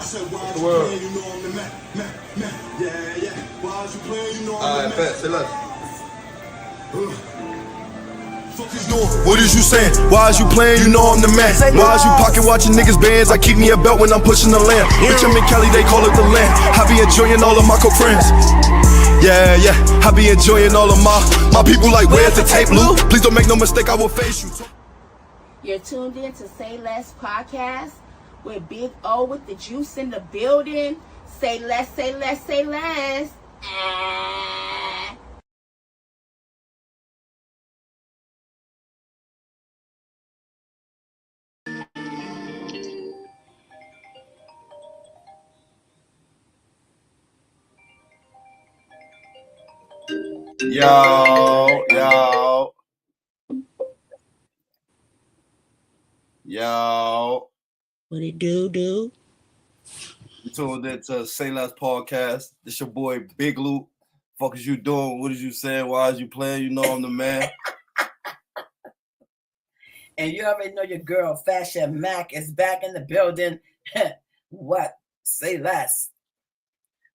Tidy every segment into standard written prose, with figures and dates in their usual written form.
said, why you playing? You know I'm the man. Yeah, yeah. Why you playing? You know I'm the man. Sayless. What is you saying? Why is you playing? You know I'm the man. Why is you pocket watching niggas bands? I keep me a belt when I'm pushing the land. Bitch, I'm in Cali, they call it the land. I be enjoying all of my co-friends. Yeah, yeah, I be enjoying all of my people like, where's the tape, Lou? Please don't make no mistake, I will face you. You're tuned in to Sayless podcast with Big O with the juice in the building. Say less, say less, say less. Yo. What it do? You tuned in to Sayless podcast. This your boy Big Guloot. Fuck is you doing? What is you saying? Why is you playing? You know I'm the man. And you already know your girl FashionMack is back in the building. What? Say less.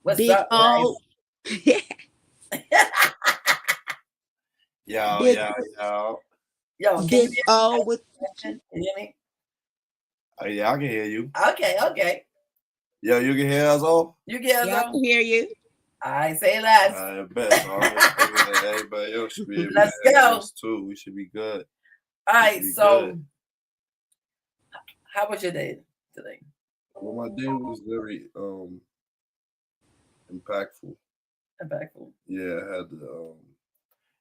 What's Big up, O. guys? Yo. Yo, can Big you hear O me? with Can you hear me? Yeah, I can hear you. Okay. Yo, you can hear us all? You get y'all can hear you. I say less. I bet. So everybody else should be able Let's to hear go. us too. We should be good. All right, Be so good. how was your day today? Well, my day was very impactful. Yeah, I had to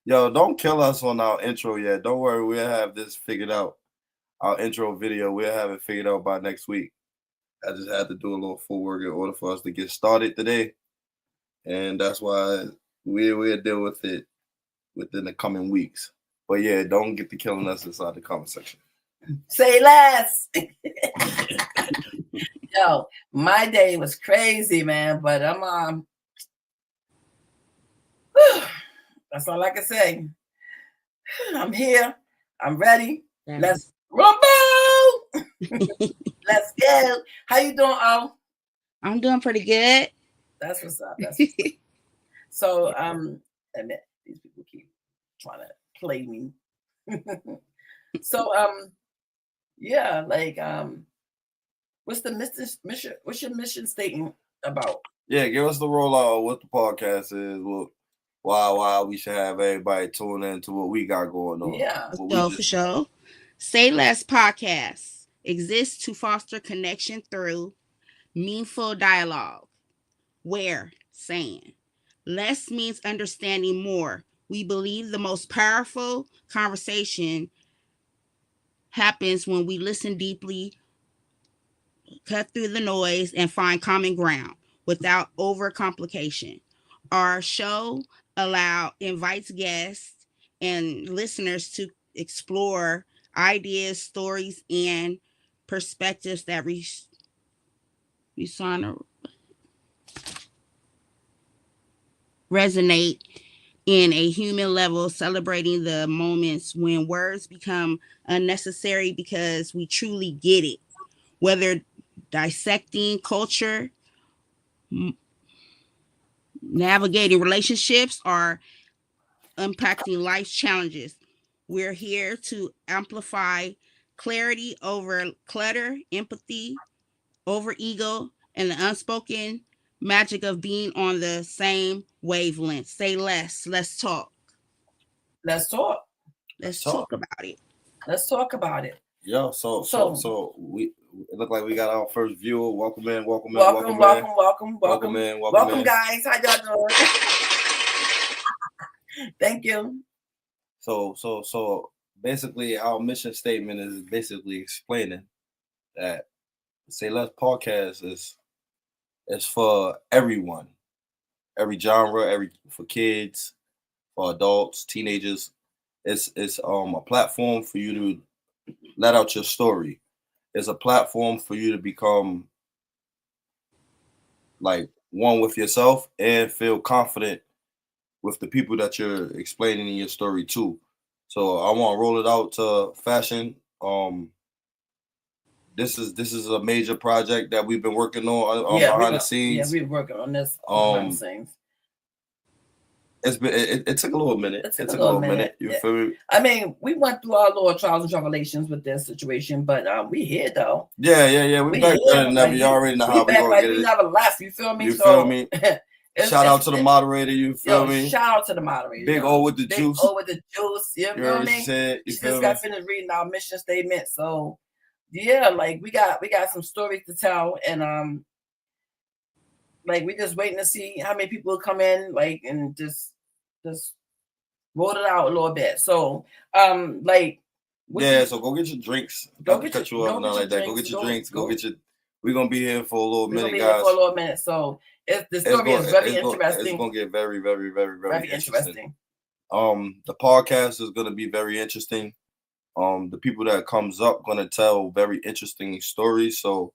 Yo, don't kill us on our intro yet. Don't worry, we'll have this figured out. Our intro video, we'll have it figured out by next week. I just had to do a little footwork in order for us to get started today. And that's why we'll deal with it within the coming weeks. But yeah, don't get to killing us inside the comment section. Say less. Yo, my day was crazy, man, but I'm that's all I can say. I'm here. I'm ready. Let's rumble. Let's go. How you doing, O? I'm doing pretty good. That's what's up. So, and these people keep trying to play me. So, yeah, like, what's the mission? What's your mission statement about? Yeah, give us the rollout of what the podcast is. Why we should have everybody tune in to what we got going on. Yeah, for sure. Sayless podcast exists to foster connection through meaningful dialogue. Where saying less means understanding more. We believe the most powerful conversation happens when we listen deeply, cut through the noise, and find common ground without overcomplication. Our show invites guests and listeners to explore ideas, stories, and perspectives that resonate in a human level, celebrating the moments when words become unnecessary because we truly get it. Whether dissecting culture, navigating relationships, or impacting life's challenges, we're here to amplify clarity over clutter, empathy over ego, and the unspoken magic of being on the same wavelength. Say less. Let's talk. Let's talk. Let's talk about it. Let's talk about it. Yo, so we it look like we got our first viewer. Welcome in. Welcome, guys. How y'all doing? Thank you. So basically, our mission statement is basically explaining that Sayless podcast is for everyone, every genre, for kids, for adults, teenagers. It's a platform for you to let out your story. It's a platform for you to become like one with yourself and feel confident with the people that you're explaining in your story to. So I want to roll it out to Fashion. this is a major project that we've been working on behind the scenes. Yeah, we've been working on this behind the scenes. It took a little minute. It took a little minute. You feel me? I mean, we went through our little trials and tribulations with this situation, but we here though. Yeah. We back better than ever. You already know how we gonna get it. We never left. You feel me? You feel me? Shout out to the moderator. You feel me? Shout out to the moderator. Big O with the juice. Big O with the juice. You feel me? You just got finished reading our mission statement. So yeah, like we got some stories to tell, and like we just waiting to see how many people come in, like, and just roll it out a little bit. So like so go get your drinks. Don't cut you off, nothing like that. Go get your drinks. Go get your. We're gonna be here for a little minute, guys. So the story is very interesting. It's gonna get very, very, very, very interesting. The podcast is gonna be very interesting. The people that comes up gonna tell very interesting stories. So,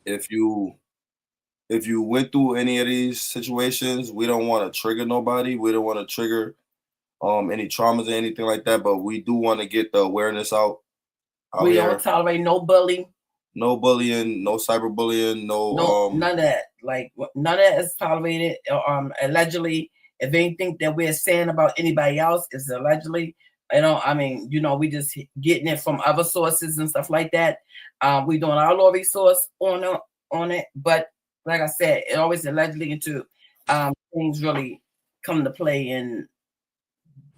if you went through any of these situations, we don't want to trigger nobody. We don't want to trigger any traumas or anything like that. But we do want to get the awareness out. We don't tolerate no bullying. No bullying, no cyberbullying, none of that. Like none of that is tolerated. Allegedly, if anything that we're saying about anybody else is allegedly, I mean, we just getting it from other sources and stuff like that. We doing our little resource on it, but like I said, it always allegedly until things really come to play and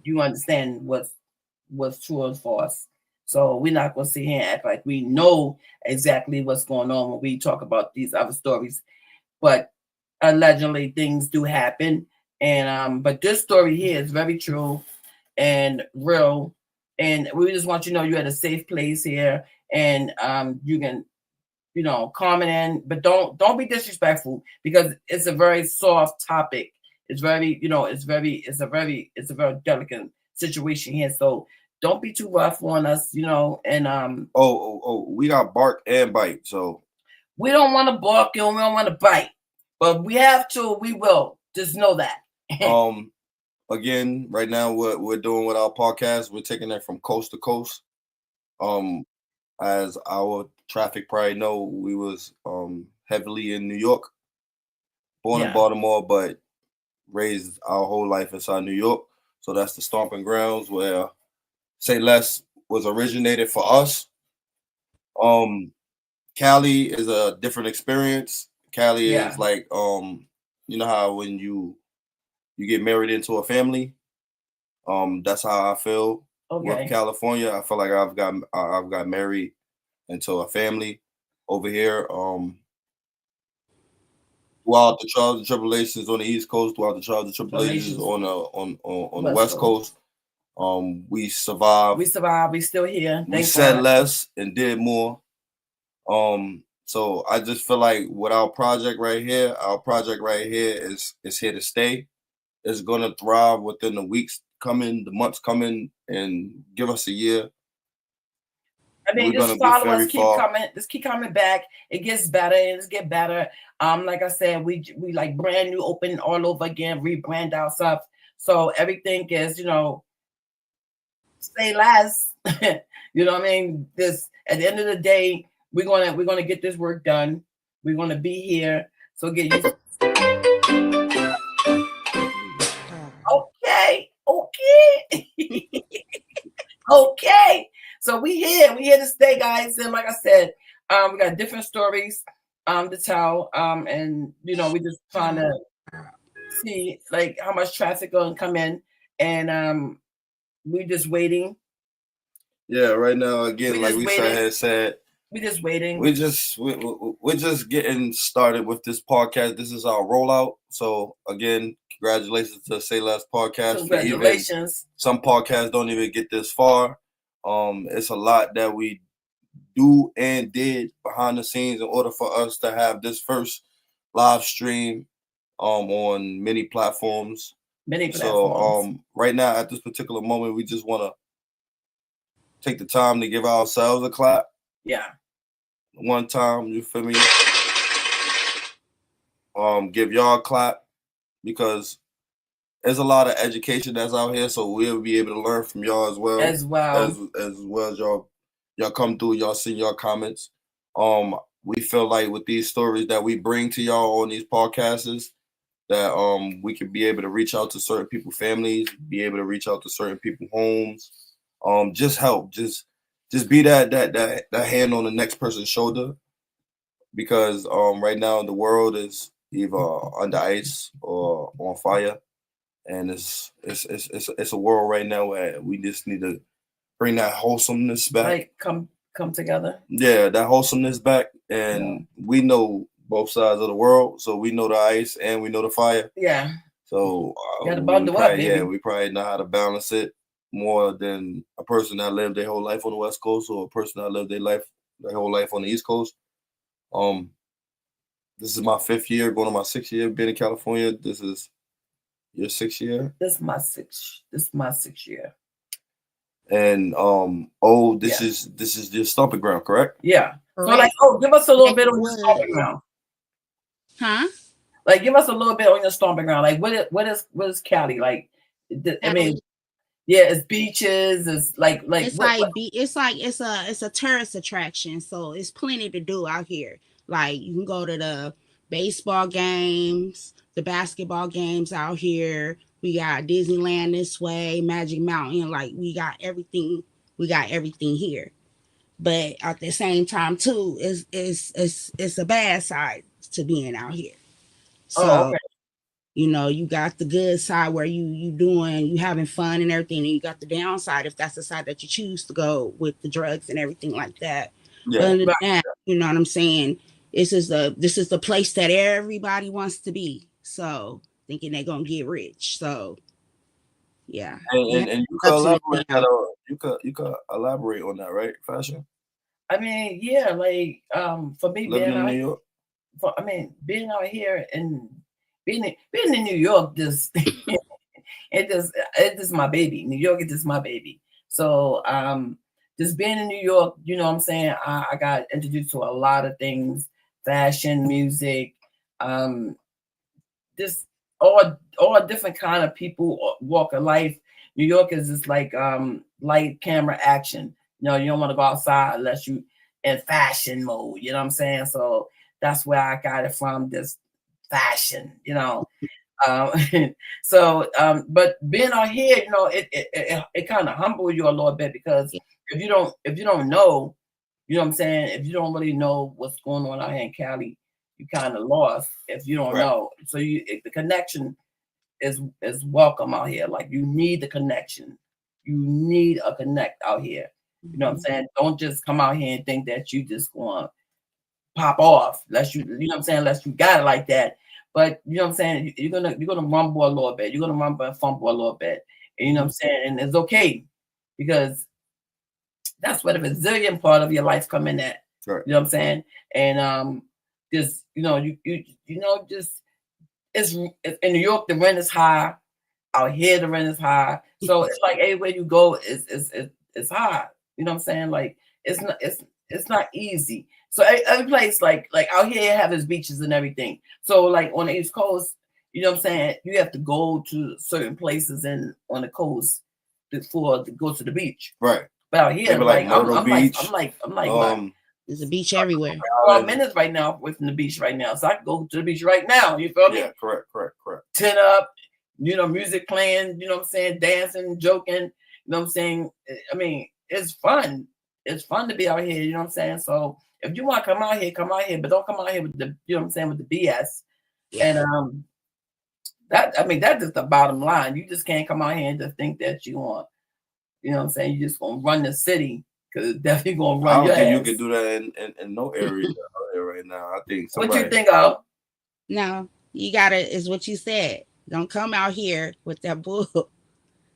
you understand what's true and false. So we're not going to sit here and act like we know exactly what's going on when we talk about these other stories. But allegedly things do happen. And but this story here is very true and real. And we just want you to know you're at a safe place here. And you can, comment in, but don't be disrespectful because it's a very soft topic. It's very, it's a very delicate situation here. So don't be too rough on us, and we got bark and bite, so we don't want to bark and we don't want to bite, but we have to, we will. Just know that. Again, right now what we're doing with our podcast, we're taking it from coast to coast. As our traffic probably know, we was heavily in New York, born in Baltimore, but raised our whole life inside New York. So that's the stomping grounds where Sayless was originated for us. Cali is a different experience. Cali is like you know how when you get married into a family, that's how I feel with California. I feel like I've got married into a family over here. Throughout the trials and tribulations on the East Coast, throughout the trials and tribulations on the West Coast. We survived. We survived. We still here. We said less and did more. So I just feel like with our project right here is here to stay. It's gonna thrive within the weeks coming, the months coming, and give us a year. I mean, just follow us, keep coming back. It gets better, and it gets better. Like I said, we like brand new, open all over again, rebrand ourselves. So everything is, say less. You know what I mean? This at the end of the day, we're gonna get this work done. We're gonna be here. So get used. Okay. So we here to stay, guys. And like I said, we got different stories to tell. And we just trying to see like how much traffic gonna come in, and we just waiting. Yeah, right now again, like we said, we just waiting. We're just getting started with this podcast. This is our rollout. So again, congratulations to Sayless podcast. Congratulations. Some podcasts don't even get this far. It's a lot that we do and did behind the scenes in order for us to have this first live stream on many platforms. So right now at this particular moment, we just want to take the time to give ourselves a clap. Yeah. One time, you feel me? Give y'all a clap because there's a lot of education that's out here, so we'll be able to learn from y'all as well as y'all y'all come through, y'all see your comments. We feel like with these stories that we bring to y'all on these podcasts, that we can be able to reach out to certain people's families, be able to reach out to certain people's homes, just help, just be that hand on the next person's shoulder, because right now the world is either under ice or on fire, and it's a world right now where we just need to bring that wholesomeness back. Like come together. Yeah, that wholesomeness back, and we know both sides of the world, so we know the ice and we know the fire. Yeah. So gotta bundle up, baby. Yeah, we probably know how to balance it more than a person that lived their whole life on the West Coast or a person that lived their whole life on the East Coast. This is my 5th year, going on my 6th year being in California. This is your 6th year. This is my 6th year. And this is your stomping ground, correct? Yeah. So like, give us a little bit on your stomping ground. Huh? Like, give us a little bit on your stomping ground. Like, what is Cali like? I mean, yeah, it's beaches. It's like it's a tourist attraction. So it's plenty to do out here. Like you can go to the baseball games, the basketball games out here. We got Disneyland this way, Magic Mountain. Like we got everything. We got everything here. But at the same time, too, it's a bad side to being out here. So, you got the good side where you having fun and everything, and you got the downside if that's the side that you choose to go with the drugs and everything like that. Yeah, but other than that, you know what I'm saying? This is the place that everybody wants to be. So thinking they're gonna get rich. So yeah. And you could elaborate that. You could elaborate on that, right? Fashion. I mean, yeah, like for me living in New York. Being out here and being in New York, just it's just my baby. New York is just my baby. So just being in New York, you know what I'm saying? I got introduced to a lot of things, fashion, music, just all different kind of people, walk of life. New York is just like light, camera, action. You don't want to go outside unless you in fashion mode. You know what I'm saying? So that's where I got it from, this fashion, but being out here, it kind of humbles you a little bit, because if you don't know, you know what I'm saying, if you don't really know what's going on out here in Cali, you kind of lost if you don't know. So the connection is welcome out here. Like, you need the connection. You need a connect out here. You know what I'm saying? Don't just come out here and think that you just going to pop off, unless you know what I'm saying, unless you got it like that. But you know what I'm saying, you're gonna rumble a little bit, you're gonna rumble and fumble a little bit, and you know what I'm saying, and it's okay, because that's where the resilient part of your life come in at. Right. You know what I'm saying? And just just it's in New York, the rent is high. Out here, the rent is high. So it's like everywhere you go, it's high. You know what I'm saying? Like it's not easy. So every place, like out here, have its beaches and everything. So like on the East Coast, you know what I'm saying, you have to go to certain places on the coast to go to the beach. Right. But out here, I'm like, there's a beach everywhere. 12 minutes right now away from the beach right now, so I can go to the beach right now. You feel me? Yeah, correct. 10 up, music playing. You know what I'm saying, dancing, joking. You know what I'm saying. I mean, it's fun. It's fun to be out here. You know what I'm saying. So if you want to come out here, but don't come out here with the, you know what I'm saying, with the BS. Yeah. And that's just the bottom line. You just can't come out here and just think that you want, you know what I'm saying, you just gonna run the city, because it's definitely gonna run your ass. I don't think you can do that in no area right now. I think somebody... What you think of? No, you gotta, is what you said. Don't come out here with that bull.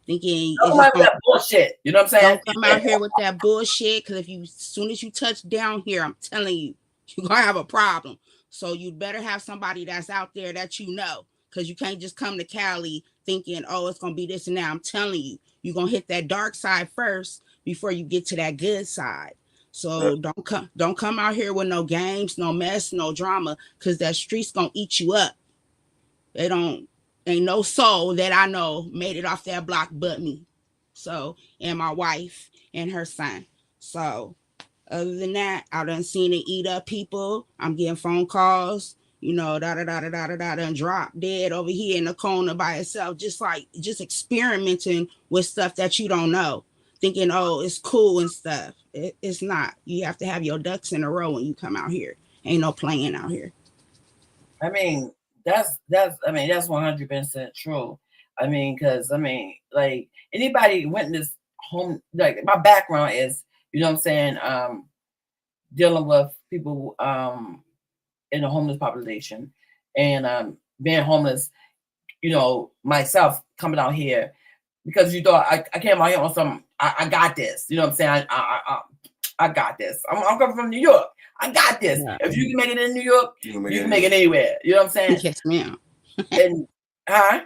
Thinking don't come out with that bullshit. You know what I'm saying? Don't come out here with that bullshit, because as soon as you touch down here, I'm telling you, you're gonna have a problem. So you better have somebody that's out there that you know, because you can't just come to Cali thinking, oh, it's gonna be this and that. I'm telling you, you're gonna hit that dark side first before you get to that good side. So don't come out here with no games, no mess, no drama, because that street's gonna eat you up. Ain't no soul that I know made it off that block but me. So, and my wife and her son. So Other than that, I done seen it eat up people. I'm getting phone calls, you know, done drop dead over here in the corner by itself, just experimenting with stuff that you don't know, thinking, oh, it's cool and stuff. It's not. You have to have your ducks in a row when you come out here. Ain't no playing out here. I mean, that's 100% true. I mean, because like anybody witness home, like my background is, you know what I'm saying, dealing with people in the homeless population, and being homeless, you know, myself coming out here because you thought I came out here on some I got this, you know what I'm saying? I got this. I'm coming from New York. I got this. Yeah. If you can make it in New York, you can make it anywhere. You know what I'm saying? Yes, ma'am. And I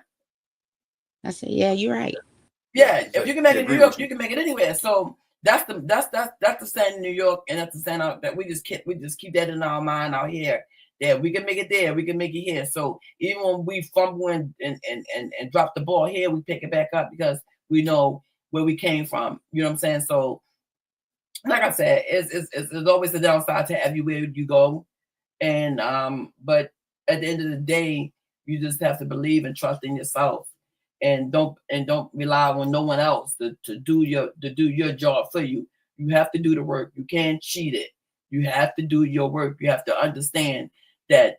said, yeah, you're right. Yeah, if you can make it in New York, you can make it anywhere. So that's the saying in New York, and that's the saying that we just keep that in our mind out here. That we can make it there, we can make it here. So even when we fumble and drop the ball here, we pick it back up because we know where we came from. You know what I'm saying? So like I said, it's always the downside to everywhere you go. And but at the end of the day, you just have to believe and trust in yourself, and don't rely on no one else to do your job for you. You have to do the work. You can't cheat it. You have to do your work. You have to understand that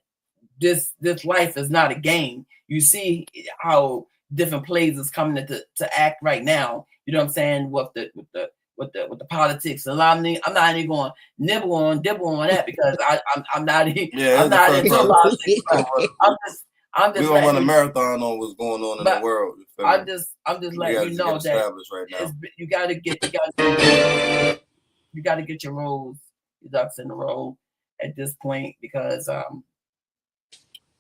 this life is not a game. You see how different plays is coming to act right now. You know what I'm saying? With the politics, and I'm not even going dibble on that because I'm not into politics. I'm just we gonna run a marathon on what's going on in the world. I'm just letting you know that right now. You gotta get your roles, your ducks in a row at this point because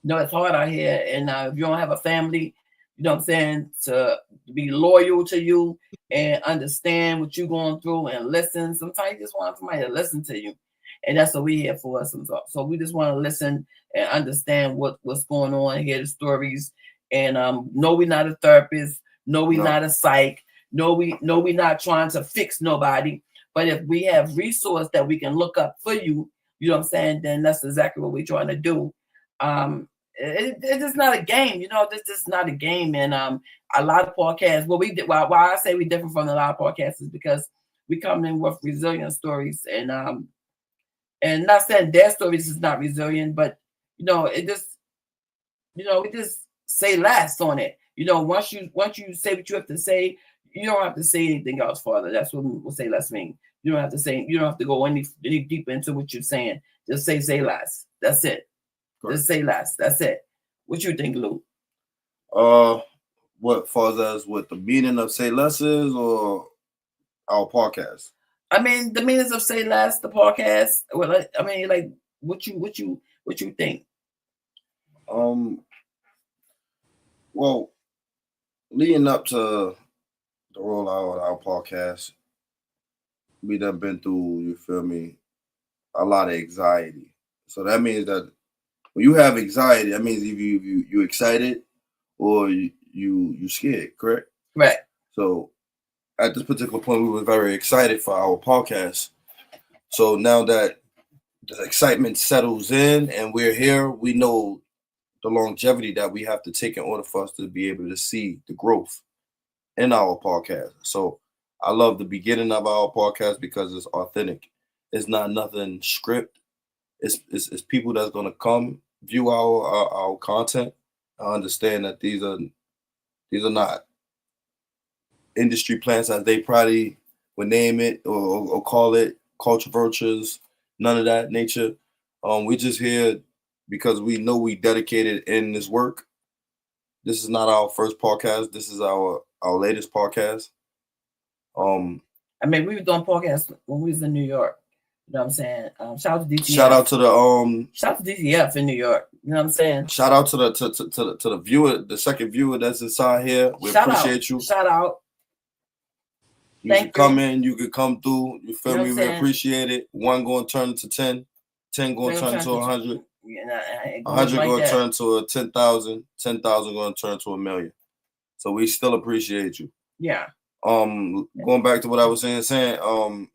it's hard out here, and if you don't have a family, you know what I'm saying, to be loyal to you and understand what you're going through and listen. Sometimes you just want somebody to listen to you. And that's what we're here for. So we just want to listen and understand what's going on, hear the stories. And no, we're not a therapist. No, we're not a psych. No, we're not trying to fix nobody. But if we have resource that we can look up for you, you know what I'm saying, then that's exactly what we're trying to do. It's just not a game, you know. This is not a game, and a lot of podcasts. Why I say we different from a lot of podcasts is because we come in with resilient stories, and not saying their stories is not resilient, but you know, we just say less on it. You know, once you say what you have to say, you don't have to say anything else further. That's what we'll say less mean. You don't have to go any deeper into what you're saying. Just say less. That's it. Just say less. That's it. What you think, Lou? What falls as what the meaning of say less is, or our podcast? I mean, the meanings of say less, the podcast. Well, I mean, like, what you think? Well, leading up to the rollout of our podcast, we done been through, you feel me, a lot of anxiety. So that means that when you have anxiety, that means if you excited or you scared, correct? Right. So at this particular point, we were very excited for our podcast. So now that the excitement settles in and we're here, we know the longevity that we have to take in order for us to be able to see the growth in our podcast. So I love the beginning of our podcast because it's authentic. It's not nothing script. It's people that's gonna come view our content. I understand that these are not industry plants as they probably would name it or call it, culture vultures, none of that nature. We just here because we know we dedicated in this work. This is not our first podcast. This is our latest podcast. I mean, we were doing podcasts when we was in New York. You know what I'm saying? Shout out to DTF. Shout out to DTF in New York. You know what I'm saying? Shout out to the viewer, the second viewer that's inside here. We appreciate you. Shout out. You can come in, you can come through. You feel me? We appreciate it. 1 going to turn to 10, 10 going to turn to 100. 100 going to turn to 10,000, 10,000 going to turn to 1 million. So we still appreciate you. Yeah. Going back to what I was saying,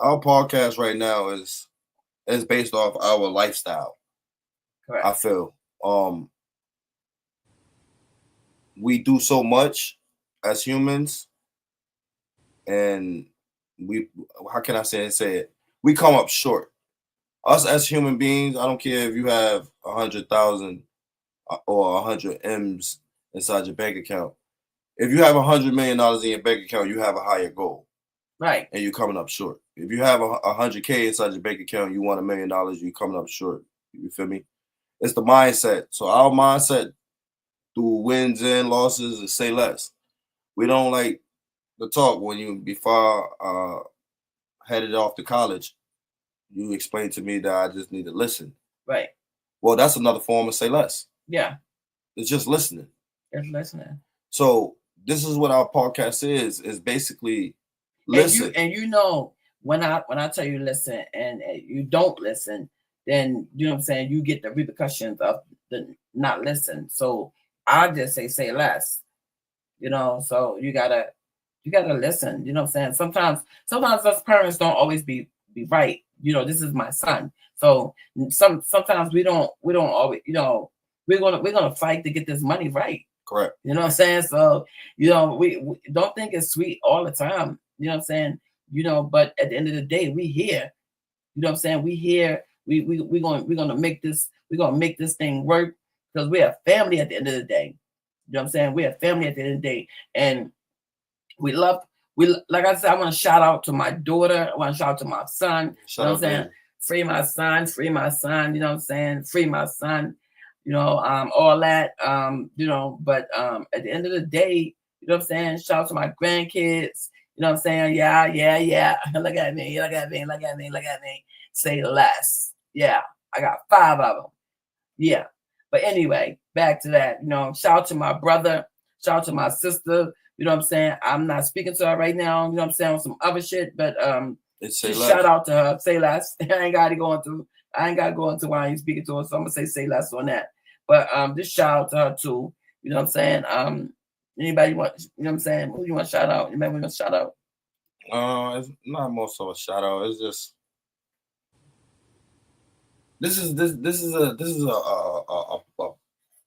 our podcast right now is based off our lifestyle. Correct. I feel we do so much as humans, and how can I say it? We come up short. Us as human beings, I don't care if you have 100,000 or 100 M's inside your bank account. If you have $100 million in your bank account, you have a higher goal. Right. And you're coming up short. If you have 100K inside your bank account, you want $1 million, you're coming up short. You feel me? It's the mindset. So our mindset through wins and losses is say less. We don't like the talk when you before headed off to college. You explained to me that I just need to listen. Right. Well, that's another form of say less. Yeah. It's just listening. It's listening. So this is what our podcast is basically listen. And you know, when I tell you listen and you don't listen, then you know what I'm saying, you get the repercussions of the not listen. So I just say less. You know, so you gotta listen. You know what I'm saying? Sometimes us parents don't always be right. You know, this is my son. So sometimes we don't always, you know, we're gonna fight to get this money right. Correct. You know what I'm saying? So, you know, we don't think it's sweet all the time. You know what I'm saying? You know, but at the end of the day, we here. You know what I'm saying? We here. We're gonna make this thing work because we're a family at the end of the day. You know what I'm saying? We're a family at the end of the day. And we like I said, I want to shout out to my daughter. I want to shout out to my son. You know what I'm saying? Free my son, you know what I'm saying? Free my son, you know, all that, you know, but at the end of the day, you know what I'm saying? Shout out to my grandkids, you know what I'm saying? Yeah. Look at me. Say less. Yeah, I got 5 of them. Yeah. But anyway, back to that, you know, shout out to my brother, shout out to my sister. You know what I'm saying? I'm not speaking to her right now. You know what I'm saying? On some other shit, but shout out to her. Say less. I ain't got to go into why I ain't speaking to her, so I'm gonna say less on that. But just shout out to her too. You know what I'm saying? Anybody want? You know what I'm saying? Who you want to shout out? Anybody want to shout out? It's not more so a shout out. It's just this is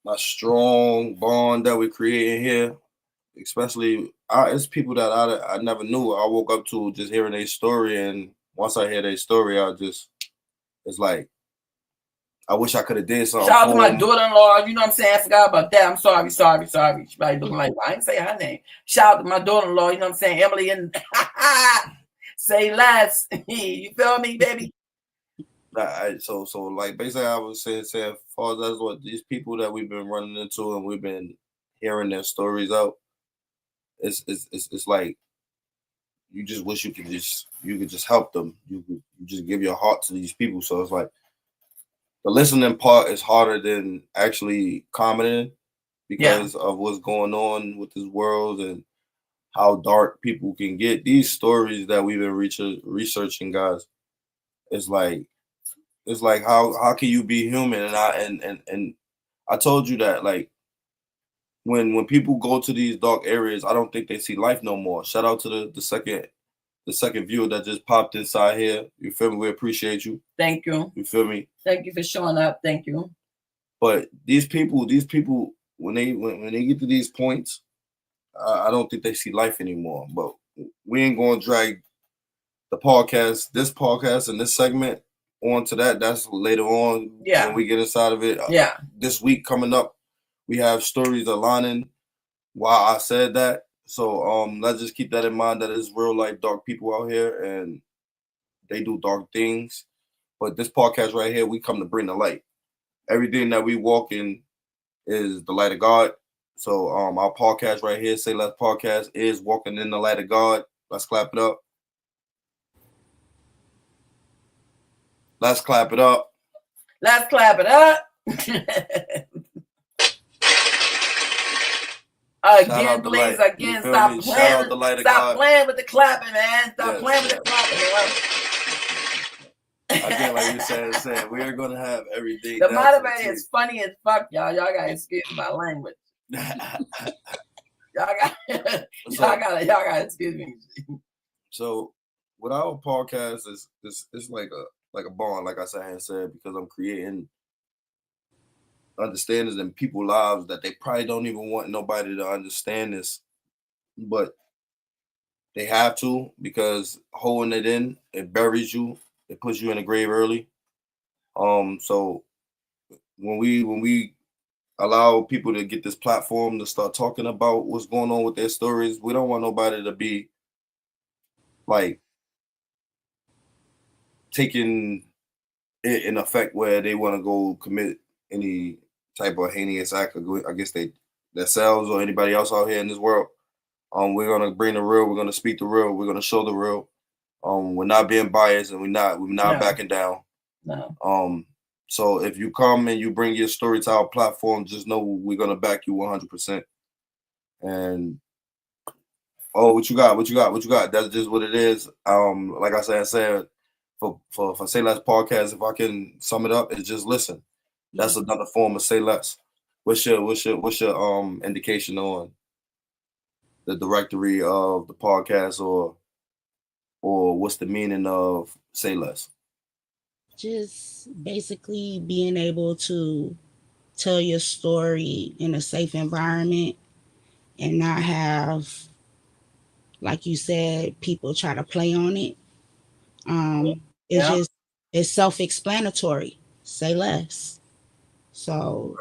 a strong bond that we're creating here. Especially, it's people that I never knew. I woke up to just hearing their story, and once I hear their story, it's like, I wish I could have did something. Shout out to my daughter-in-law. You know what I'm saying? I forgot about that. I'm sorry. She probably looking like, I ain't say her name. Shout out to my daughter-in-law. You know what I'm saying? Emily and say less. You feel me, baby? So like basically, I was saying, as far as that's what these people that we've been running into and we've been hearing their stories out. It's like you just wish you could just help them. You just give your heart to these people. So it's like the listening part is harder than actually commenting because of what's going on with this world and how dark people can get. These stories that we've been researching, guys, it's like how can you be human? And I told you that, like, when people go to these dark areas, I don't think they see life no more. Shout out to the second viewer that just popped inside here. You feel me? We appreciate you. Thank you. You feel me? Thank you for showing up. Thank you. But these people, when they get to these points, I don't think they see life anymore. But we ain't gonna drag this podcast and this segment on to that. That's later on when we get inside of it. This week coming up, we have stories aligning why I said that. So let's just keep that in mind, that it's real life dark people out here and they do dark things. But this podcast right here, we come to bring the light. Everything that we walk in is the light of God. So our podcast right here, Say Less Podcast, is walking in the light of God. Let's clap it up. Let's clap it up. Let's clap it up. Again, please, stop playing. Stop playing with the clapping, man. Stop playing with the clapping. Again, like you said, we are gonna have everything. The motivator is funny as fuck, y'all. Y'all gotta excuse my language. y'all gotta excuse me. So with our podcast is it's like a bond, like I said, because I'm creating understandings in people's lives that they probably don't even want nobody to understand this, but they have to, because holding it in, it buries you, it puts you in the grave early. So when we allow people to get this platform to start talking about what's going on with their stories, we don't want nobody to be like taking it in effect where they want to go commit any type of heinous act against themselves or anybody else out here in this world. We're gonna bring the real. We're gonna speak the real. We're gonna show the real. We're not being biased, and we're not backing down. No. So if you come and you bring your story to our platform, just know we're gonna back you 100%. And what you got? That's just what it is. Like I said, for Sayless podcast, if I can sum it up, it's just listen. That's another form of say less. What's your indication on the directory of the podcast, or what's the meaning of say less? Just basically being able to tell your story in a safe environment and not have, like you said, people try to play on it. It's self-explanatory. Say less. So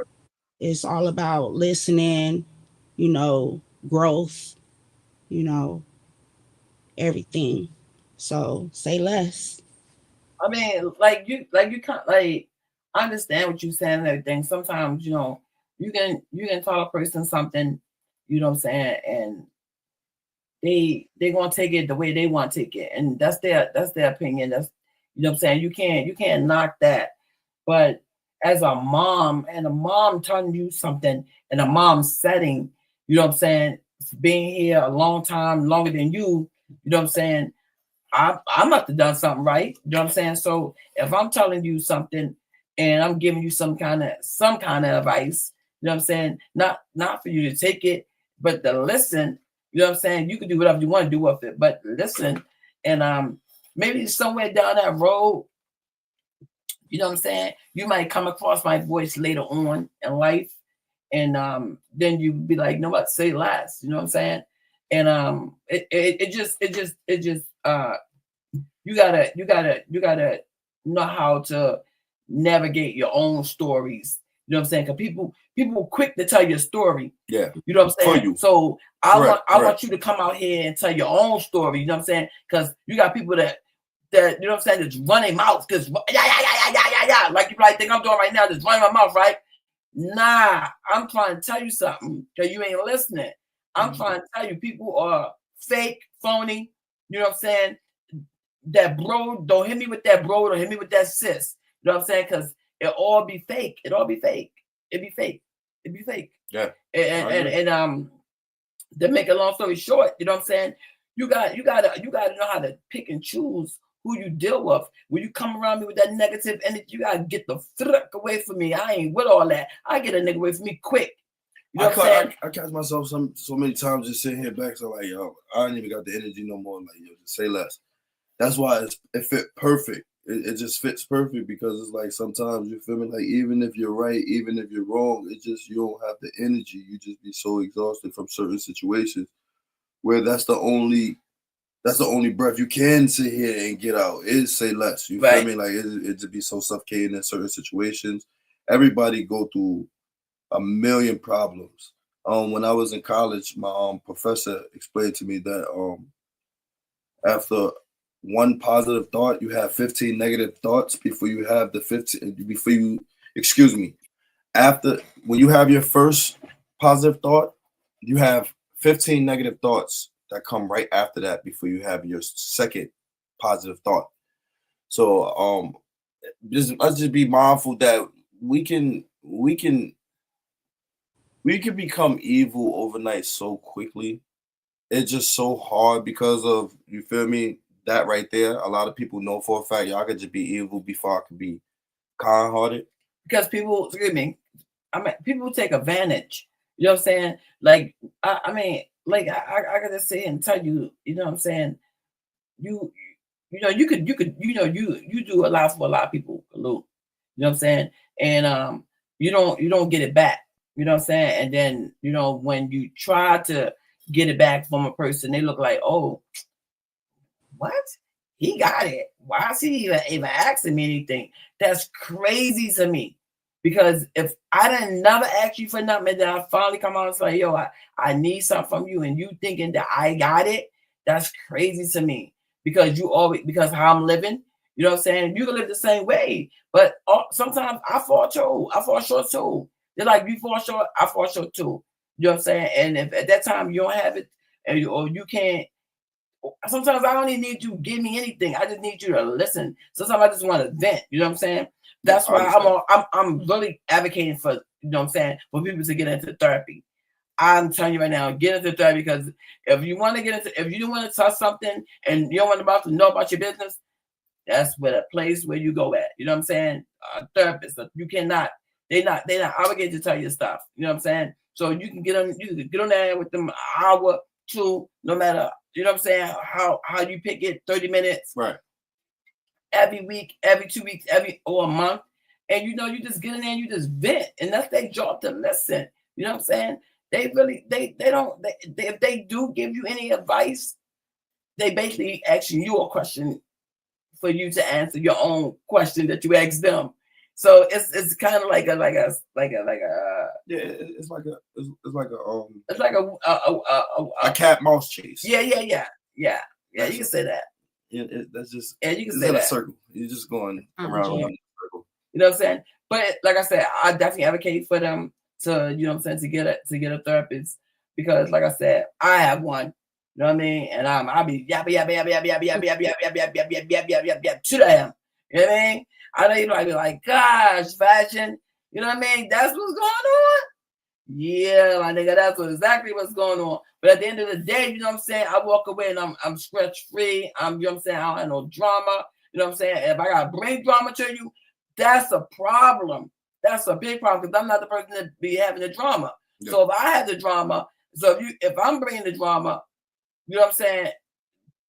it's all about listening, growth, everything. So say less. I mean, like you can't, like, I understand what you're saying and everything. Sometimes, you can tell a person something, what I'm saying, and they gonna take it the way they want to take it, and that's their opinion. That's, what I'm saying. You can't knock that. But as a mom, and a mom telling you something in a mom setting, what I'm saying, being here a long time, longer than you, what I'm saying, I must have done something right. You know what I'm saying? So if I'm telling you something and I'm giving you some kind of advice, you know what I'm saying? Not for you to take it, but to listen. You know what I'm saying? You can do whatever you want to do with it, but listen. And maybe somewhere down that road, you know what I'm saying, you might come across my voice later on in life, and then you be like, you know what, say less. You know what I'm saying? And it just you gotta know how to navigate your own stories. You know what I'm saying? Because people quick to tell your story. Yeah. You know what I'm saying? So I want you to come out here and tell your own story. You know what I'm saying? Because you got people that you know what I'm saying, just run their mouth, because yeah, like you probably think I'm doing right now, just running my mouth, right? Nah, I'm trying to tell you something, because you ain't listening. I'm trying to tell you, people are fake, phony. You know what I'm saying? That bro, don't hit me with that bro, don't hit me with that sis. You know what I'm saying? Because it all be fake. It all be fake. It be fake. It be fake. Yeah. And to make a long story short, you know what I'm saying? You gotta know how to pick and choose who you deal with. When you come around me with that negative energy, you gotta get the frick away from me. I ain't with all that. I get a nigga away from me quick. You know what I'm saying? I catch myself so many times just sitting here back, so like, yo, I ain't even got the energy no more. Like, yo, just say less. That's why it fit perfect. It just fits perfect, because it's like sometimes you feel me, like even if you're right, even if you're wrong, it just, you don't have the energy. You just be so exhausted from certain situations where that's the only breath you can sit here and get out is say less. You feel me? Like it just be so suffocating in certain situations. Everybody go through a million problems. When I was in college, my professor explained to me that after one positive thought, you have 15 negative thoughts before you have after, when you have your first positive thought, you have 15 negative thoughts that come right after that before you have your second positive thought. So let's just be mindful that we can become evil overnight so quickly. It's just so hard because of, you feel me, that right there. A lot of people know for a fact y'all could just be evil before I could be kind-hearted. Because people, excuse me, people take advantage. You know what I'm saying? Like, I mean, like, I gotta say and tell you, you know what I'm saying? you do a lot for a lot of people, Guloot. You know what I'm saying? And you don't get it back. You know what I'm saying? And then, when you try to get it back from a person, they look like, oh, what? He got it. Why is he even asking me anything? That's crazy to me. Because if I didn't never ask you for nothing, and then I finally come out and say, yo, I need something from you, and you thinking that I got it, that's crazy to me. Because how I'm living, you know what I'm saying? You can live the same way. But sometimes I fall short too. They're like, you fall short, I fall short too. You know what I'm saying? And if at that time you don't have it, or you can't, sometimes I don't even need you to give me anything. I just need you to listen. Sometimes I just want to vent. You know what I'm saying? That's why I'm really advocating for, you know what I'm saying, for people to get into therapy. I'm telling you right now, get into therapy, because if you want to if you don't want to touch something and you don't want to know about your business, that's where the place where you go at. You know what I'm saying? A therapist, you cannot. They're not obligated to tell you stuff. You know what I'm saying? So you can get on there with them an hour, two, no matter. You know what I'm saying? How you pick it, 30 minutes, right? Every week, every 2 weeks, or a month, and you just get in there and you just vent, and that's their job to listen. You know what I'm saying? They really if they do give you any advice, they basically asking you a question for you to answer your own question that you asked them. So it's kind of like a cat mouse chase. Yeah. You can say that. That's just you can say that. A circle. You're just going around in a circle. You know what I'm saying? But like I said, I definitely advocate for them to, you know what I'm saying, to get a therapist, because like I said, I have one. You know what I mean? And I'll be to them. You know what I mean? I know you might be like, gosh, fashion. You know what I mean? That's what's going on. Yeah, my nigga, that's exactly what's going on. But at the end of the day, you know what I'm saying, I walk away and I'm stress free. You know what I'm saying, I don't have no drama. You know what I'm saying? If I gotta bring drama to you, that's a problem. That's a big problem, because I'm not the person to be having the drama. Yeah. So if I have the drama, if I'm bringing the drama, you know what I'm saying,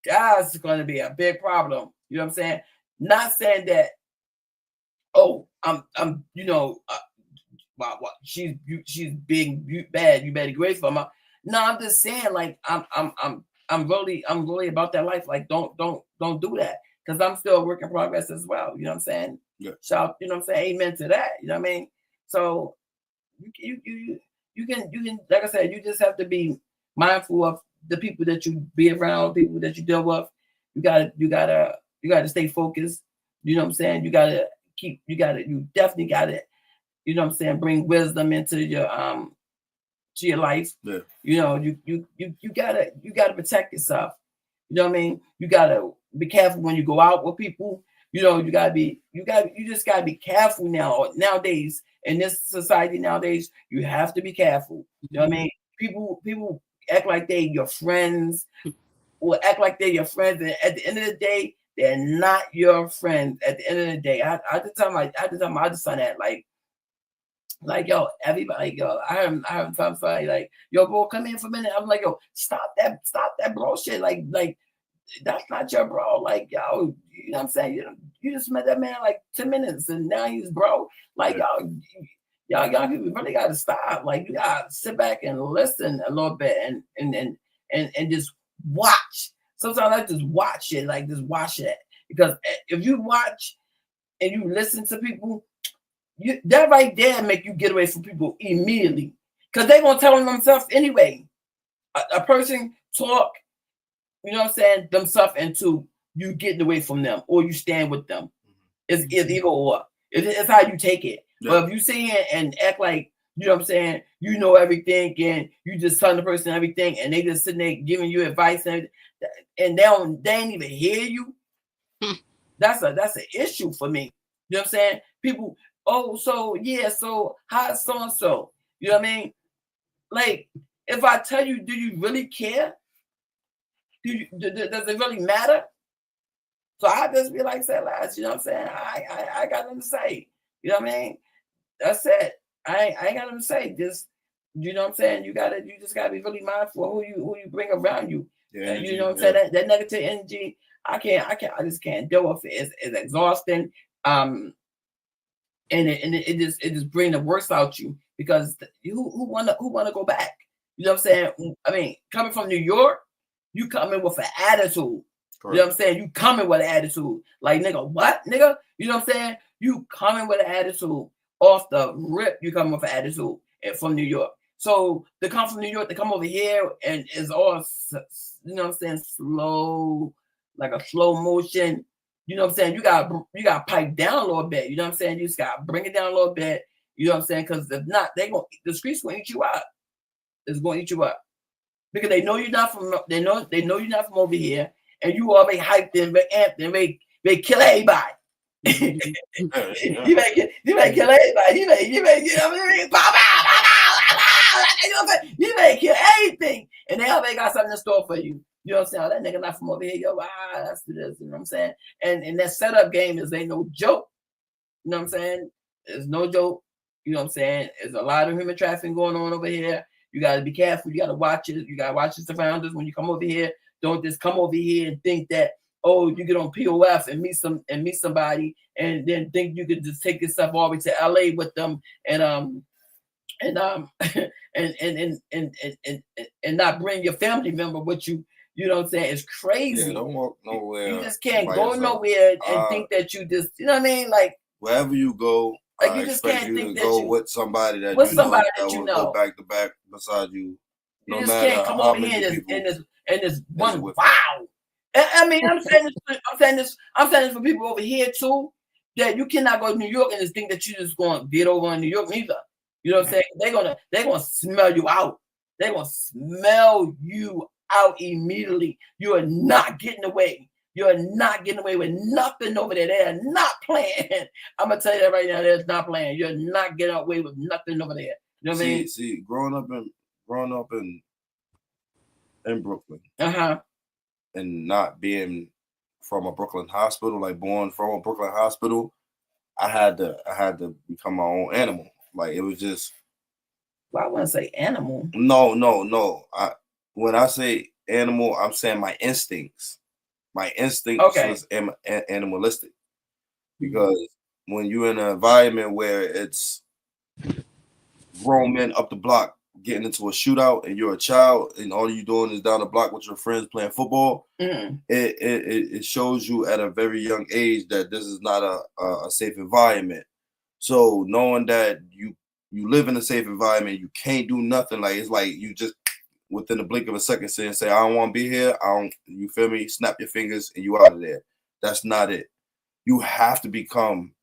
that's going to be a big problem. You know what I'm saying? Not saying that, I'm she's being bad, you better get away from her. No, I'm just saying, like, I'm really about that life. Like, don't do that, because I'm still a work in progress as well. You know what I'm saying? Yeah. So, you know what I'm saying? Amen to that. You know what I mean? So you can, like I said, you just have to be mindful of the people that you be around, people that you deal with. You gotta stay focused. You know what I'm saying? You definitely gotta, you know what I'm saying, bring wisdom into your to your life. Yeah. You know, you gotta protect yourself. You know what I mean? You gotta be careful when you go out with people. You know, you just gotta be careful nowadays. In this society nowadays, you have to be careful. You know what I mean? People act like they're your friends, or act like they're your friends, and at the end of the day, they're not your friends. At the end of the day, I just tell my son that, like, yo, everybody, yo, I heard somebody like, yo, bro, come in for a minute. I'm like, yo, stop that bro shit. Like that's not your bro. Like, yo, you know what I'm saying? You just met that man like 10 minutes and now he's bro. Like, y'all people really gotta stop. Like, you gotta sit back and listen a little bit and just watch. Sometimes I just watch it, like just watch it. Because if you watch and you listen to people, that right there make you get away from people immediately, because they gonna tell them themselves anyway. A person talk, you know what I'm saying, themselves into you getting away from them, or you stand with them. It's either or. It's how you take it. Yeah. But if you sit here and act like, you know what I'm saying, you know everything, and you just telling the person everything, and they just sitting there giving you advice, and they ain't even hear you. That's an issue for me. You know what I'm saying? People, so how so-and-so? You know what I mean? Like, if I tell you, do you really care? Does it really matter? So I just be like, Sayless, you know what I'm saying? I got nothing to say. You know what I mean? That's it. I ain't got nothing to say. Just, you know what I'm saying? You just gotta be really mindful of who you bring around you. Yeah, you know what I'm saying? That negative energy, I just can't deal with it. It's exhausting. And it just bring the worst out you, because who wanna go back? You know what I'm saying? I mean, coming from New York, you coming with an attitude. Correct. You know what I'm saying? You coming with an attitude. Like, nigga, what? Nigga? You know what I'm saying? You coming with an attitude. Off the rip, you come with an attitude from New York. So to come from New York, to come over here, and it's all, you know what I'm saying, slow, like a slow motion. You know what I'm saying? You got pipe down a little bit. You know what I'm saying? You just got to bring it down a little bit. You know what I'm saying? Because if not, the streets going to eat you up. It's going to eat you up. Because they know you're not from, they know you're not from over here, and you already hyped and amped and they kill everybody. You may kill everybody. You may kill anything, and they already got something in store for you. You know what I'm saying? Oh, that nigga not from over here. Yo, that's this. You know what I'm saying? And that setup game ain't no joke. You know what I'm saying? It's no joke. You know what I'm saying? There's a lot of human trafficking going on over here. You got to be careful. You got to watch it. You got to watch your surroundings when you come over here. Don't just come over here and think that, oh, you get on POF and meet somebody, and then think you could just take yourself all the way to LA with them and not bring your family member with you. You know what I'm saying? It's crazy. Yeah, don't walk nowhere. You just can't go nowhere and think that you just, you know what I mean? Like, wherever you go, like, you just can't think that go you with somebody that you know go back to back beside you. You just can't come over here and this one. Wow. I mean, I'm saying this for people over here too, that you cannot go to New York and just think that you just going to get over in New York neither. You know what I'm saying? They're gonna smell you out. They're gonna smell you out immediately. You are not getting away. You're not getting away with nothing over there. They're not playing. I'm gonna tell you that right now. They're not playing. You're not getting away with nothing over there. You know what I mean? See, growing up in Brooklyn, and not being from a Brooklyn hospital, like born from a Brooklyn hospital, I had to become my own animal. Like, it was just. Well, I wouldn't say animal. No. When I say animal, I'm saying my instincts. My instincts was animalistic, because when you're in an environment where it's grown men up the block getting into a shootout, and you're a child, and all you're doing is down the block with your friends playing football, it shows you at a very young age that this is not a safe environment. So knowing that you live in a safe environment, you can't do nothing. Like, it's like you just within the blink of a second say, I don't want to be here. You feel me? Snap your fingers and you out of there. That's not it. You have to become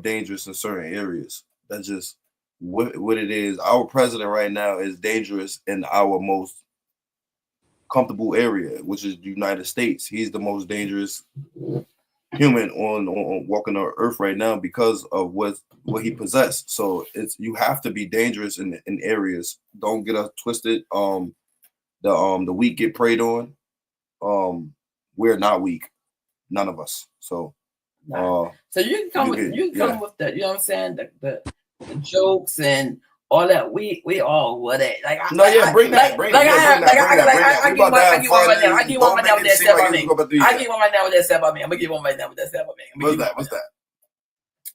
dangerous in certain areas. That's just what it is. Our president right now is dangerous in our most comfortable area, which is the United States. He's the most dangerous human on walking on earth right now because of what he possessed. So you have to be dangerous in areas. Don't get us twisted. The weak get preyed on. We're not weak, none of us. So so you can come with that. You know what I'm saying? The jokes and all that. We all with it. Like, bring that. I give one right now. I give one right now with that stuff about me. I give one right now with that stuff about me. I'm gonna give one right now with that stuff about me. What's that?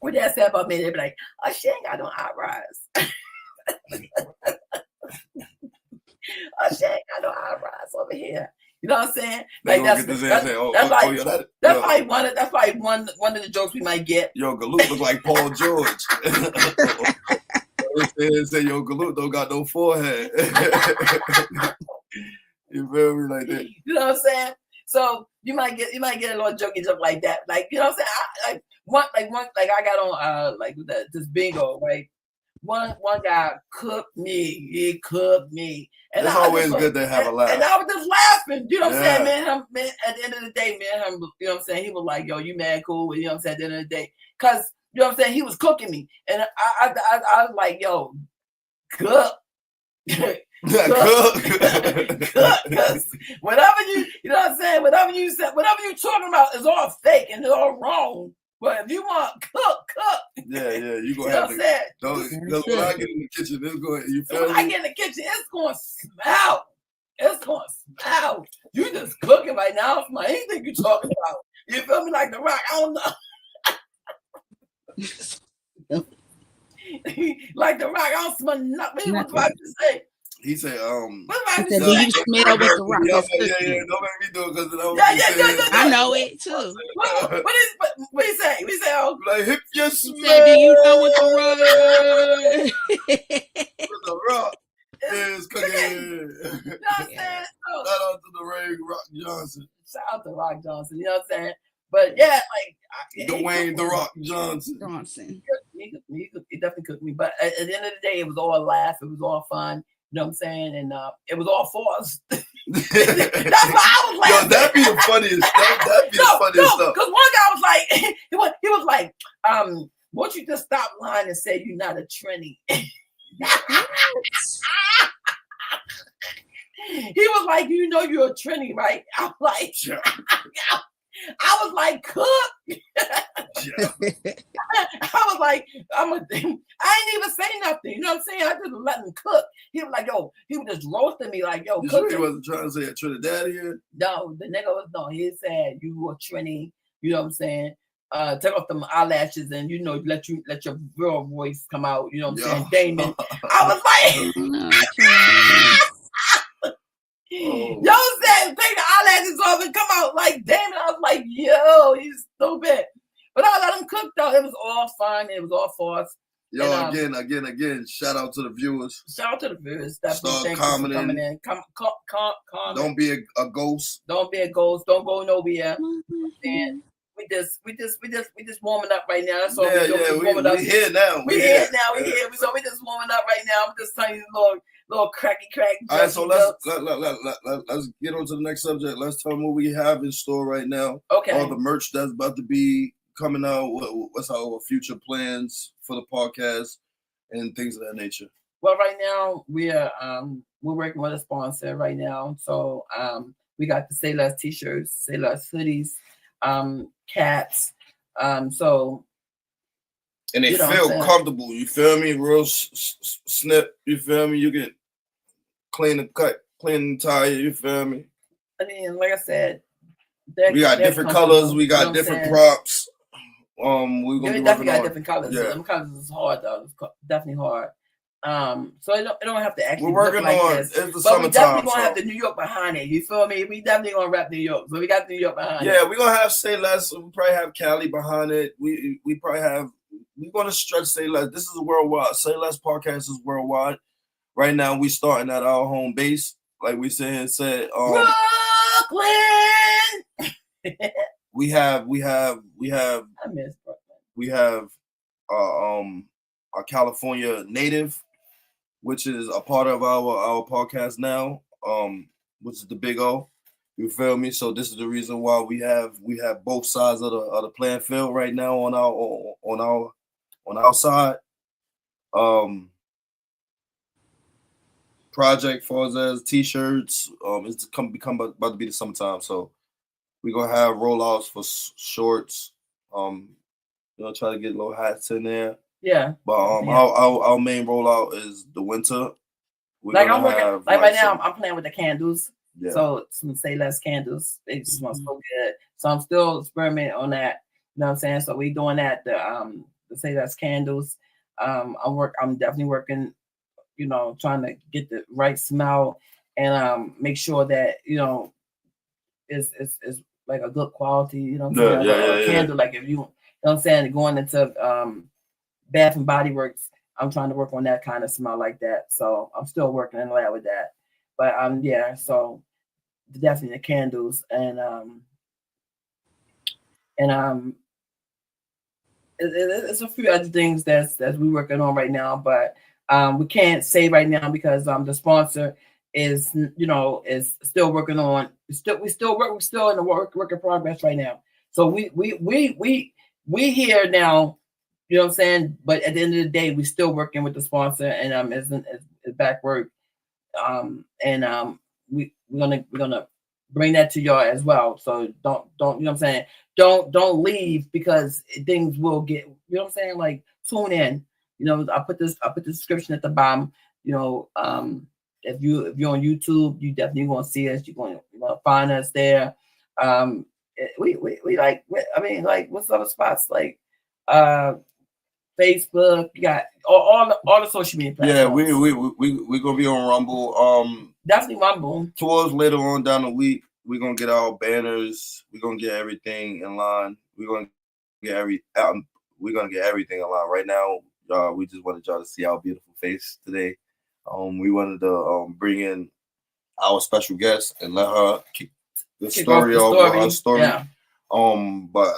What that stuff about me? They be like, oh, she ain't got no eyebrows. Oh, she ain't got no eyebrows over here. You know what I'm saying? Like, that's probably one of the jokes we might get. Yo, Guloot look like Paul George. Say, yo, Guloot don't got no forehead. You feel me? Like that. You know what I'm saying? So you might get a little jokey joke like that. Like, you know what I'm saying? I got on this bingo, right? One guy cooked me. He cooked me. And it's always good to have a laugh. And I was just laughing. You know what I'm saying, man? At the end of the day, man, you know what I'm saying? He was like, yo, you mad cool. You know what I'm saying? At the end of the day. Because, you know what I'm saying? He was cooking me. And I was like, yo, cook. Cook. Because whatever you know what I'm saying? Whatever you talking about is all fake and it's all wrong. But if you want cook. Yeah, you gonna have to. Because when I get in the kitchen, it's going. You feel me? When I get in the kitchen, it's going to smell. It's going to smell. You just cooking right now. It's my anything you talking about. You feel me? Like The Rock. I don't know. Like The Rock. I don't smell nothing. What's about to say? He said, do you smell what The Rock is cooking? Yeah, don't make me do it because I know it too. What he say? We say, oh, like, hip your smell. Do you know what The Rock is cooking. You know what I'm saying? So, shout out to the Ray Rock Johnson. Shout out to Rock Johnson. You know what I'm saying? But yeah, like Dwayne The Rock Johnson. He definitely cooked me. But at the end of the day, it was all a laugh. It was all fun. You know what I'm saying? And it was all for us. That's why I was laughing. Yo, that'd be the funniest. That'd be the funniest stuff. Because one guy was like, he was like, won't you just stop lying and say you're not a tranny? He was like, you know you're a tranny, right? I'm like, I was like, cook. I was like, I didn't even say nothing. You know what I'm saying? I just let him cook. He was like, yo, he was just roasting me like, yo, you cook. Sure he wasn't trying to say a Trinidad here? No, the nigga was no. He said you were tranny. You know what I'm saying? Take off them eyelashes and let your real voice come out. You know what I'm saying, Damon? I was like. Yo said take the eyelashes off and come out like Damon. I was like, yo, he's stupid. But I let him cook though. It was all fun. It was all for us. Yo, and, again, shout out to the viewers. Shout out to the viewers. Start commenting. Coming in. Comment. Don't be a ghost. Don't be a ghost. Don't go nowhere. And we just warming up right now. That's all we here now. We here now. So we just warming up right now. I'm just telling you little cracky crack. All right, so let's get on to the next subject. Let's tell them what we have in store right now. Okay. All the merch that's about to be coming out. What's our future plans for the podcast and things of that nature? Well, right now we're working with a sponsor right now. So we got the Sayless t-shirts, Sayless hoodies, cats. So. And they feel comfortable, you feel me? Real snip, you feel me? You can clean the cut, clean the tire, you feel me? I mean, like I said, we got different colors, we got different props. We're gonna definitely got different colors. Yeah. Them colors is hard though. It's definitely hard. So it don't have to actually. We're working look like on this. It's the but we definitely summertime, gonna have the New York behind it. You feel me? We definitely gonna rap New York. So we got New York behind it. Yeah, we're gonna have Sayless. We probably have Cali behind it. We probably have. We're gonna stretch Sayless. This is a worldwide. Sayless podcast is worldwide. Right now, we starting at our home base, like we said. Brooklyn. we have. I miss Brooklyn. We have our California native, which is a part of our podcast now, which is the Big O. You feel me? So this is the reason why we have both sides of the playing field right now on our side. Project for us as t-shirts. It's about to be the summertime, so we're gonna have rollouts for shorts. Try to get little hats in there. Yeah. But our main rollout is the winter. I'm working right now. I'm playing with the candles. Yeah. So some Sayless candles. They just smell so good. So I'm still experimenting on that. You know what I'm saying? So we doing that. The Sayless candles. I'm definitely working. Trying to get the right smell and make sure that is like a good quality. You know what I'm saying? Candle. Like if you know what I'm saying, going into Bath and Body Works, I'm trying to work on that kind of smell like that. So I'm still working in the lab with that. But so definitely the candles and it's a few other things that's we working on right now, but we can't say right now because the sponsor is still working on. We're still in the work in progress right now. So we here now. You know what I'm saying? But at the end of the day, we're still working with the sponsor, and it's back work. We're gonna bring that to y'all as well. So don't you know what I'm saying? Don't leave because things will get. You know what I'm saying? Like tune in. I put the description at the bottom. if you're on YouTube, you definitely gonna see us. You're gonna find us there. We like, I mean, like, what's other spots like Facebook? You got all the social media platforms. Yeah, we gonna be on Rumble. Definitely Rumble. Towards later on down the week, we're gonna get our banners. We're gonna get everything in line. We're gonna get everything in line. Right now, we just wanted y'all to see our beautiful face today. We wanted to bring in our special guest and let her kick the story off with her story. Yeah. But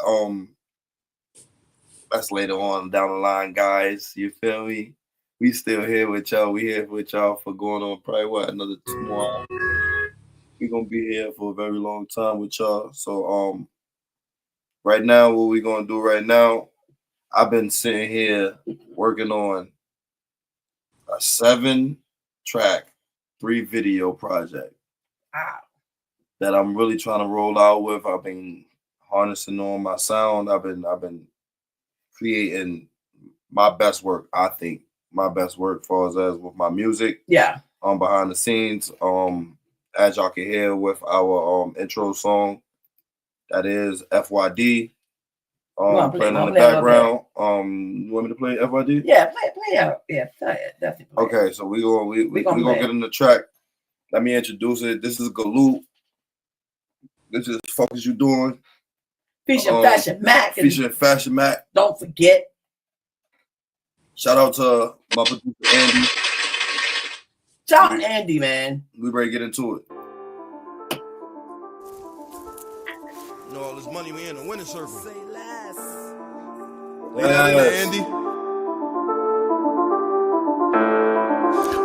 that's later on down the line, guys. You feel me? We still here with y'all. We here with y'all for going on probably another 2 more hours. We're gonna be here for a very long time with y'all. So right now, what we're gonna do right now, I've been sitting here working on a 7-track, 3-video project that I'm really trying to roll out with. I've been harnessing on my sound. I've been creating my best work. I think my best work as with my music. Yeah. Behind the scenes. As y'all can hear with our intro song, that is FYD. Playing in the background. You want me to play FYD? Yeah, play out. Yeah, definitely. Okay, so we gonna get in the track. Let me introduce it. This is Guloot. This is Fuck Is You Doing? Featuring FashionMack. Featuring FashionMack. Don't forget. Shout out to my producer Andy. Shout out Andy, man. We ready to get into it. You know all this money, we in the winning circle. Sayless. Andy.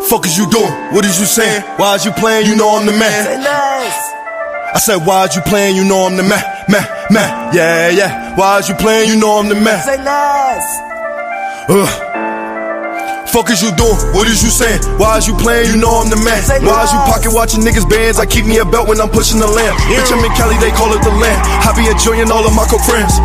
Fuck is you doing? What is you saying? Why is you playing? You know I'm the man. Sayless. I said, why is you playing? You know I'm the man. Yeah. Why is you playing? You know I'm the man. Sayless. Fuck is you doing? What is you saying? Why is you playing? You know I'm the man. Why is you pocket watching niggas bands? I keep me a belt when I'm pushing the lamp. Bitch, I'm in Cali, they call it the land. I be enjoying all of my co-friends.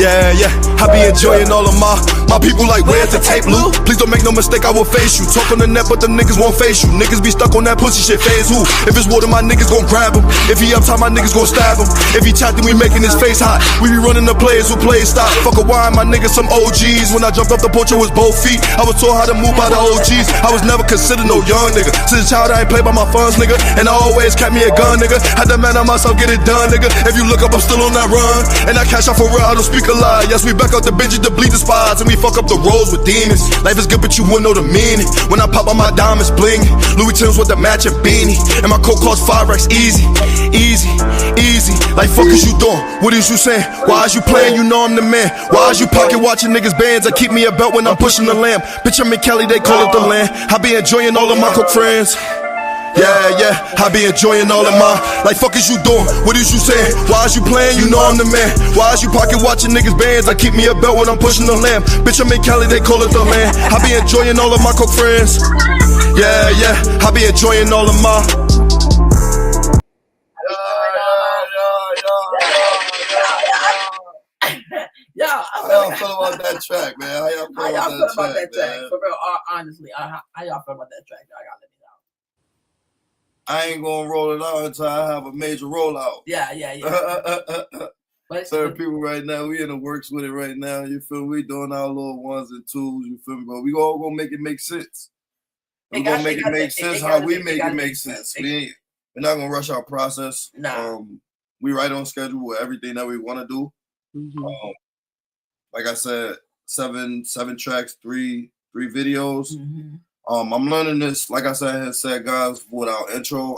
Yeah, I be enjoying all of my people like, where's the tape, Lou? Please don't make no mistake, I will face you. Talk on the net, but them niggas won't face you. Niggas be stuck on that pussy shit, phase who? If it's water, my niggas gon' grab him. If he uptight, my niggas gon' stab him. If he chat, then we making his face hot. We be running the players who play stop. Fuck a wine, my niggas some OGs. When I jumped off the porch, it was both feet. I was taught how to move by the OGs. I was never considered no young nigga. Since a child, I ain't played by my funds, nigga. And I always kept me a gun, nigga. Had to man on myself, get it done, nigga. If you look up, I'm still on that run. And I cash out for real, I don't speak a lie. Yes, we back out the benches to bleed the spots. And we fuck up the roads with demons. Life is good, but you wouldn't know the meaning. When I pop on my diamonds bling, Louis Tim's with the matching beanie. And my coat cost 5 racks, easy. Like fuck is you doing? What is you saying? Why is you playing? You know I'm the man. Why is you pocket watching niggas bands? I keep me a belt when I'm pushing the lamp. Bitch, I'm in Cali, they call it the land. I be enjoying all of my cook friends. Yeah, I be enjoying all of my. Like fuck is you doing? What is you saying? Why is you playing? You know I'm the man. Why is you pocket watching niggas bands? I keep me a belt when I'm pushing the lamp. Bitch, I'm in Cali, they call it the land. I be enjoying all of my cook friends. Yeah, I be enjoying all of my. How y'all feel about that track, man? How y'all feel about that track? For real, honestly, how y'all feel about that track? Y'all gotta let me know. I ain't gonna roll it out until I have a major rollout. Yeah. Certain people right now, we in the works with it right now. You feel me? We doing our little 1s and 2s. You feel me? But we all gonna make it make sense. We gonna make it make sense how we make it make sense. We're not gonna rush our process. Nah. We right on schedule with everything that we want to do. Mm-hmm. Like I said, 7 tracks, 3 videos. Mm-hmm. I'm learning this, like I said, guys, with our intro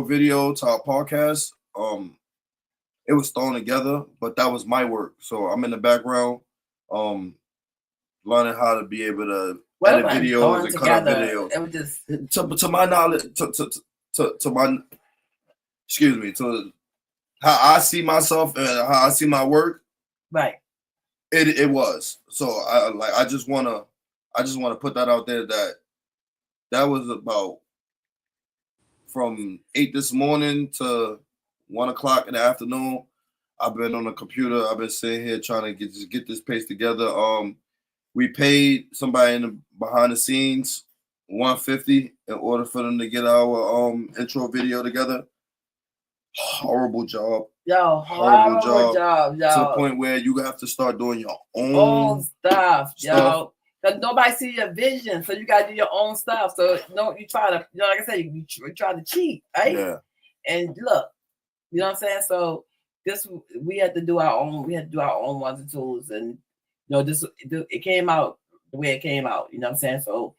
video to our podcast. It was thrown together, but that was my work. So I'm in the background, learning how to be able to edit videos and cut up videos. It was just to my knowledge, to how I see myself and how I see my work. Right. It was. So I just wanna put that out there that was about from 8 this morning to 1 o'clock in the afternoon. I've been on the computer. I've been sitting here trying to get this pace together. we paid somebody in the behind the scenes $150 in order for them to get our intro video together. Horrible job. Yo, horrible job, yo. To the point where you have to start doing your own stuff, yo. Because nobody see your vision, so you gotta do your own stuff. So no, you try to, like I said, you try to cheat, right? Yeah. And look, you know what I'm saying? So we had to do our own. We had to do our own ones and twos, and it came out the way it came out. You know what I'm saying? So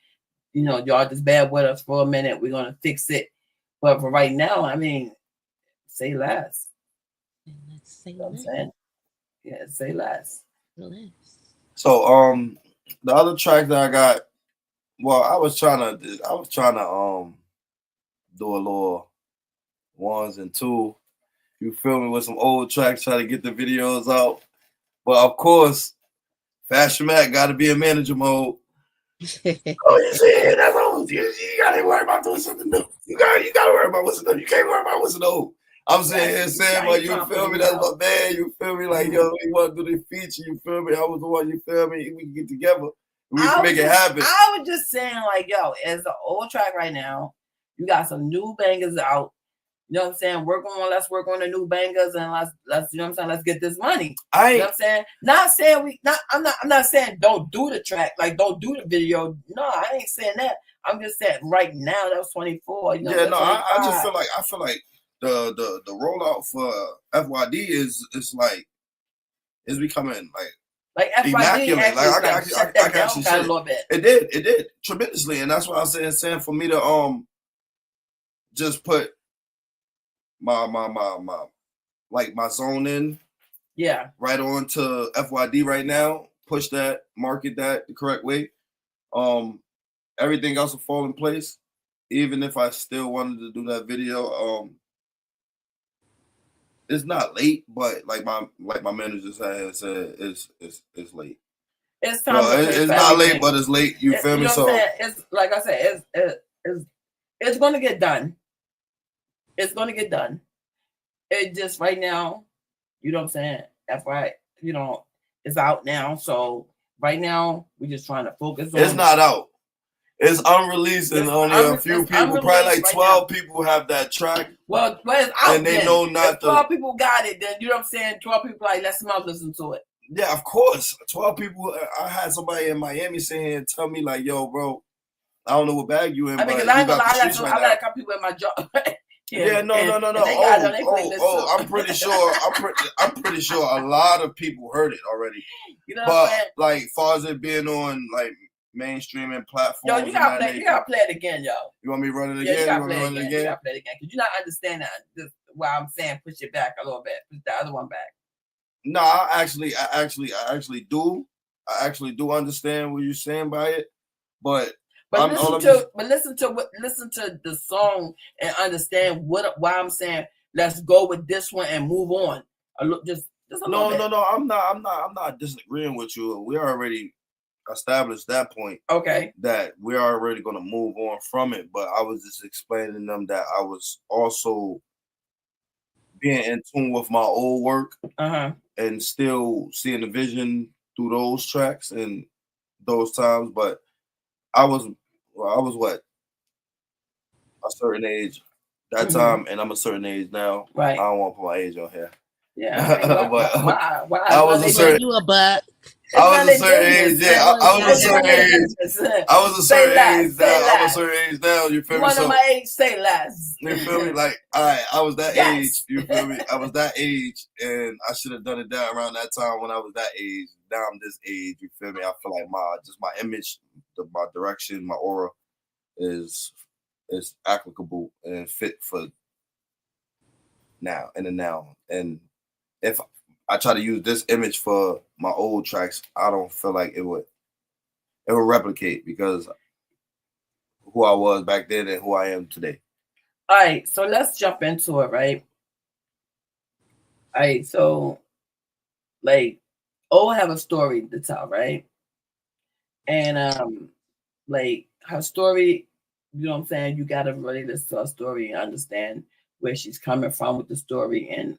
y'all just bad with us for a minute. We're gonna fix it, but for right now, I mean, say less. You know what I'm saying? Yeah, say less. So the other track that I got, well, I was trying to do a little 1s and 2. You feel me, with some old tracks, try to get the videos out. But of course, FashionMack got to be in manager mode. You see, that's old. You gotta worry about doing something new. You gotta worry about what's new. You can't worry about what's old. I'm sitting here saying, but you feel me? That's my man. You feel me? Like, yo, we want to do this feature. You feel me? I was the one. You feel me? We can get together. We can make it happen. I was just saying, like, yo, it's an old track right now. You got some new bangers out. You know what I'm saying? Let's work on the new bangers, and let's you know what I'm saying? Let's get this money. You know what I'm saying? I'm not saying don't do the track, like don't do the video. No, I ain't saying that. I'm just saying right now that was 24. I feel like the rollout for FYD is becoming like FYD immaculate. Like I can actually say a little bit. It did tremendously, and that's why I'm saying for me to just put my zone in, right on to FYD right now, push that, market that the correct way. Everything else will fall in place. Even if I still wanted to do that video, it's not late, but like my manager said, it's late. It's time. It's not late, but it's late. You feel me? So it's like I said, it's going to get done. It's going to get done. It just right now, you know what I'm saying? FYI, it's out now. So right now, we're just trying to focus on. It's not out. It's unreleased, and only a few people, probably like 12 people have that track. Well, it's out, and they know not to. 12 people got it, then you know what I'm saying? 12 people like, let's not listen to it. Yeah, of course. 12 people. I had somebody in Miami saying and tell me like, yo, bro, I don't know what bag you in, but you got the streets right now. I got a couple people in my job. No. I'm pretty sure. I'm pretty sure a lot of people heard it already. You know but like, far as it being on like mainstream and platforms, yo, you gotta play it again, yo. You want me to run it again? You gotta play it again. You gotta play it again because you're not understanding that. Why I'm saying push it back a little bit, push the other one back. No, I actually do. I actually do understand what you're saying by it, but listen to the song and understand why I'm saying let's go with this one and move on. Just a little bit. No. I'm not disagreeing with you. We already established that point. Okay. That we're already going to move on from it, but I was just explaining to them that I was also being in tune with my old work and still seeing the vision through those tracks and those times. But I was what? A certain age that time, and I'm a certain age now. Right. I don't want to put my age on here. Yeah. Why? I was a certain. You a buck. I was a certain age. Yeah, I was a certain age. I was a certain age now. I'm a certain age now. You feel me? One of my age, say less. You feel me? Like, I was that age. You feel me? I was that age, and I should have done it down around that time when I was that age. Now I'm this age. You feel me? I feel like my image, my direction, my aura is applicable and fit for now and the now. And if I try to use this image for my old tracks, I don't feel like it would replicate because who I was back then and who I am today. All right, so let's jump into it, right? All right, so like, have a story to tell, right? And like her story, you know what I'm saying? You gotta really listen to her story and understand where she's coming from with the story and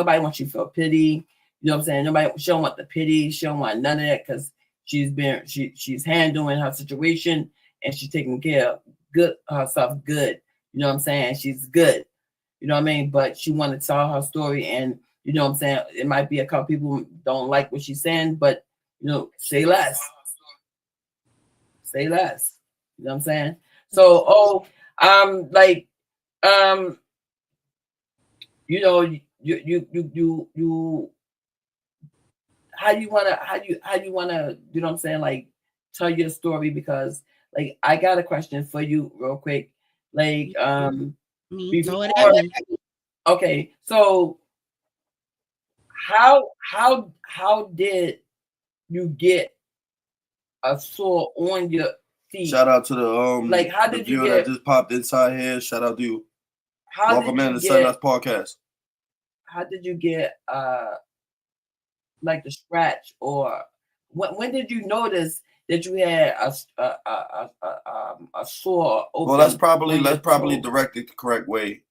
nobody wants you to feel pity. You know what I'm saying? Nobody, she don't want the pity. She don't want none of that because she's handling her situation and she's taking care of herself good. You know what I'm saying? She's good. You know what I mean? But she wanted to tell her story, and you know what I'm saying? It might be a couple people who don't like what she's saying, but you know, say less. Say less. You know what I'm saying? So, like, you know, you how do you wanna, you know what I'm saying, like tell your story, because like I got a question for you real quick. Like before, okay, so how did you get a sore on your feet? Shout out to the like how did you viewer that just popped inside here. Shout out to you. Welcome in to the Sayless podcast. How did you get like the scratch, or when did you notice that you had a sore open? Well, let's probably direct it the correct way.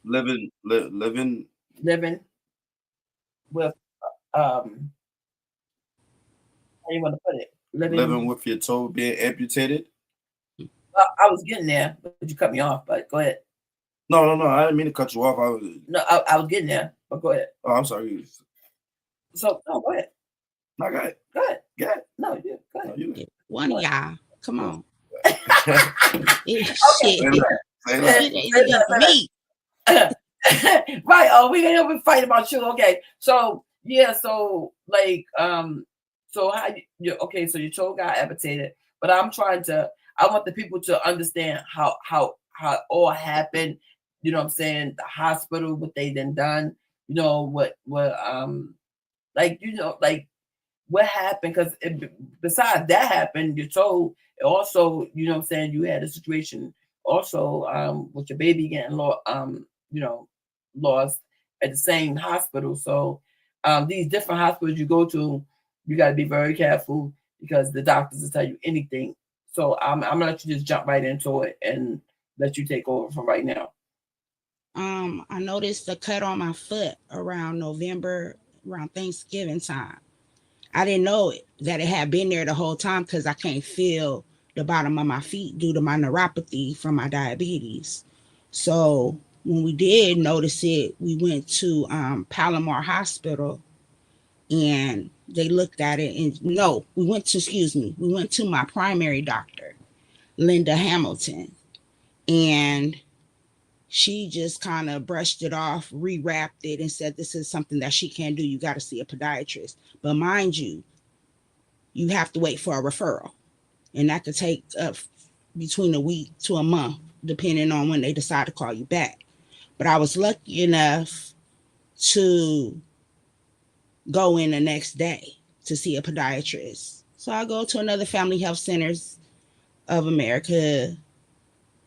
Living with how you want to put it? Living with your toe being amputated. I was getting there, but you cut me off. But go ahead. No. I didn't mean to cut you off. I was getting there, but go ahead. Oh, I'm sorry. So no, go ahead. No, go ahead. Go ahead. Go ahead. No, you go ahead. No, one of y'all. Come on. Shit. Me. Right. Oh, we gonna fight about you. Okay. So yeah. So like So how you okay? So your toe got amputated, but I want the people to understand how it all happened. You know what I'm saying? The hospital, what they done. You know what like you know like what happened, because besides that happened, your toe also, you know what I'm saying, you had a situation also with your baby getting lost at the same hospital. So these different hospitals you go to, you got to be very careful because the doctors will tell you anything. So I'm gonna let you just jump right into it and let you take over from right now. I noticed a cut on my foot around November, around Thanksgiving time. I didn't know that it had been there the whole time because I can't feel the bottom of my feet due to my neuropathy from my diabetes. So when we did notice it, we went to Palomar Hospital and they looked at it, and we went to my primary doctor, Linda Hamilton, and she just kind of brushed it off, rewrapped it, and said, this is something that she can't do. You got to see a podiatrist. But mind you, you have to wait for a referral. And that could take between a week to a month, depending on when they decide to call you back. But I was lucky enough to go in the next day to see a podiatrist. So I go to another Family Health Centers of America,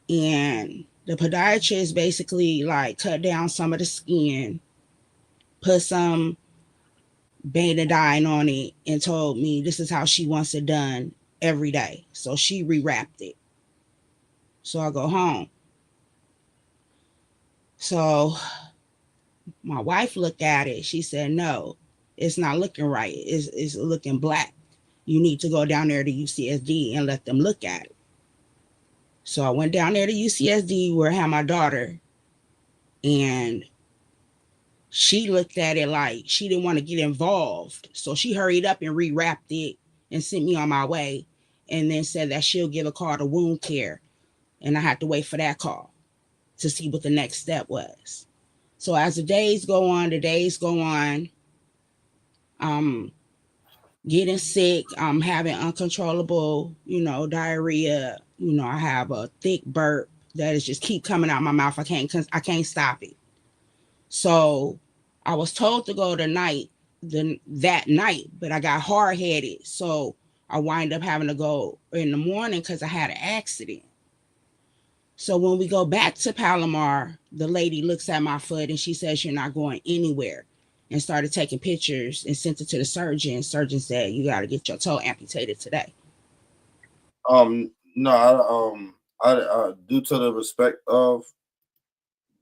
and the podiatrist basically like cut down some of the skin, put some betadine on it, and told me this is how she wants it done every day. So she rewrapped it. So I go home. So my wife looked at it. She said, no, it's not looking right. It's looking black. You need to go down there to UCSD and let them look at it. So I went down there to UCSD where I had my daughter, and she looked at it like she didn't want to get involved. So she hurried up and rewrapped it and sent me on my way, and then said that she'll give a call to wound care. And I had to wait for that call to see what the next step was. So as the days go on, I'm getting sick. I'm having uncontrollable, diarrhea. I have a thick burp that is just keep coming out my mouth. I can't stop it. So I was told to go that night, but I got hard-headed. So I wind up having to go in the morning because I had an accident. So when we go back to Palomar, the lady looks at my foot and she says, you're not going anywhere, and started taking pictures and sent it to the surgeon. Surgeon said, you got to get your toe amputated today. No, I due to the respect of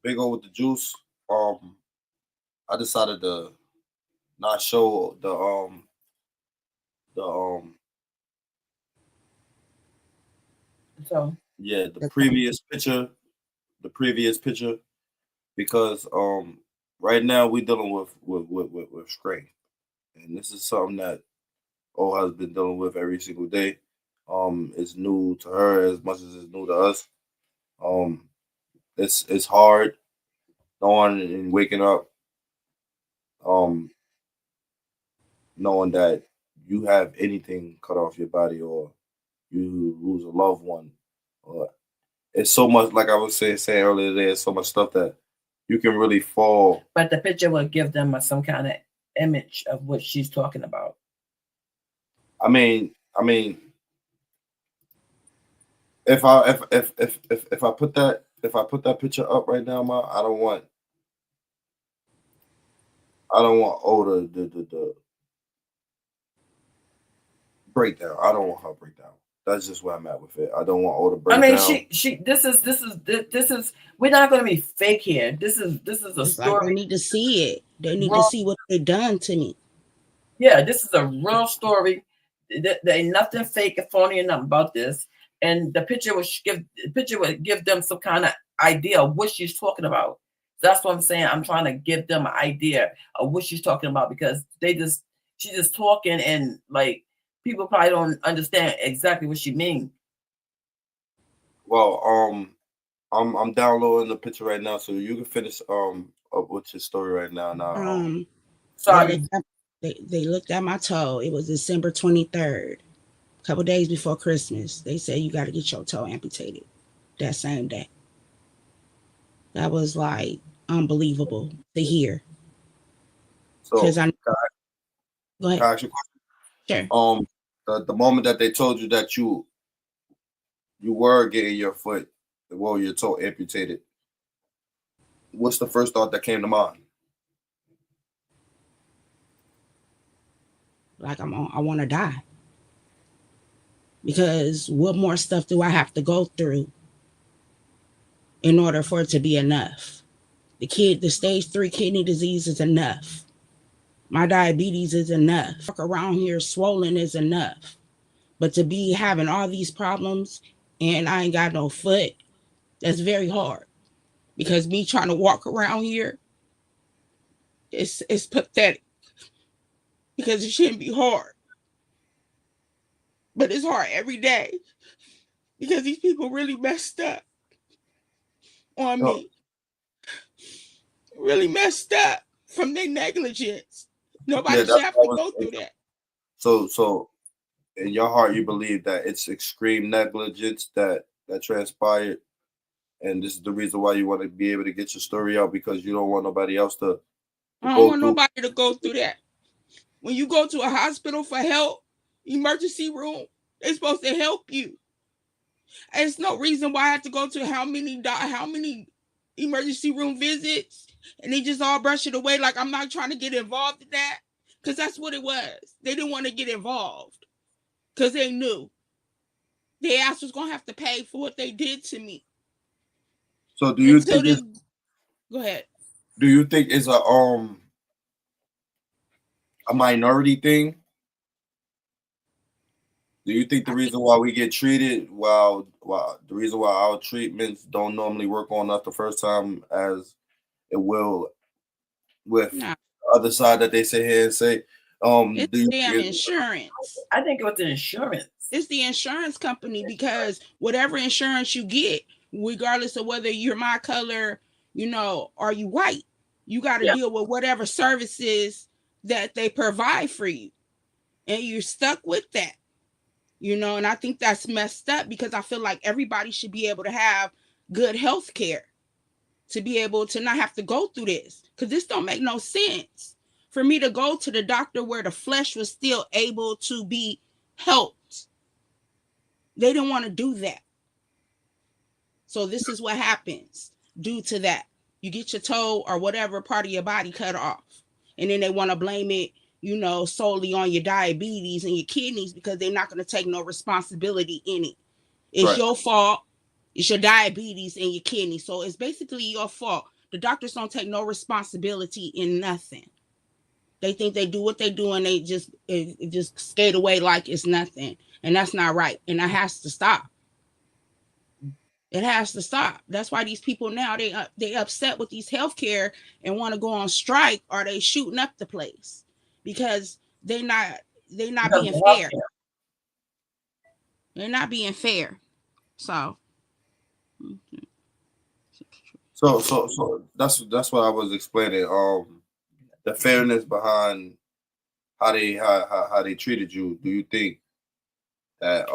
Big O with the juice, I decided to not show the So the previous picture, because right now we dealing with strength, and this is something that O has been dealing with every single day. It's new to her as much as it's new to us. It's hard knowing and waking up, knowing that you have anything cut off your body or you lose a loved one, or it's so much. Like I was saying earlier today, it's so much stuff that you can really fall. But the picture will give them some kind of image of what she's talking about. I mean, if I put that picture up right now, Ma, I don't want Oda the breakdown. I don't want her breakdown. That's just where I'm at with it. I don't want Oda breakdown. I mean, she. This is. We're not going to be fake here. This is a story. Like they need to see it. They need to see what they done to me. Yeah, this is a real story. There ain't nothing fake or phony or nothing about this. And the picture would give them some kind of idea of what she's talking about. That's what I'm saying. I'm trying to give them an idea of what she's talking about, because she's just talking, and like people probably don't understand exactly what she means. Well, I'm downloading the picture right now, so you can finish up with your story right now. Sorry. They looked at my toe. It was December 23rd, a couple days before Christmas. They said you got to get your toe amputated that same day. That was like unbelievable to hear. So, go ahead. Can I ask you a question? Sure. The moment that they told you that you were getting your toe amputated, what's the first thought that came to mind? Like I want to die, because what more stuff do I have to go through in order for it to be enough? The stage 3 kidney disease is enough. My diabetes is enough. Walk around here swollen is enough. But to be having all these problems and I ain't got no foot, that's very hard. Because me trying to walk around here, it's pathetic. Because it shouldn't be hard. But it's hard every day. Because these people really messed up on me. Really messed up from their negligence. Nobody should have to go through that. So in your heart, you believe that it's extreme negligence that transpired, and this is the reason why you want to be able to get your story out, because you don't want nobody else to. I don't want nobody to go through that. When you go to a hospital for help, emergency room, they're supposed to help you. There's no reason why I have to go to how many emergency room visits, and they just all brush it away like I'm not trying to get involved in that, because that's what it was. They didn't want to get involved because they knew their ass was gonna have to pay for what they did to me. So do you think? Go ahead. Do you think it's a minority thing? Do you think the reason why we get treated, the reason why our treatments don't normally work on us the first time as it will with the other side that they sit here and say, it's damn insurance. I think it's the insurance. It's the insurance company, because whatever insurance you get, regardless of whether you're my color, are you white, you got to deal with whatever services that they provide for you. And you're stuck with that. And I think that's messed up, because I feel like everybody should be able to have good health care, to be able to not have to go through this, because this don't make no sense for me to go to the doctor where the flesh was still able to be helped. They didn't want to do that. So this is what happens due to that. You get your toe or whatever part of your body cut off, and then they want to blame it solely on your diabetes and your kidneys, because they're not going to take no responsibility in it. It's your fault. It's your diabetes and your kidney. So it's basically your fault. The doctors don't take no responsibility in nothing. They think they do what they do and they just skate away like it's nothing. And that's not right. And that has to stop. It has to stop. That's why these people now, they upset with these healthcare and want to go on strike, or they shooting up the place because they're not being fair. They're not being fair. So that's what I was explaining. The fairness behind how they treated you. Do you think that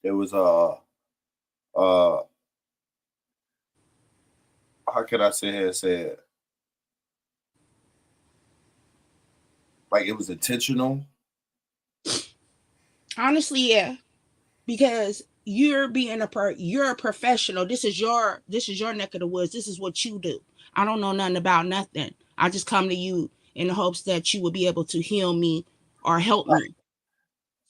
it was how can I sit here and say it? Like it was intentional? Honestly, yeah. Because you're a professional. This is your neck of the woods. This is what you do. I don't know nothing about nothing. I just come to you in the hopes that you will be able to heal me or help me.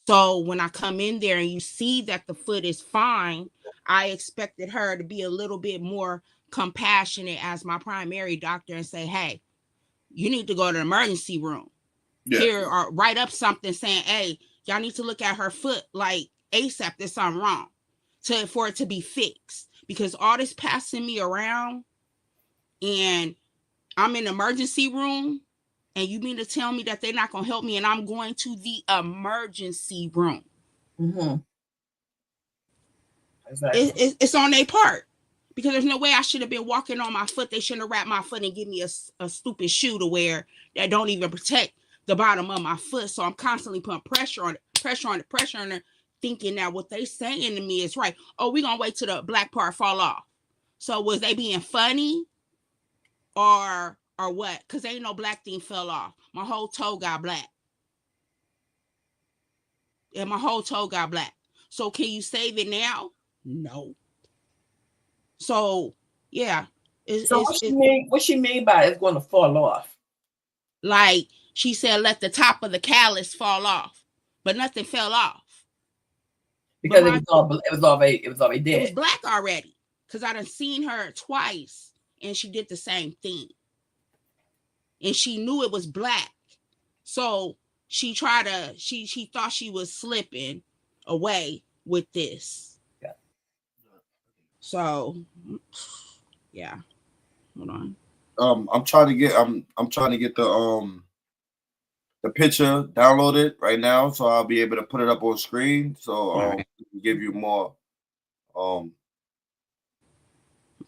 So when I come in there and you see that the foot is fine, I expected her to be a little bit more compassionate as my primary doctor and say, hey, you need to go to the emergency room. Yeah. Here, or write up something saying, hey, y'all need to look at her foot like ASAP. There's something wrong for it to be fixed. Because all this passing me around and I'm in the emergency room and you mean to tell me that they're not going to help me and I'm going to the emergency room. Mm-hmm. Exactly. It's on their part. Because there's no way I should have been walking on my foot. They shouldn't have wrapped my foot and give me a stupid shoe to wear that don't even protect the bottom of my foot. So I'm constantly putting pressure on it, thinking that what they saying to me is right. Oh, we're going to wait till the black part fall off. So was they being funny or what? Because ain't no black thing fell off. My whole toe got black. And my whole toe got black. So can you save it now? No. So, yeah. What she mean by it's going to fall off? Like she said, let the top of the callus fall off, but nothing fell off. Because it was already dead. It was black already. Because I done seen her twice and she did the same thing. And she knew it was black. So she thought she was slipping away with this. Yeah. So yeah. Hold on. I'm trying to get the picture downloaded right now, so I'll be able to put it up on screen. So right. Give you more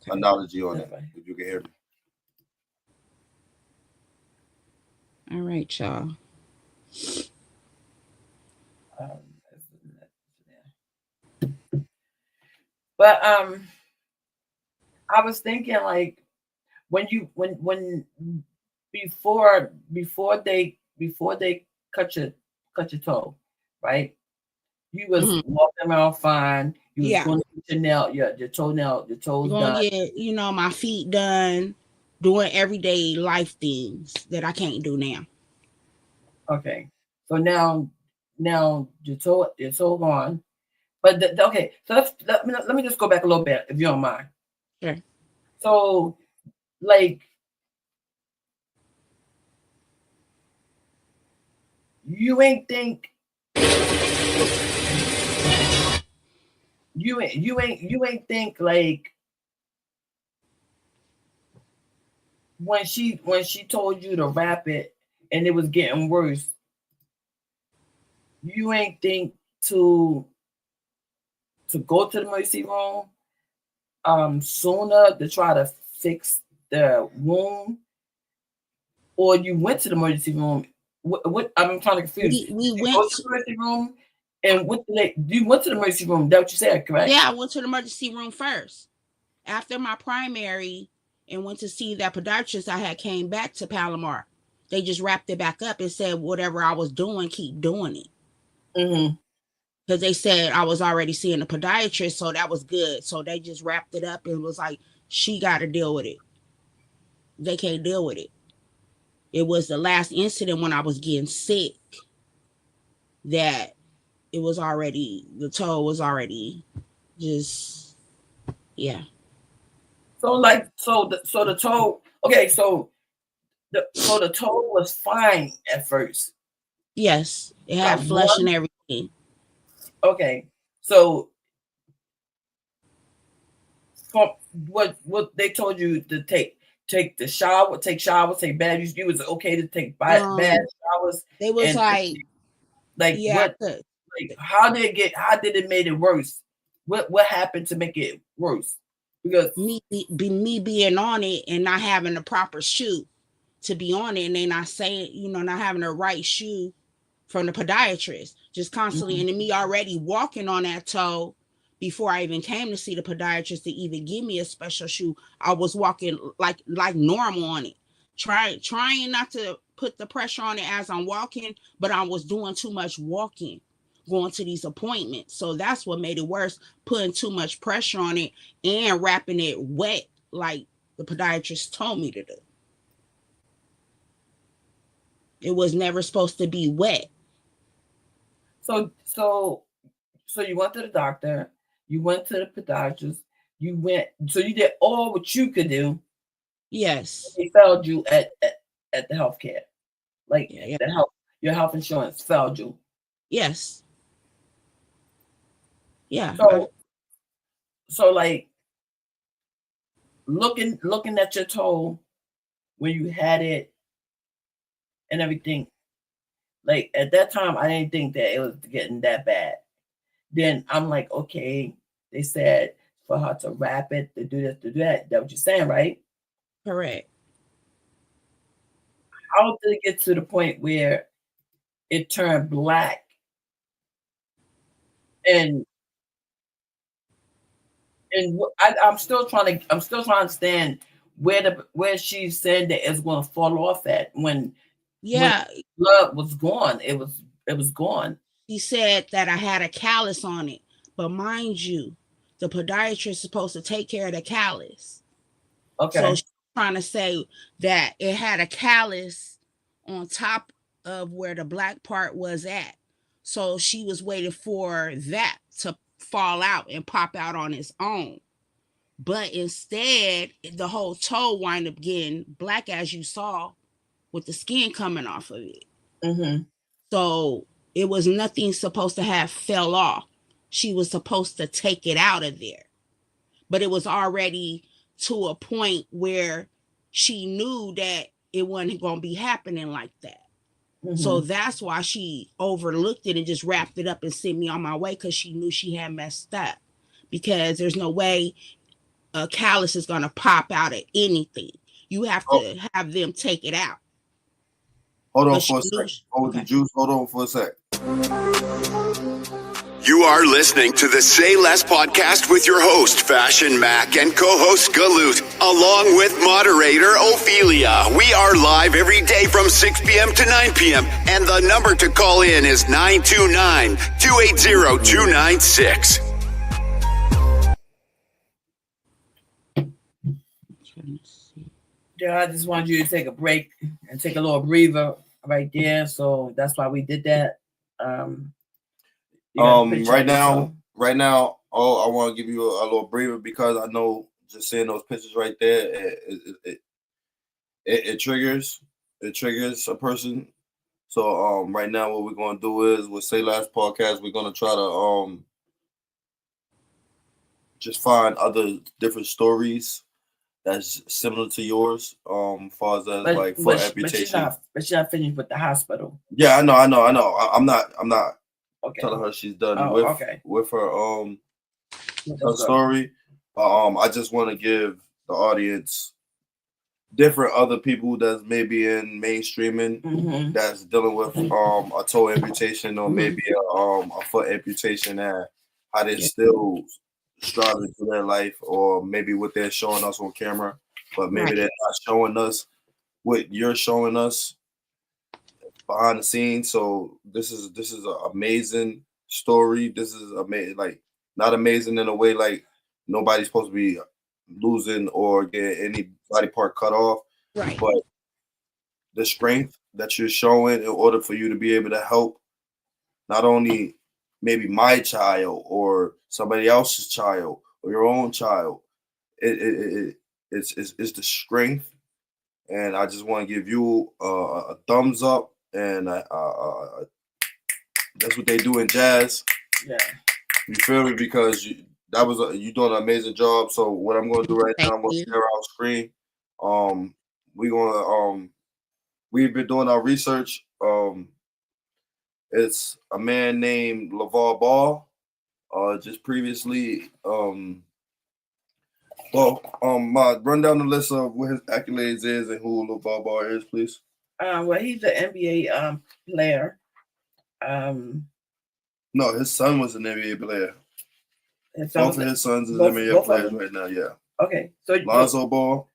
analogy on it, if you can hear me. All right, y'all. But I was thinking like when before they cut your toe, right? You was walking around fine. You was going to get your toes done. Get, my feet done, doing everyday life things that I can't do now. Okay, so now your toe gone. But okay, so let me just go back a little bit, if you don't mind. Sure. So, like, you ain't think like when she told you to wrap it and it was getting worse, you ain't think to go to the emergency room sooner to try to fix the wound, or you went to the emergency room? What I'm trying to confuse. We went to the emergency room, and you went to the emergency room. That's what you said, correct? Yeah, I went to the emergency room first. After my primary and went to see that podiatrist, I had came back to Palomar. They just wrapped it back up and said whatever I was doing, keep doing it. Mm-hmm. Because they said I was already seeing a podiatrist, so that was good. So they just wrapped it up and was like, she got to deal with it. They can't deal with it. It was the last incident when I was getting sick that it was already, the toe was already just, yeah. So like, so the toe, okay, so the toe was fine at first. Yes, it had Like flesh and everything. Okay, so from what they told you to take the shower, take baths. You was okay to take bad showers. They was like yeah, what? Like how did it made it worse? What happened to make it worse? Because me being on it and not having the proper shoe to be on it, and they not saying, not having the right shoe from the podiatrist, just constantly, and then me already walking on that toe before I even came to see the podiatrist to even give me a special shoe. I was walking like normal on it, trying not to put the pressure on it as I'm walking, but I was doing too much walking, going to these appointments. So that's what made it worse, putting too much pressure on it and wrapping it wet like the podiatrist told me to do. It was never supposed to be wet. So you went to the doctor, you went to the podiatrist, you did all what you could do. Yes. They failed you at the healthcare. Like your health insurance failed you. Yes. Yeah. So like looking at your toe when you had it and everything, like at that time I didn't think that it was getting that bad. Then I'm like, okay, they said for her to wrap it, to do this, to do that. That's what you're saying, right? Correct. How did it get to the point where it turned black? And I'm still trying to understand where she said that it's going to fall off at when blood was gone. It was gone. He said that I had a callus on it, but mind you, the podiatrist is supposed to take care of the callus. Okay. So she's trying to say that it had a callus on top of where the black part was at. So she was waiting for that to fall out and pop out on its own. But instead, the whole toe wind up getting black, as you saw, with the skin coming off of it. Mm-hmm. So it was nothing supposed to have fell off. She was supposed to take it out of there. But it was already to a point where she knew that it wasn't going to be happening like that. Mm-hmm. So that's why she overlooked it and just wrapped it up and sent me on my way, because she knew she had messed up. Because there's no way a callus is going to pop out of anything. You have to have them take it out. Hold on for a sec. The juice. Hold on for a sec. You are listening to the Sayless podcast with your host, FashionMack, and co-host Guloot, along with moderator Ophelia. We are live every day from 6 p.m. to 9 p.m., and the number to call in is 929-280-296. Yeah, I just wanted you to take a break and take a little breather right there. So that's why we did that. Right now, I want to give you a little breather, because I know just seeing those pictures right there, it triggers a person. So right now, what we're gonna do is with Sayless podcast, we're gonna try to just find other different stories that's similar to yours, far as like for amputation. But she's not finished with the hospital. Yeah, I know. I'm not telling her she's done with her her story. I just want to give the audience different other people that's maybe in mainstreaming that's dealing with a toe amputation, or maybe a foot amputation, and how they still striving for their life, or maybe what they're showing us on camera, but maybe they're not showing us what you're showing us behind the scenes. So this is an amazing story. This is amazing, like not amazing in a way like nobody's supposed to be losing or get any body part cut off, but the strength that you're showing in order for you to be able to help not only maybe my child or somebody else's child or your own child. It's the strength, and I just want to give you a thumbs up. And that's what they do in jazz. Yeah. You feel me? Because you doing an amazing job. So what I'm going to do right now, I'm going to share our screen. We've been doing our research. It's a man named LeVar Ball. Just previously, run down the list of what his accolades is and who LeVar Ball is, please. Well, he's an NBA player. No, his son was an NBA player. Both of his sons is NBA players right now. Yeah. Okay. So Lonzo Ball.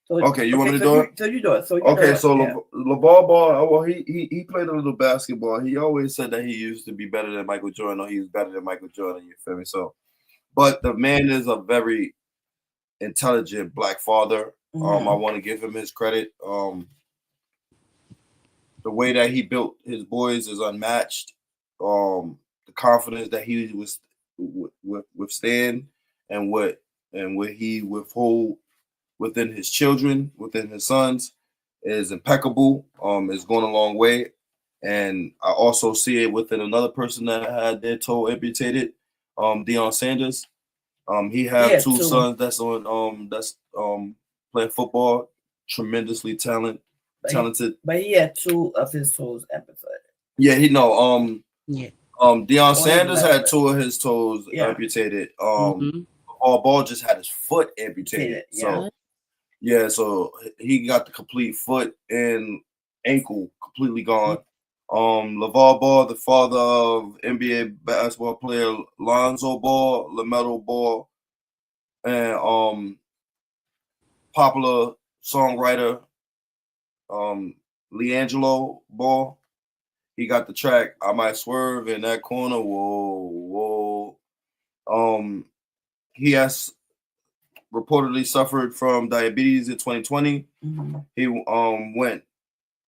Okay, you want me to do it? So you do it. LeVar Ball. Well, he played a little basketball. He always said that he used to be better than Michael Jordan, or he was better than Michael Jordan. You feel me? So, but the man is a very intelligent black father. I want to give him his credit. The way that he built his boys is unmatched. The confidence that he was withstand and what he withhold within his children, within his sons, is impeccable. It's going a long way. And I also see it within another person that had their toe amputated, Deion Sanders. He had two sons that's playing football, tremendously talented. But he had two of his toes amputated. Yeah, Deion Sanders had two of his toes amputated. Ball just had his foot amputated. So he got the complete foot and ankle completely gone. LeVar Ball, the father of NBA basketball player Lonzo Ball, LaMelo Ball, and popular songwriter LiAngelo Ball. He got the track "I Might Swerve" in that corner. Whoa. He has reportedly suffered from diabetes in 2020. He went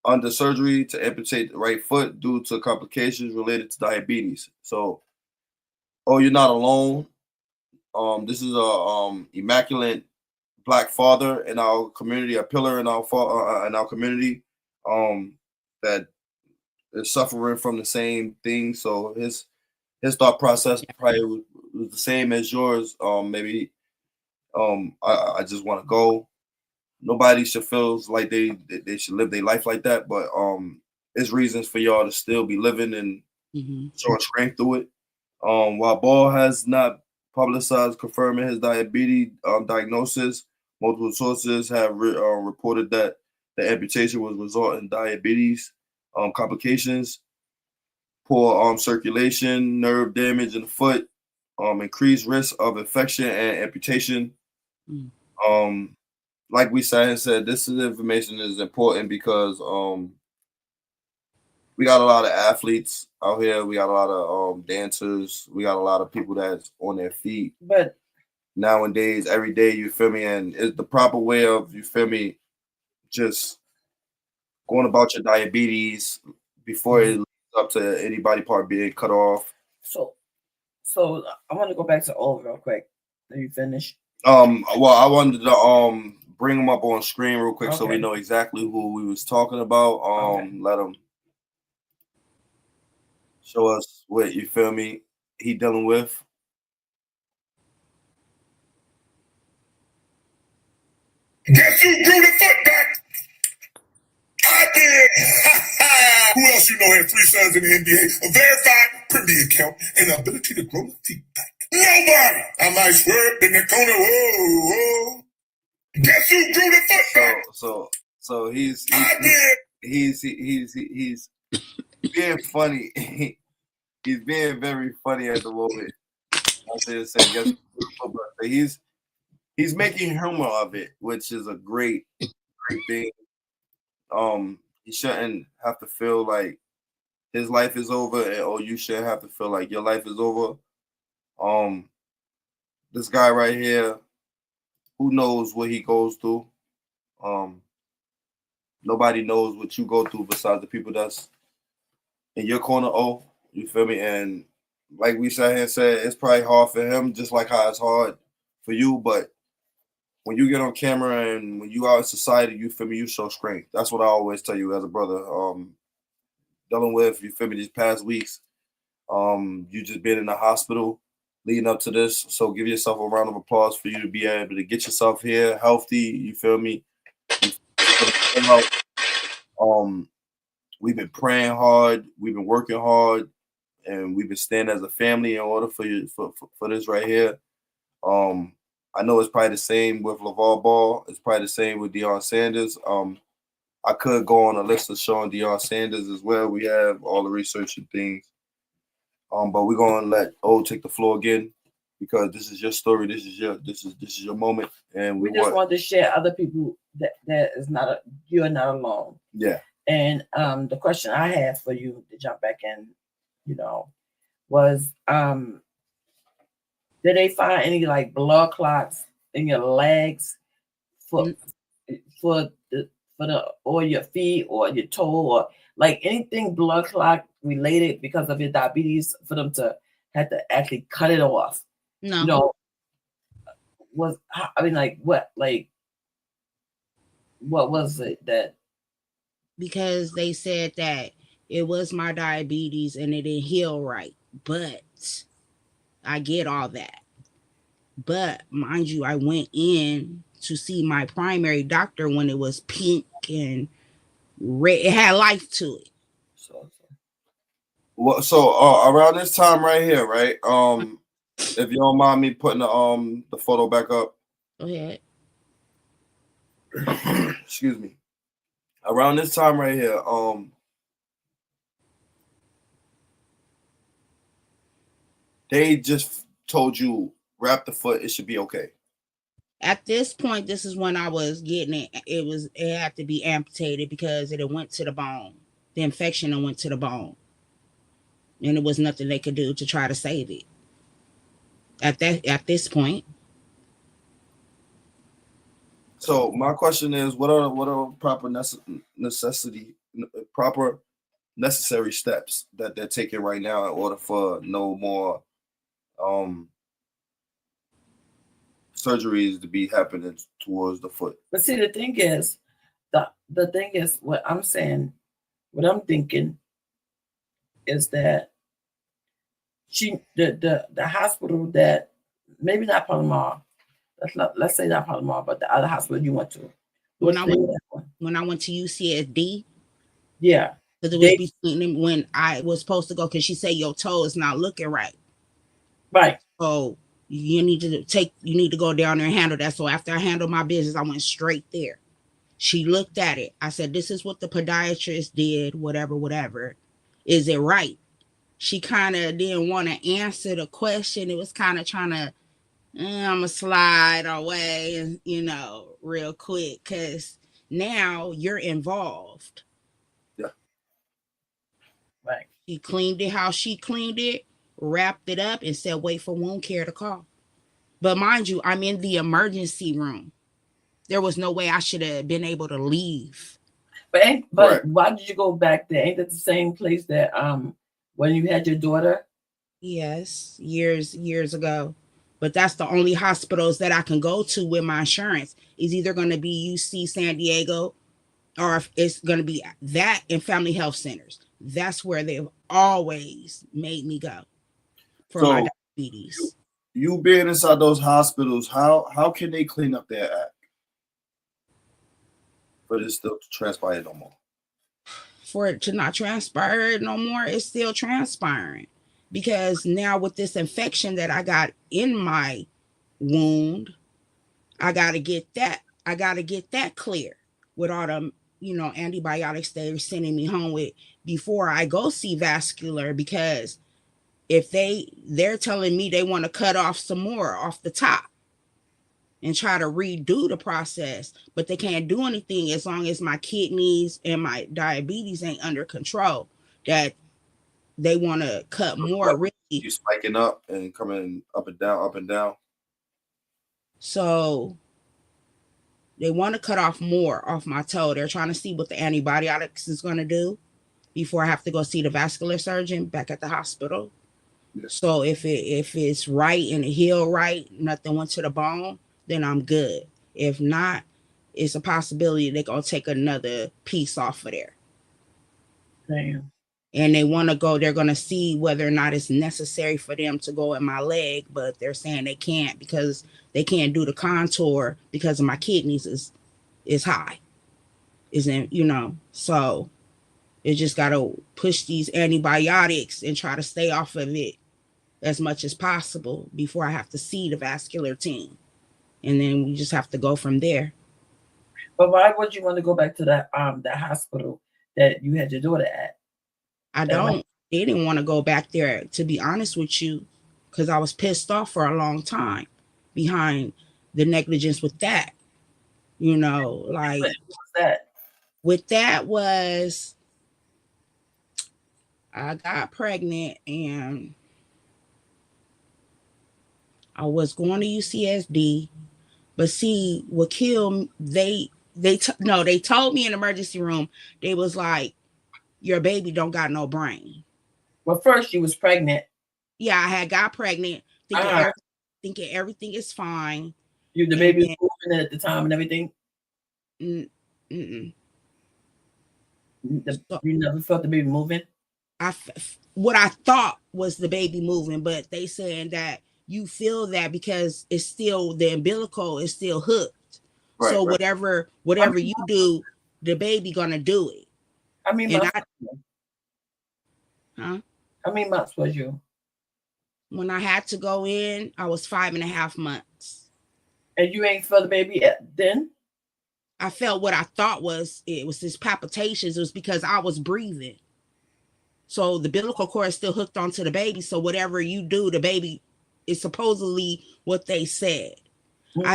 under surgery to amputate the right foot due to complications related to diabetes. So, you're not alone. This is a immaculate black father in our community, a pillar in our community, that is suffering from the same thing. So his thought process probably was the same as yours. Maybe I just want to go. Nobody should feel like they should live their life like that, but there's reasons for y'all to still be living and showing strength through it. While Ball has not publicized confirming his diabetes diagnosis, multiple sources have reported that the amputation was resulting in diabetes complications, poor circulation, nerve damage in the foot, increased risk of infection and amputation. Like we said, this information is important because we got a lot of athletes out here. We got a lot of dancers. We got a lot of people that's on their feet. But nowadays, every day, you feel me? And it's the proper way of, you feel me, just going about your diabetes before it leads up to anybody part being cut off. So I want to go back to Ove real quick. Are you finished? Well, I wanted to bring him up on screen real quick so we know exactly who we was talking about. Let him show us what, you feel me, he dealing with. Guess who grew the foot back? I did. Who else you know had 3 sons in the NBA, a verified Premier account, and the ability to grow the feet back? Nobody. I might swerve in the corner. Whoa. Guess who grew the foot back? So he's being funny. He's being very funny at the moment. I should say, guess who grew the foot back? He's making humor of it, which is a great thing. He shouldn't have to feel like his life is over, or you shouldn't have to feel like your life is over. This guy right here, who knows what he goes through? Nobody knows what you go through besides the people that's in your corner. You feel me? And like we sat here and said, it's probably hard for him, just like how it's hard for you. But when you get on camera and when you out in society, you feel me, you show strength. That's what I always tell you as a brother. Dealing with, you feel me, these past weeks, you just been in the hospital leading up to this. So give yourself a round of applause for you to be able to get yourself here healthy. You feel me? We've been praying hard, we've been working hard, and we've been standing as a family in order for you for this right here. I know it's probably the same with LaVar Ball. It's probably the same with Deion Sanders. I could go on a list of showing Deion Sanders as well. We have all the research and things. But we're gonna let O take the floor again because this is your story. This is your moment, and we just want to share other people that is not you're not alone. Yeah. And the question I had for you to jump back in, was did they find any like blood clots in your legs for the or your feet or your toe or like anything blood clot related because of your diabetes for them to have to actually cut it off? No. What was it that? Because they said that it was my diabetes and it didn't heal right. But I get all that. But mind you, I went in to see my primary doctor when it was pink and red. It had life to it. So around this time right here, right? If you don't mind me putting the photo back up. Go ahead. Excuse me. Around this time right here, they just told you wrap the foot, it should be okay. At this point, this is when I was getting it. It had to be amputated because it went to the bone. The infection went to the bone. And it was nothing they could do to try to save it. At this point. So my question is, what are proper necessary steps that they're taking right now in order for no more surgeries to be happening towards the foot? But see, the thing is, what I'm saying, what I'm thinking is that the hospital that maybe not Palomar, let's say not Palomar, but the other hospital you went to. When I went to UCSD, yeah, because it was between when I was supposed to go, because she said your toe is not looking right. Right. So you need to go down there and handle that. So after I handled my business, I went straight there. She looked at it. I said, "This is what the podiatrist did. Whatever. Is it right?" She kind of didn't want to answer the question. It was kind of trying to, I'm gonna slide away, and real quick, because now you're involved. Yeah. Right. She cleaned it how she cleaned it, wrapped it up, and said, "Wait for wound care to call." But mind you, I'm in the emergency room. There was no way I should have been able to leave. But why did you go back there? Ain't that the same place that when you had your daughter? Yes, years ago. But that's the only hospitals that I can go to with my insurance. Is either going to be UC San Diego, or if it's going to be that and Family Health Centers. That's where they've always made me go for my diabetes. You being inside those hospitals, how can they clean up their act for this still to transpire no more? For it to not transpire no more, it's still transpiring. Because now with this infection that I got in my wound, I gotta get that clear with all the antibiotics they're sending me home with before I go see vascular, because if they're telling me they want to cut off some more off the top and try to redo the process, but they can't do anything as long as my kidneys and my diabetes ain't under control, that they want to cut more. Really, you spiking up and coming up and down. So they want to cut off more off my toe. They're trying to see what the antibiotics is going to do before I have to go see the vascular surgeon back at the hospital. Yeah. So if it's right and it healed right, nothing went to the bone, then I'm good. If not, it's a possibility they're gonna take another piece off of there. Damn. And they're gonna see whether or not it's necessary for them to go in my leg, but they're saying they can't because they can't do the contour because of my kidneys is high. Isn't so it just gotta push these antibiotics and try to stay off of it as much as possible before I have to see the vascular team. And then we just have to go from there. But why would you want to go back to that hospital that you had your daughter at? They didn't want to go back there, to be honest with you, because I was pissed off for a long time behind the negligence with that. Like what was that? With that was I got pregnant and I was going to UCSD, but see what killed they told me in the emergency room, they was like, your baby don't got no brain. Well, first you was pregnant. Yeah, I had got pregnant, thinking everything is fine. The baby was moving at the time and everything. You never felt the baby moving? What I thought was the baby moving, but they saying that you feel that because it's still, the umbilical is still hooked. Right, so right. whatever you do, the baby gonna do it. How many months was you? When I had to go in, I was 5.5 months. And you ain't felt the baby then? I felt what I thought it was this palpitations. It was because I was breathing. So the umbilical cord is still hooked onto the baby. So whatever you do, the baby is supposedly what they said. Mm-hmm.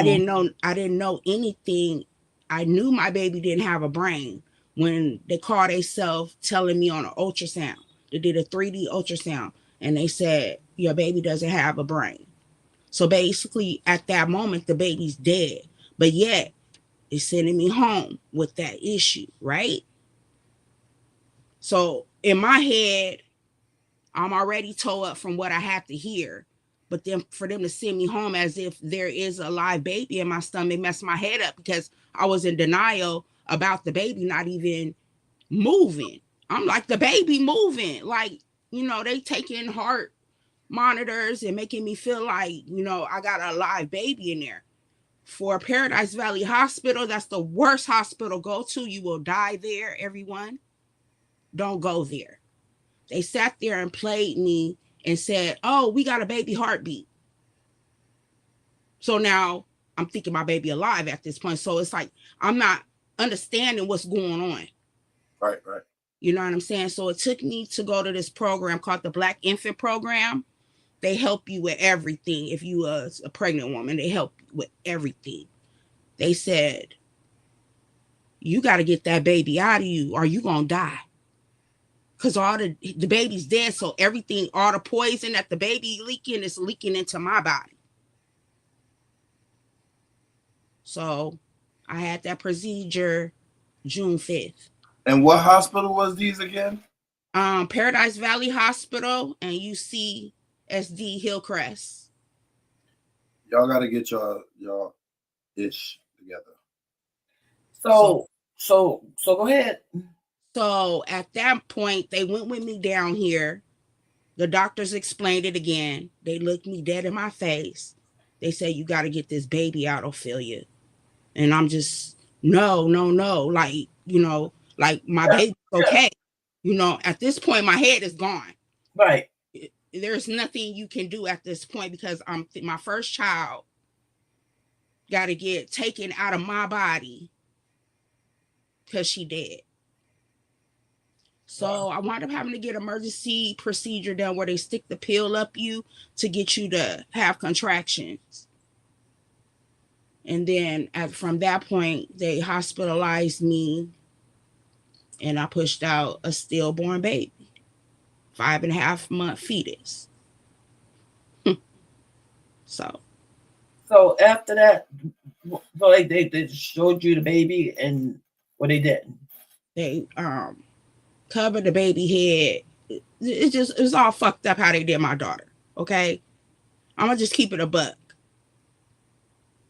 I didn't know anything. I knew my baby didn't have a brain when they called themselves telling me on an ultrasound. They did a 3D ultrasound and they said, your baby doesn't have a brain. So basically at that moment, the baby's dead, but yet it's sending me home with that issue, right? So in my head, I'm already tore up from what I have to hear, but then for them to send me home as if there is a live baby in my stomach messed my head up because I was in denial about the baby not even moving. I'm like, the baby moving. Like, they taking heart monitors and making me feel like, I got a live baby in there. For Paradise Valley Hospital, that's the worst hospital to go to. You will die there, everyone. Don't go there. They sat there and played me and said, oh, we got a baby heartbeat. So now I'm thinking my baby alive at this point. So it's like, I'm not understanding what's going on. Right. You know what I'm saying? So it took me to go to this program called the Black Infant Program. They help you with everything. If you are a pregnant woman, they help you with everything. They said, you got to get that baby out of you or you going to die. Because all the baby's dead. So everything, all the poison that the baby leaking is leaking into my body. So I had that procedure June 5th. And what hospital was these again? Paradise Valley Hospital and UCSD Hillcrest. Y'all got to get y'all ish together. So go ahead. So at that point, they went with me down here. The doctors explained it again. They looked me dead in my face. They said, you got to get this baby out, Ophelia. And I'm just, no. Like, like my baby's okay. At this point, my head is gone. Right. There's nothing you can do at this point because my first child got to get taken out of my body because she dead. So I wound up having to get emergency procedure done where they stick the pill up you to get you to have contractions. And then from that point, they hospitalized me and I pushed out a stillborn baby, 5.5 month fetus. So after that, they showed you the baby and what they did? They covered the baby head. It was all fucked up how they did my daughter. Okay, I'm gonna just keep it a buck.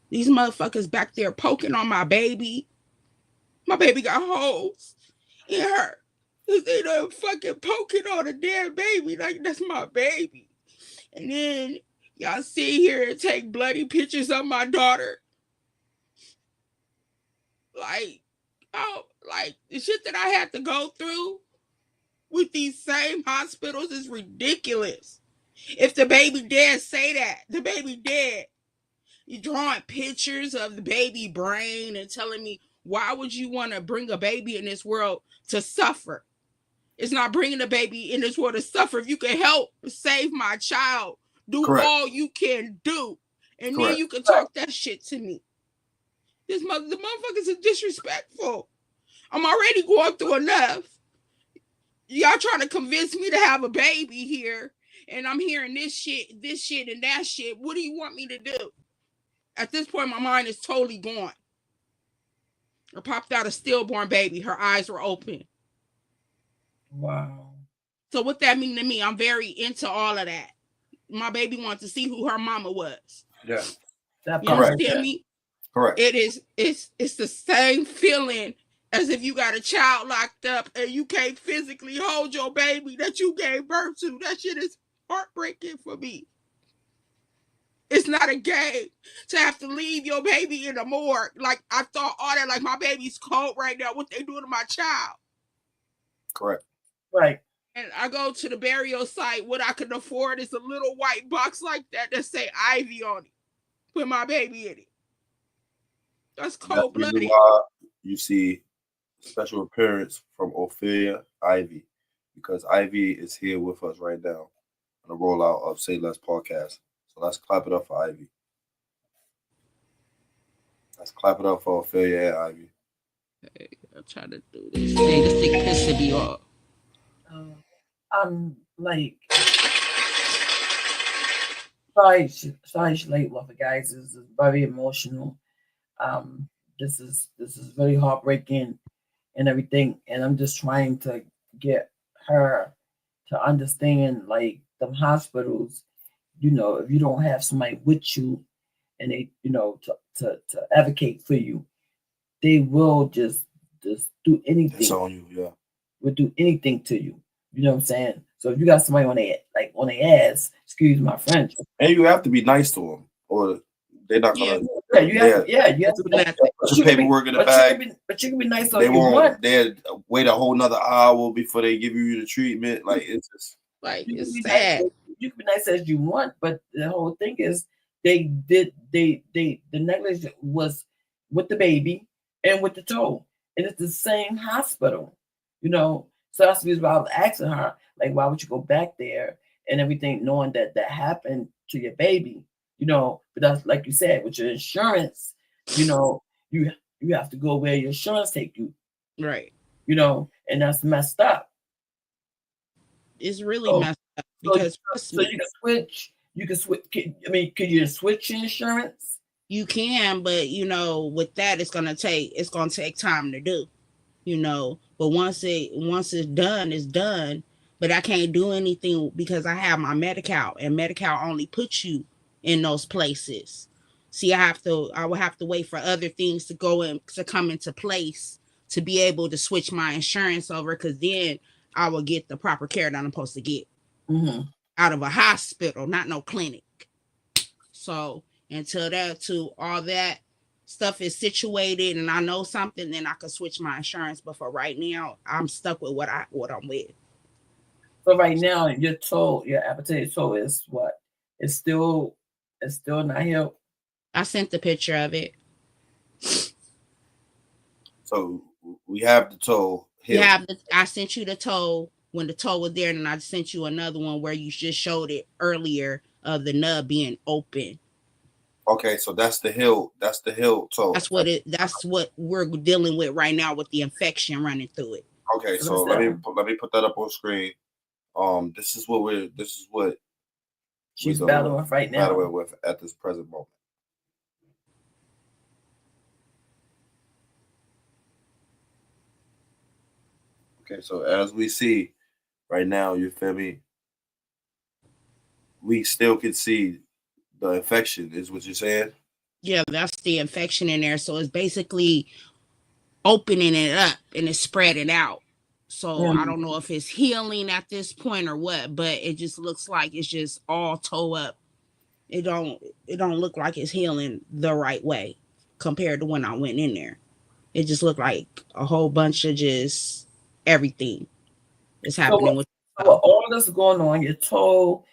These motherfuckers back there poking on my baby. My baby got holes in her. They done fucking poking on a damn baby like that's my baby. And then y'all sit here and take bloody pictures of my daughter. Like, oh, like the shit that I had to go through with these same hospitals is ridiculous. If the baby dead, say that. The baby dead. You're drawing pictures of the baby brain and telling me, why would you want to bring a baby in this world to suffer? It's not bringing a baby in this world to suffer. If you can help save my child, do Correct. all you can do. And Correct. then you can talk that shit to me. The motherfuckers are disrespectful. I'm already going through enough. Y'all trying to convince me to have a baby here, and I'm hearing this shit, and that shit. What do you want me to do? At this point, my mind is totally gone. I popped out a stillborn baby. Her eyes were open. Wow. So what that mean to me? I'm very into all of that. My baby wants to see who her mama was. Yeah. You understand me? Correct. It's the same feeling as if you got a child locked up and you can't physically hold your baby that you gave birth to. That shit is heartbreaking for me. It's not a game to have to leave your baby in the morgue. Like, I thought all that, like, my baby's cold right now. What they doing to my child? Correct. Right. And I go to the burial site. What I can afford is a little white box like that say Ivy on it. Put my baby in it. That's cold-blooded. Why you see special appearance from Ophelia Ivy, because Ivy is here with us right now on the rollout of Sayless podcast. So let's clap it up for Ivy. Let's clap it up for Ophelia and Ivy. Hey, I'm trying to do this thing. This thing pissing me off. Like, sorry, late with it, guys. This is very emotional. This is very heartbreaking and everything, and I'm just trying to get her to understand, like, them hospitals, you know, if you don't have somebody with you and they, you know, to advocate for you, they will just do anything. It's on you, yeah. Will do anything to you. You know what I'm saying? So if you got somebody on their ass, excuse my French, and you have to be nice to them, or they're not gonna. You have to do that. Put your paperwork in the bag. But you can be nice. They won't. They'll wait a whole nother hour before they give you the treatment. Like, it's just like, it's sad. You can be nice as you want, but the whole thing is the negligence was with the baby and with the toe, and it's the same hospital, you know. So that's the reason why I was asking her, like, why would you go back there and everything, knowing that happened to your baby, you know? But that's, like you said, with your insurance, you know, you have to go where your insurance take you, right? You know, and that's messed up. It's really messed up because so you can switch. You can switch. I mean, could you switch your insurance? You can, but you know, with that, it's gonna take time to do. You know, but once it's done, it's done. But I can't do anything because I have my Medi-Cal, and Medi-Cal only puts you in those places. See, I will have to wait for other things to come into place to be able to switch my insurance over, because then I will get the proper care that I'm supposed to get out of a hospital, not no clinic. So until all that stuff is situated and I know something, then I can switch my insurance. But for right now, I'm stuck with what I'm with. So right now, your appetite toe is what? It's still not healed. I sent the picture of it. So we have the toe. I sent you the toe when the toe was there, and I sent you another one where you just showed it earlier of the nub being open. Okay, so that's the heel. That's the heel toe. That's what we're dealing with right now with the infection running through it. Okay, so let me put that up on screen. This is what she's battling with right now. Battling with at this present moment. Okay, so as we see right now, you feel me? we still can see the infection, is what you're saying? Yeah, that's the infection in there. So it's basically opening it up and it's spreading out. So I don't know if it's healing at this point or what, but it just looks like it's just all toe up. It don't look like it's healing the right way compared to when I went in there. It just looked like a whole bunch of just everything is happening with all this going on, your toe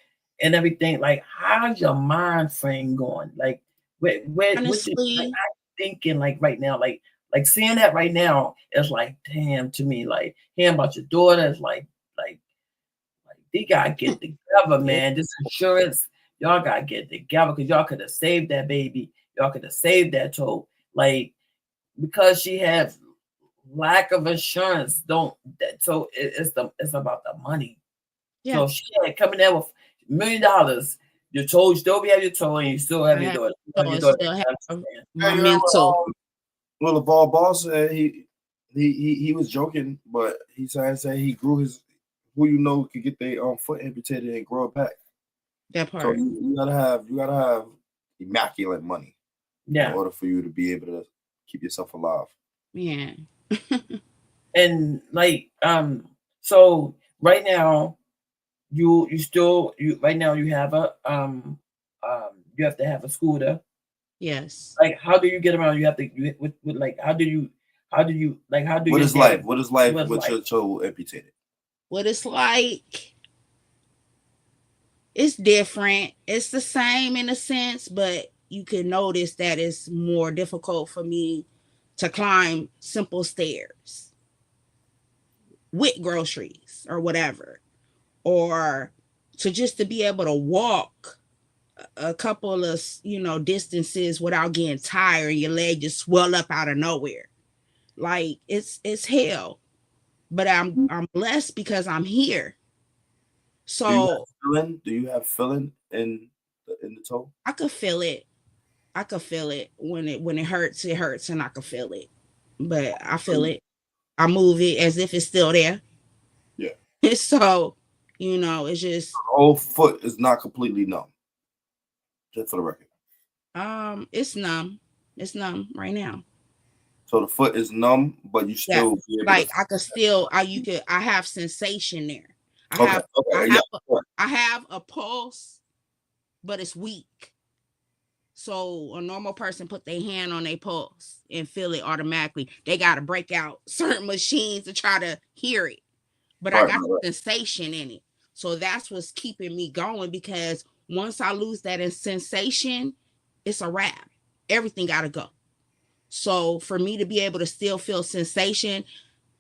and everything. Like, how's your mind frame going? Like, honestly, I'm thinking like right now, like seeing that right now is like, damn, to me, like hearing about your daughter is like they gotta get together, man. This insurance, y'all gotta get together because y'all could have saved that baby, y'all could have saved that toe, like because she had lack of insurance. So it's about the money. yeah. So she had coming there with $1 million. Your toe, you still have your toe, and you still have your daughter. My mental. Well, LeVar Ball said he was joking, but he said he grew his, who you know could get their foot amputated and grow it back. That part. So you gotta have immaculate money, in order for you to be able to keep yourself alive. Yeah. And like so right now you right now you have a you have to have a scooter. Yes. Like, how do you get around? You have to with like how do you what is life with your toe amputated? What it's like, it's different. It's the same in a sense, but you can notice that it's more difficult for me to climb simple stairs with groceries or whatever, or to be able to walk a couple of distances without getting tired and your leg just swell up out of nowhere. Like it's hell, but I'm blessed because I'm here. So do you have feeling in the toe? I could feel it. I could feel it when it hurts. It hurts, and I could feel it. But I feel it. I move it as if it's still there. Yeah. So, it's just the whole foot is not completely numb. Just for the record. It's numb. It's numb right now. So the foot is numb, but you still like I could still I have sensation there. I have a pulse, but it's weak. So a normal person put their hand on their pulse and feel it automatically. They got to break out certain machines to try to hear it. But I got sensation in it. So that's what's keeping me going, because once I lose that sensation, it's a wrap. Everything got to go. So for me to be able to still feel sensation,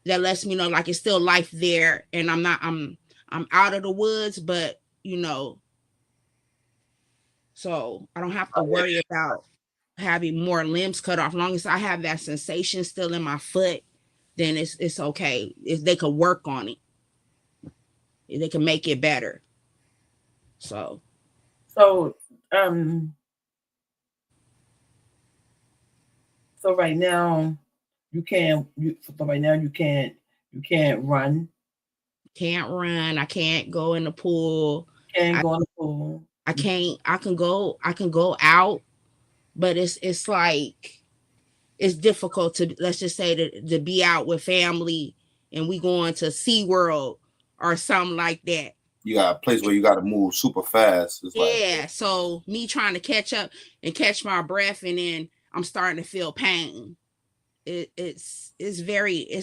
that lets me know like it's still life there, and I'm out of the woods, but so I don't have to worry about having more limbs cut off. As long as I have that sensation still in my foot, then it's okay. If they could work on it, if they can make it better. So right now you can't run. Can't run. I can't go in the pool. Can't go in the pool. I can go out, but it's like it's difficult to, let's just say, to be out with family and we going to SeaWorld or something like that. You got a place where you got to move super fast. So me trying to catch up and catch my breath, and then I'm starting to feel pain. It's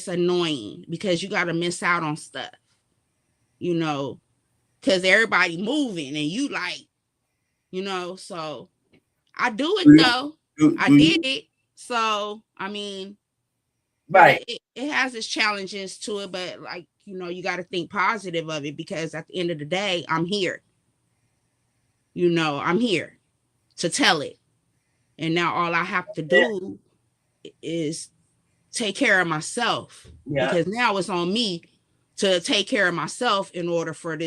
annoying because you got to miss out on stuff, because everybody moving and you like, so I do it though. I did it. So, I mean, right. It has its challenges to it, but like, you got to think positive of it, because at the end of the day, I'm here. I'm here to tell it. And now all I have to do is take care of myself, because now it's on me to take care of myself in order for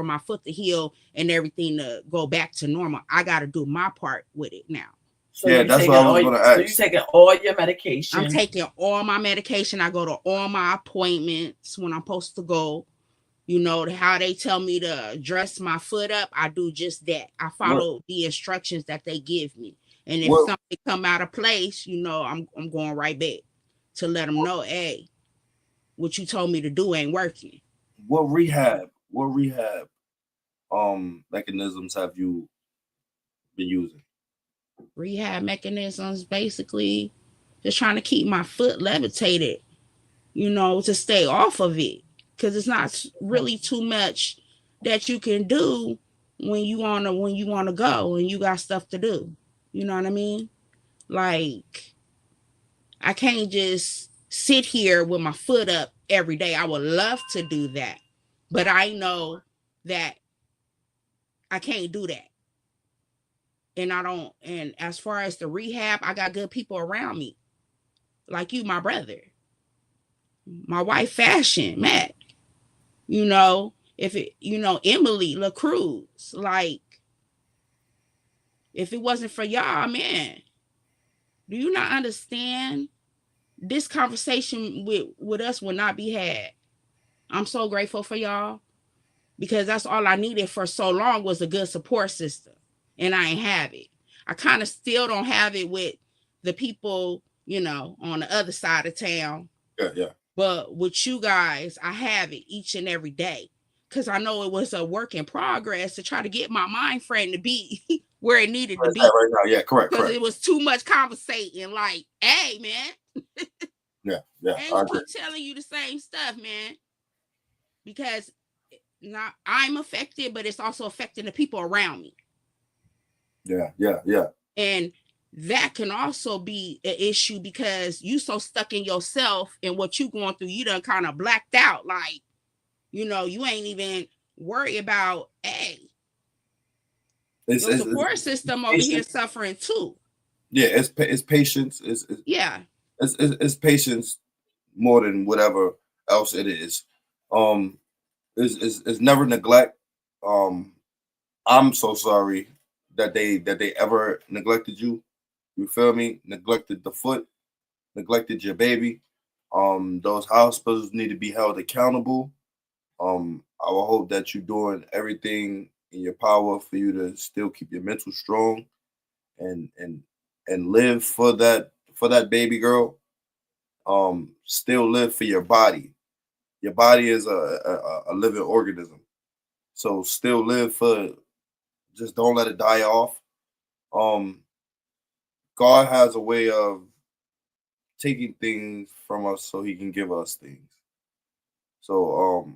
my foot to heal and everything to go back to normal. I got to do my part with it now. So that's what I was going to ask. So you're taking all your medication? I'm taking all my medication. I go to all my appointments when I'm supposed to go. You know, how they tell me to dress my foot up, I do just that. I follow the instructions that they give me. And if something come out of place, you know, I'm going right back to let them know, hey, what you told me to do ain't working. What rehab mechanisms have you been using? Rehab mechanisms, basically just trying to keep my foot levitated, you know, to stay off of it. Because it's not really too much that you can do when you wanna go and you got stuff to do. You know what I mean? Like, I can't just sit here with my foot up every day. I would love to do that, but I know that I can't do that. And I don't, and as far as the rehab, I got good people around me. Like you, my brother. My wife, FashionMack. You know, Emily LaCruz. Like, if it wasn't for y'all, man, do you not understand? This conversation with us would not be had. I'm so grateful for y'all, because that's all I needed for so long was a good support system. And I ain't have it. I kind of still don't have it with the people, you know, on the other side of town. Yeah. But with you guys, I have it each and every day, because I know it was a work in progress to try to get my mind frame to be where it needed to be. Right now, yeah, correct. Because it was too much conversating. Like, hey, man. Yeah. I ain't keep telling you the same stuff, man. Because not I'm affected, but it's also affecting the people around me. Yeah. And that can also be an issue, because you so stuck in yourself and what you going through, you done kind of blacked out. Like, you know, you ain't even worried about, hey, your support system over here suffering too. Yeah, it's patience. It's patience more than whatever else it is. It's never neglect. I'm so sorry that they ever neglected you. You feel me? Neglected the foot, neglected your baby. Those hospitals need to be held accountable. I will hope that you're doing everything in your power for you to still keep your mental strong and live for that baby girl. Still live for your body. Your body is a living organism. So still live for, just don't let it die off. God has a way of taking things from us so he can give us things. So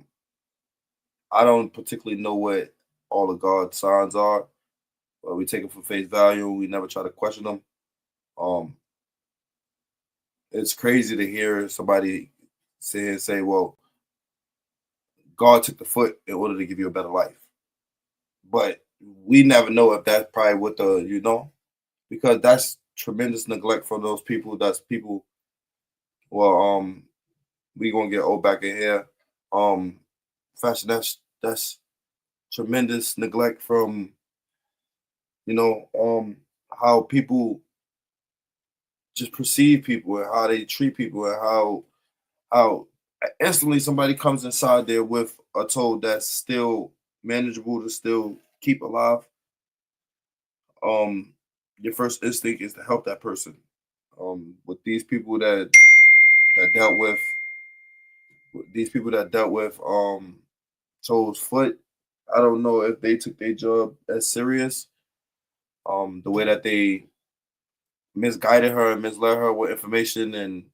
I don't particularly know what all of God's signs are, but we take them for face value. We never try to question them. It's crazy to hear somebody say, well, God took the foot in order to give you a better life. But we never know if that's probably what because that's tremendous neglect from those people. That's people. Well, we gonna get old back in here. Fashion. That's tremendous neglect from, how people just perceive people and how they treat people and how instantly somebody comes inside there with a toe that's still manageable to still keep alive. Your first instinct is to help that person. With these people that dealt with Toe's foot, I don't know if they took their job as serious. The way that they misguided her and misled her with information, and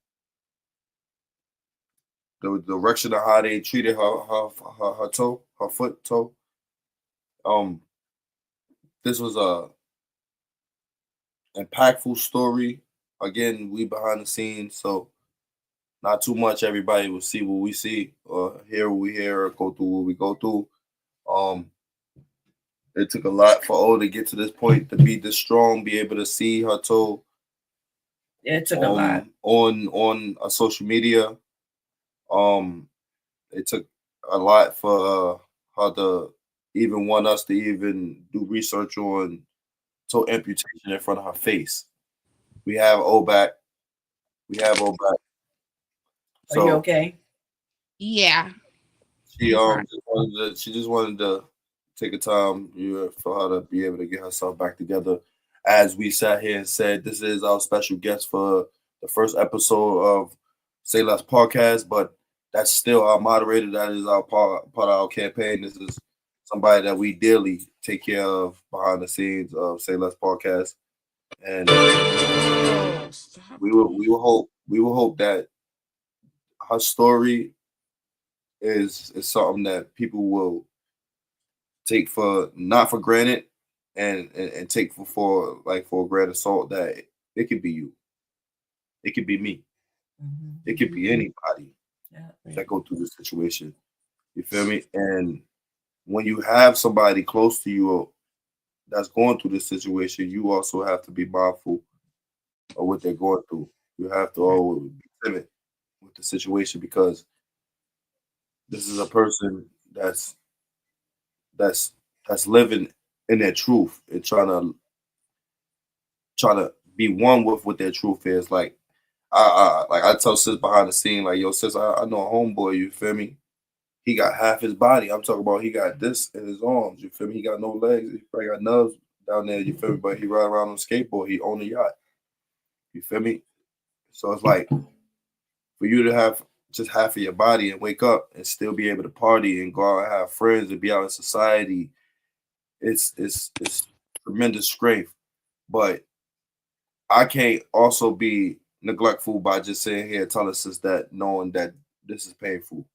the direction of how they treated her toe, her foot toe. This was a impactful story. Again, we behind the scenes, so not too much everybody will see what we see or hear what we hear or go through what we go through. It took a lot for O to get to this point, to be this strong, be able to see her toe. It took a lot on a social media. It took a lot for her to even want us to even do research on toe amputation in front of her face. We have O back. So, are you okay? Yeah. She just wanted to take a time for her to be able to get herself back together. As we sat here and said, this is our special guest for the first episode of Sayless podcast, but that's still our moderator. That is our part of our campaign. This is somebody that we dearly take care of behind the scenes of Sayless podcast, and we will hope that her story is something that people will take not for granted and take for a grain of salt, that it could be you, it could be me, it could be anybody that go through this situation. You feel me? And when you have somebody close to you that's going through this situation, you also have to be mindful of what they're going through. You have to always be timid with the situation, because this is a person that's living in their truth and trying to be one with what their truth is. Like I tell sis behind the scene, like, yo, sis, I know a homeboy, you feel me? He got half his body. I'm talking about he got this in his arms, you feel me? He got no legs, he probably got nubs down there, you feel me? But he ride around on a skateboard, he own a yacht. You feel me? So it's like, for you to have just half of your body and wake up and still be able to party and go out and have friends and be out in society, it's tremendous strength. But I can't also be neglectful by just sitting here telling us that, knowing that this is painful.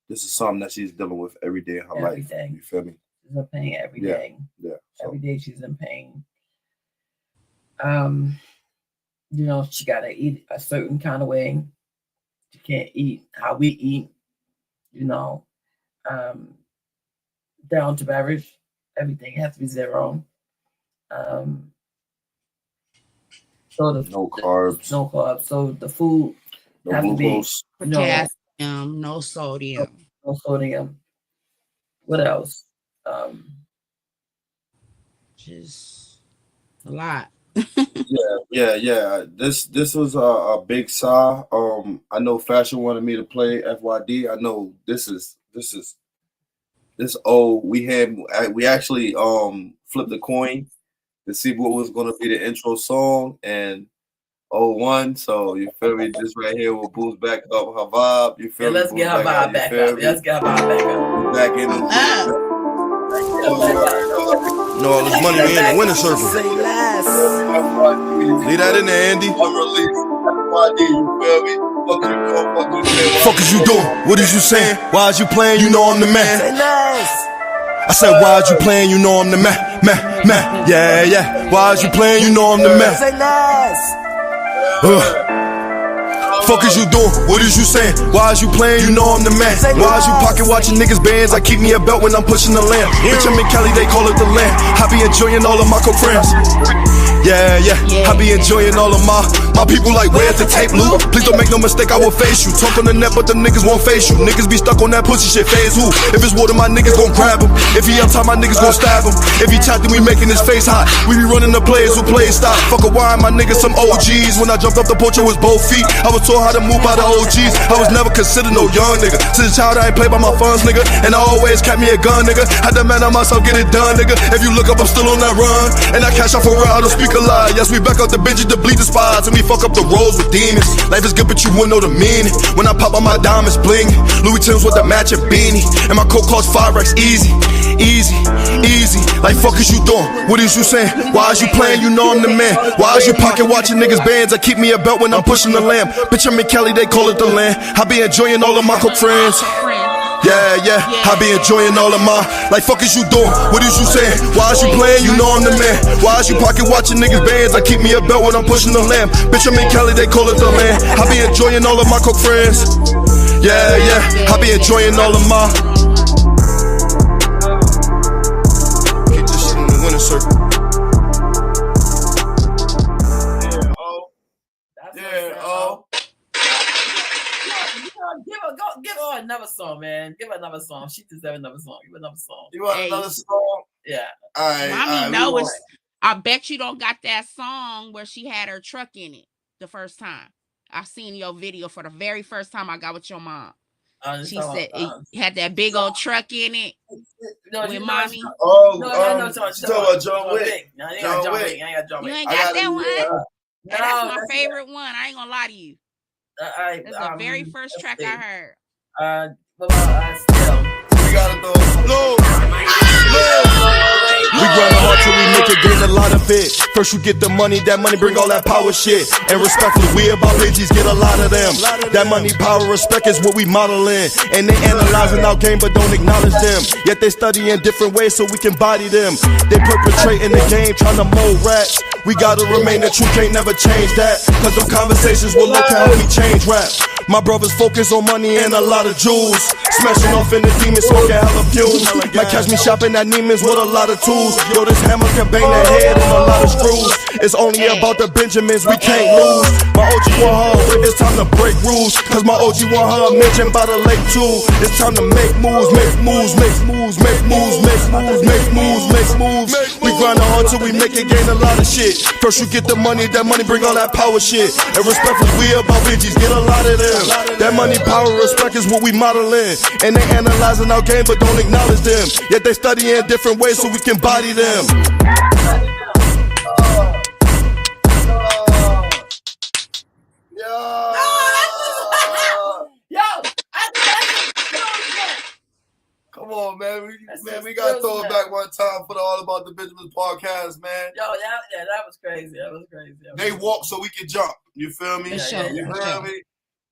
This is something that she's dealing with every day in her life. You feel me? She's in pain every day. Yeah. So. Every day she's in pain. She gotta eat a certain kind of way. She can't eat how we eat, down to beverage. Everything has to be zero. No carbs. No carbs. So the food has to be potassium, no sodium. No sodium. What else? Just a lot. Yeah. This was a big sigh. I know Fashion wanted me to play FYD. I know this is we actually flipped a coin to see what was gonna be the intro song, and 01. So you feel me? This right here will boost back up her vibe. You feel me? Let's get her vibe back up. Let's get her vibe back up. Back in the all this money we in the winner circle. Leave that in there, Andy. Fuck is you doing? What is you saying? Why is you playing? You know I'm the man. I said, why is you playing? You know I'm the man. Yeah. Why is you playing? You know I'm the man. Fuck is you doing? What is you saying? Why is you playing? You know I'm the man. Why is you pocket watching niggas bands? I keep me a belt when I'm pushing the lamp. Bitch, I'm in Cali, they call it the land. I be enjoying all of my co-friends. Yeah. I be enjoying all of my people like, where's the tape, Luke? Please don't make no mistake, I will face you. Talk on the net, but the niggas won't face you. Niggas be stuck on that pussy shit, phase who? If it's water, my niggas gon' grab him. If he uptight, my niggas gon' stab him. If he chat, then we making his face hot. We be running the players who play stop. Fuck a wine, my niggas some OGs. When I jumped up the porch, it was both feet. I was taught how to move by the OGs. I was never considered no young nigga. Since a child, I ain't played by my funds, nigga. And I always kept me a gun, nigga. Had to man on myself, get it done, nigga. If you look up, I'm still on that run. And I cash out for real, I don't speak a lie. Yes, we back up the benches to bleed the spies. And we fuck up the roads with demons. Life is good, but you wouldn't know the meaning. When I pop on my diamonds bling, Louis Tim's with the matching beanie. And my coke cost 5 racks easy. Like fuck is you doing? What is you saying? Why is you playing? You know I'm the man. Why is you pocket watching niggas bands? I keep me a belt when I'm pushing the lamp. Bitch, I'm in Cali, they call it the land. I be enjoying all of my coke friends. Yeah, I be enjoying all of my. Like fuck is you doing? What is you saying? Why is you playing? You know I'm the man. Why is you pocket watching niggas bands? I keep me a belt when I'm pushing the lamp. Bitch, I'm in Cali, they call it the land. I be enjoying all of my coke friends. Yeah, I be enjoying all of my. Keep this shit in the winner circle. Give her another song, man. Give her another song. She deserves another song. Give her another song. You want another song? Yeah. All right. Mommy, I bet you don't got that song where she had her truck in it the first time. I seen your video for the very first time I got with your mom. She said it had that big old truck in it. No, with mommy. She talking about John Wick. No, John Wick. You ain't got that one? No, that's my favorite one. I ain't gonna lie to you. That's the very first track I heard. Still. We gotta throw low. We grind hard till we make it, gain a lot of it. First you get the money, that money bring all that power shit. And respectfully, we about Benjis, get a lot of them. That money, power, respect is what we modeling. And they analyzing our game but don't acknowledge them. Yet they study in different ways so we can body them. They perpetrating the game, trying to mold rats. We gotta remain the truth, can't never change that. Cause them conversations will look how we change rap. My brothers focus on money and a lot of jewels. Smashing off in the demons, smoking hella fumes. Might catch me shopping at Neiman's with a lot of tools. Yo, this hammer can bang the head and a lot of screws. It's only about the Benjamins, we can't lose. My OG want her, it's time to break rules. Cause my OG want her mentioned by the lake too. It's time to make moves, make moves, make moves, make moves, make moves, make moves, make moves. We grind hard till we make it, gain a lot of shit. First you get the money, that money bring all that power shit. And respectfully, we about Benjis, get a lot of them. That money, power, respect is what we modeling. And they analyzing our game but don't acknowledge them. Yet they study in different ways so we can body them. Come on, man. We got to throw it back one time for the All About the Benjamins podcast, man. Yo, that was crazy. That was crazy. They walk so we can jump. You feel me? For sure. You feel me?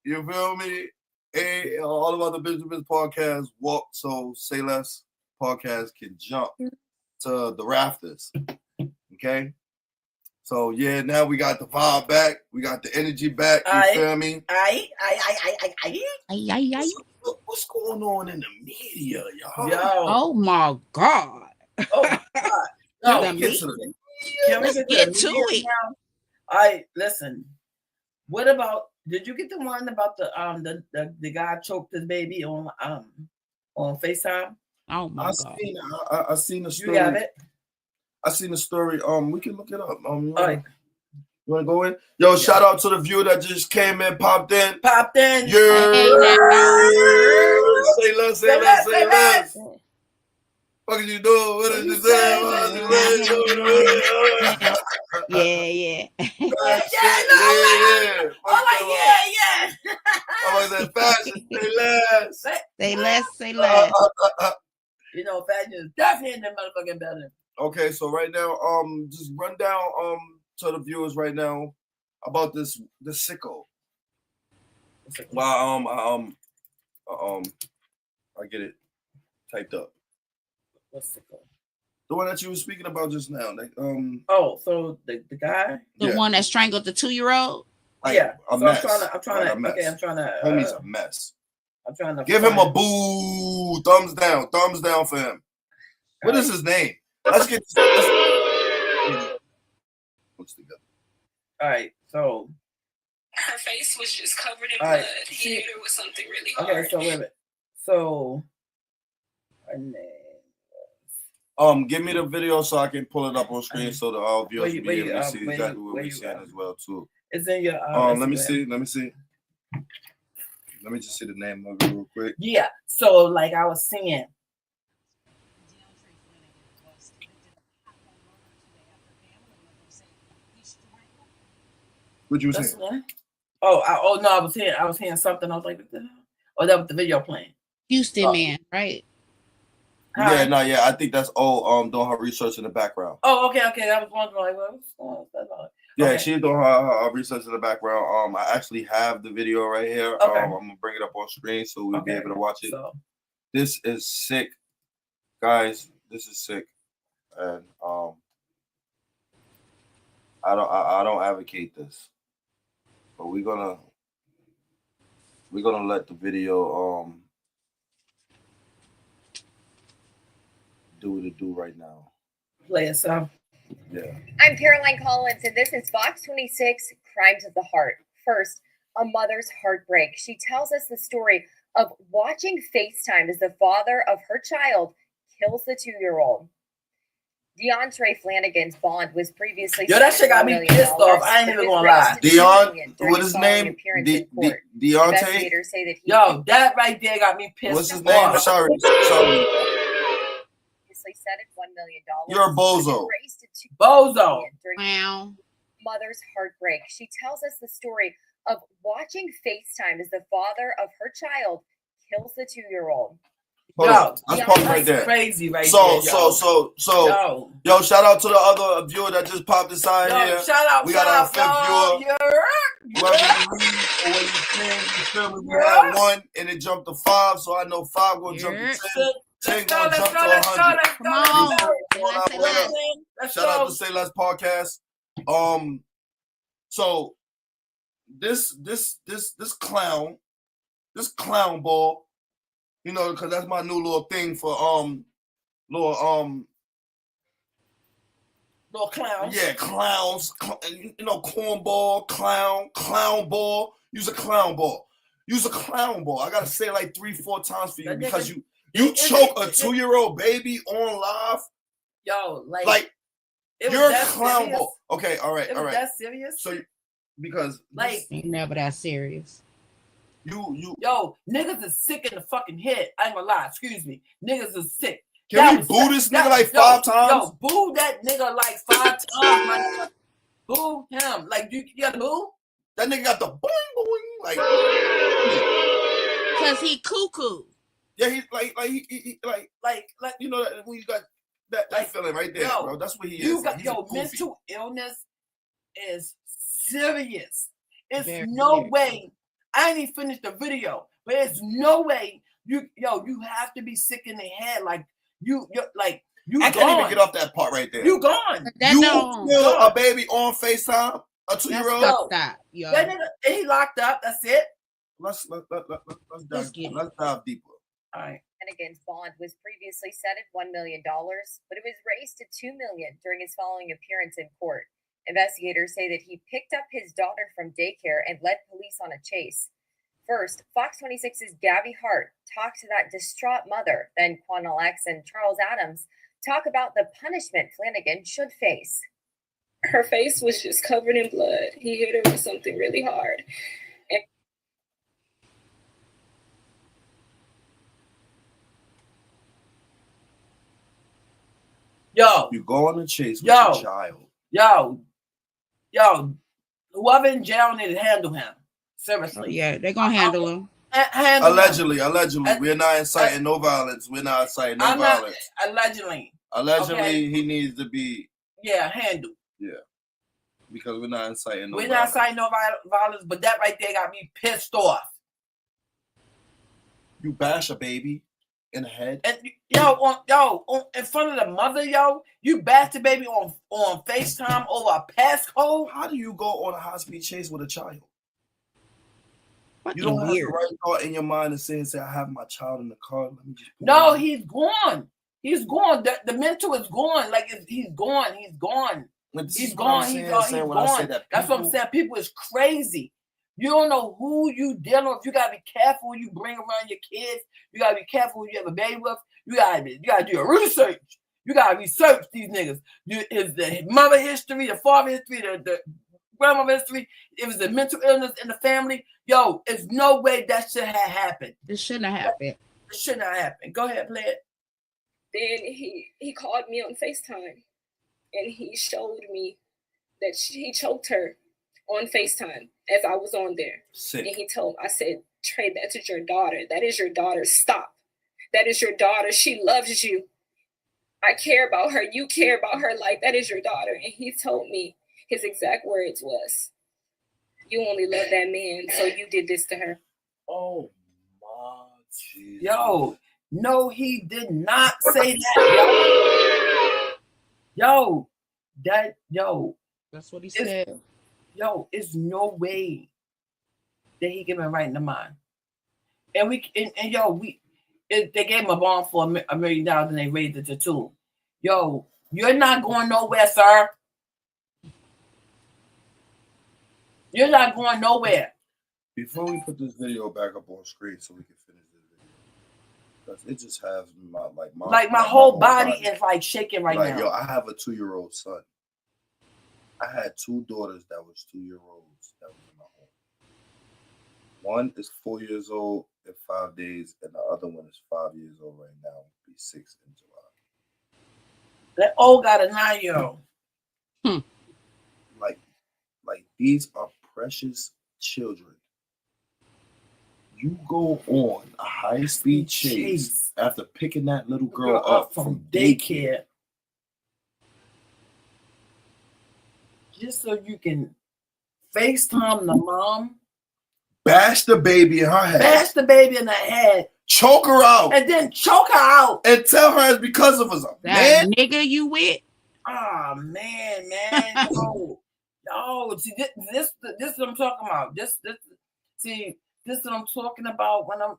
You feel me? Hey, All About the Benjamins podcast, walk so Sayless podcast can jump to the rafters. Okay? So, yeah, now we got the vibe back. We got the energy back. You feel me? What's going on in the media, y'all? Yo. Oh my God. Oh my God. No, Can we get to it? Now? All right, listen. What about? Did you get the one about the guy choked his baby on FaceTime? Oh my God. I seen the story. You got it? I seen the story. We can look it up. All right. You wanna go in? Yo, shout out to the viewer that just came in, popped in. Hey, Say less. What are you doing? What is you saying? Yeah. I was at fashion. Say less. Say less. You know, fashion is definitely in the motherfucking building. Okay, so right now, just run down to the viewers right now about the sicko. Well, I get it typed up. What's sicko? The one that you were speaking about just now. Like, so the guy, the one that strangled the 2-year-old. Like a mess. I'm trying to. Homie's a mess. I'm trying to give him a boo, thumbs down for him. What is his name? Let's get what's together. All right, so her face was just covered in blood. He hit her with something really hard. Okay, so wait a minute. So her name. Give me the video so I can pull it up on screen so the viewers will be able to see exactly what we're saying as well too. It's in your let me see. Let me just see the name of it real quick. Yeah. So like I was saying. What you saying? I was hearing something. I was like, oh, that was the video playing. Houston man, right? Yeah. I think that's doing her research in the background. Oh, okay. I was wondering, like, what's going on? Yeah, she's doing her research in the background. I actually have the video right here. Okay. I'm gonna bring it up on screen so we'll be able to watch it. So. This is sick, guys. This is sick, and I don't advocate this, but we're gonna let the video do what it do right now. Play it some. Yeah. I'm Caroline Collins, and this is Fox 26 Crimes of the Heart. First, a mother's heartbreak. She tells us the story of watching FaceTime as the father of her child kills the 2-year-old. DeAndre Flanagan's bond was previously. Yo, that shit got me pissed off. I ain't even gonna lie. What his name? Deontay. Investigators say that he. Yo, that right there got me pissed. What's his name? Sorry. Previously said at $1 million. You're a bozo. Bozo. Wow. Mother's heartbreak. She tells us the story of watching FaceTime as the father of her child kills the 2-year-old. Yo, that's probably right there. Crazy, right there. So, yo, shout out to the other viewer that just popped inside here. Shout out, we got our 5th viewer. We had 1 and it jumped to 5, so I know 5 gonna jump to 10. 10 gonna jump to 100. Come on. Shout out to Sayless podcast. So this clown ball. You know, because that's my new little thing for little clowns. Yeah, clowns. You know, cornball, clown ball. Use a clown ball. Use a clown ball. I gotta say it like 3-4 times for you because you choke a 2-year-old baby on live. Yo, like you're a clown serious? ball. Okay, all right. That serious? So because like ain't never that serious. Yo, niggas is sick in the fucking head. I ain't gonna lie, excuse me. Niggas is sick. Can we boo this nigga like 5 times? Yo, boo that nigga like 5 times, my nigga. Boo him. Like, you got to boo? That nigga got the boing boing. Like, cause he cuckoo. Yeah, he like you know that when you got that feeling right there, bro. That's what he is. Mental illness is serious. It's very way. I ain't even finished the video, but there's no way you have to be sick in the head. Like you I can't even get off that part right there. You gone. You kill a baby on FaceTime, a 2-year-old. That nigga, he locked up. That's it. Let's dive deeper. All right. Flanagan's bond was previously set at $1 million, but it was raised to $2 million during his following appearance in court. Investigators say that he picked up his daughter from daycare and led police on a chase. First, Fox 26's Gabby Hart talked to that distraught mother. Then Quanell X and Charles Adams talk about the punishment Flanagan should face. Her face was just covered in blood. He hit her with something really hard. Yo, you go on a chase with your child. Yo, whoever in jail need to handle him. Seriously. Oh, yeah, they're gonna handle him. Allegedly. We're not inciting no violence. Allegedly, okay. He needs to be handled. Yeah. Because we're not inciting no violence. We're not inciting no violence, but that right there got me pissed off. You bash a baby in the head. And in front of the mother, you bash the baby on FaceTime over a passcode. How do you go on a high-speed chase with a child? Fucking you don't have weird. the right thought in your mind and say, I have my child in the car. Let me just he's gone. He's gone. The mental is gone. Like he's gone. He's gone. He's gone. He's gone. That's what I'm saying. People is crazy. You don't know who you dealing with. You gotta be careful when you bring around your kids. You gotta be careful when you have a baby with. You gotta do your research. You gotta research these niggas. Is the mother history, the father history, the grandmother history? It was the mental illness in the family. Yo, there's no way that shit had happened. It shouldn't have happened. It shouldn't have happened. Go ahead, play it. Then he called me on FaceTime, and he showed me that he choked her on FaceTime as I was on there. Sick. And I said, Trey, that is your daughter. That is your daughter. Stop. That is your daughter. She loves you. I care about her. You care about her life. That is your daughter. And he told me his exact words was, you only love that man, so you did this to her. Oh, my Jesus. Yo, no, he did not say that. Yo. That's what he said. Yo, it's no way that he gave him right in the mind. And they gave him a bond for $1 million and they raised it to $2 million. Yo, you're not going nowhere, sir. You're not going nowhere. Before we put this video back up on screen so we can finish this video, Because it just has my whole body is like shaking right now. Yo, I have a 2-year-old son. I had 2 daughters that was 2-year-olds that was in my home. One is 4 years old in 5 days, and the other one is 5 years old right now. Will be 6 in July. That old got a 9-year-old. Like these are precious children. You go on a high-speed chase after picking that little girl up from daycare. Just so you can FaceTime the mom. Bash the baby in her head. Bash the baby in the head. Choke her out. And then choke her out. And tell her it's because of us. That nigga you with? Oh, man. Yo, see, this is what I'm talking about. This is what I'm talking about when I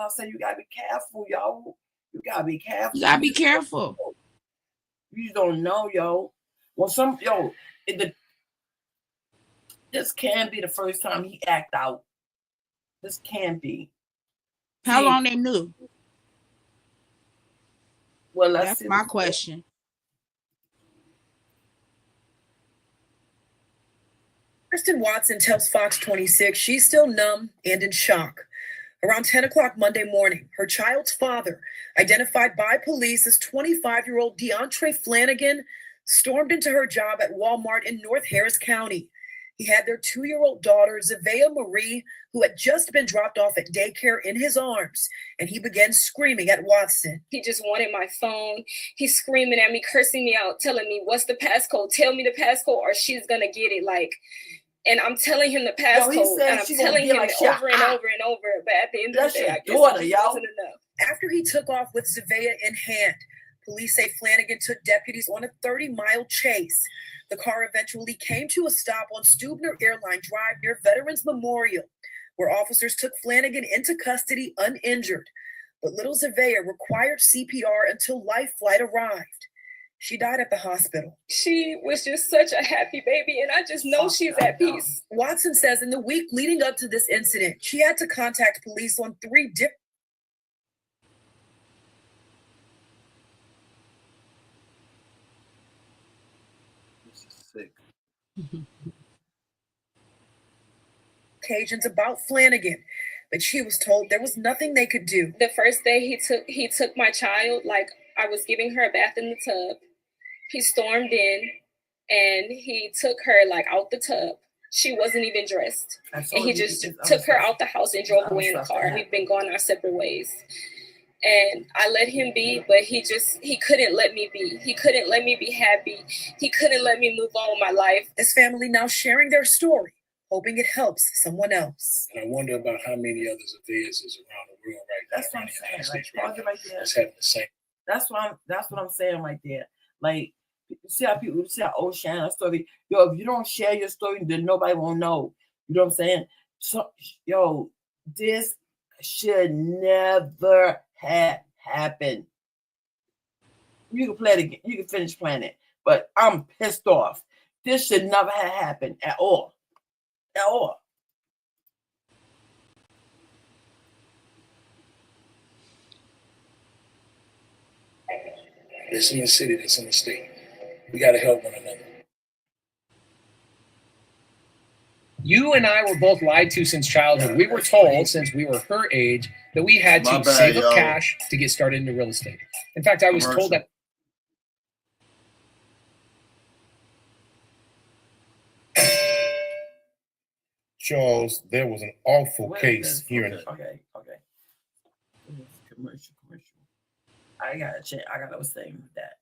say you gotta be careful, yo. You gotta be careful. You gotta be careful. You don't know, yo. This can be the first time he act out. This can be. How long they knew? Well, that's my question. Kristen Watson tells Fox 26 she's still numb and in shock. Around 10 o'clock Monday morning, her child's father, identified by police as 25-year-old DeAndre Flanagan, stormed into her job at Walmart in North Harris County. He had their 2-year-old daughter, Zavea Marie, who had just been dropped off at daycare, in his arms, and he began screaming at Watson. He just wanted my phone. He's screaming at me, cursing me out, telling me, what's the passcode? Tell me the passcode or she's going to get it. And I'm telling him the passcode, and I'm telling him it over and over and over. But at the end of the day, I guess it wasn't enough. After he took off with Zavea in hand, police say Flanagan took deputies on a 30-mile chase. The car eventually came to a stop on Stubner Airline Drive near Veterans Memorial, where officers took Flanagan into custody uninjured. But little Zavea required CPR until life flight arrived. She died at the hospital. She was just such a happy baby, and I just know she's at peace. Watson says in the week leading up to this incident, she had to contact police on 3 different. This is sick. Occasions about Flanagan, but she was told there was nothing they could do. The first day he took my child, I was giving her a bath in the tub. He stormed in and he took her out the tub. She wasn't even dressed. And he just took her out the house and drove away in the car. We've been going our separate ways. And I let him be, but he couldn't let me be. He couldn't let me be happy. He couldn't let me move on with my life. This family now sharing their story, hoping it helps someone else. And I wonder about how many others of theirs is around the world right now. That's what I'm saying. That's having the same. That's what I'm saying right there. See how people say, oh, Shannon story. Yo, if you don't share your story, then nobody won't know. You know what I'm saying? So, yo, this should never have happened. You can play it again. You can finish playing it. But I'm pissed off. This should never have happened at all. At all. That's in the city, that's in the state. We got to help one another. You and I were both lied to since childhood. We were told since we were her age that we had to save up cash to get started into real estate. In fact, I was told that. Charles, there was an awful case here in. Okay. Commercial. I gotta saying that.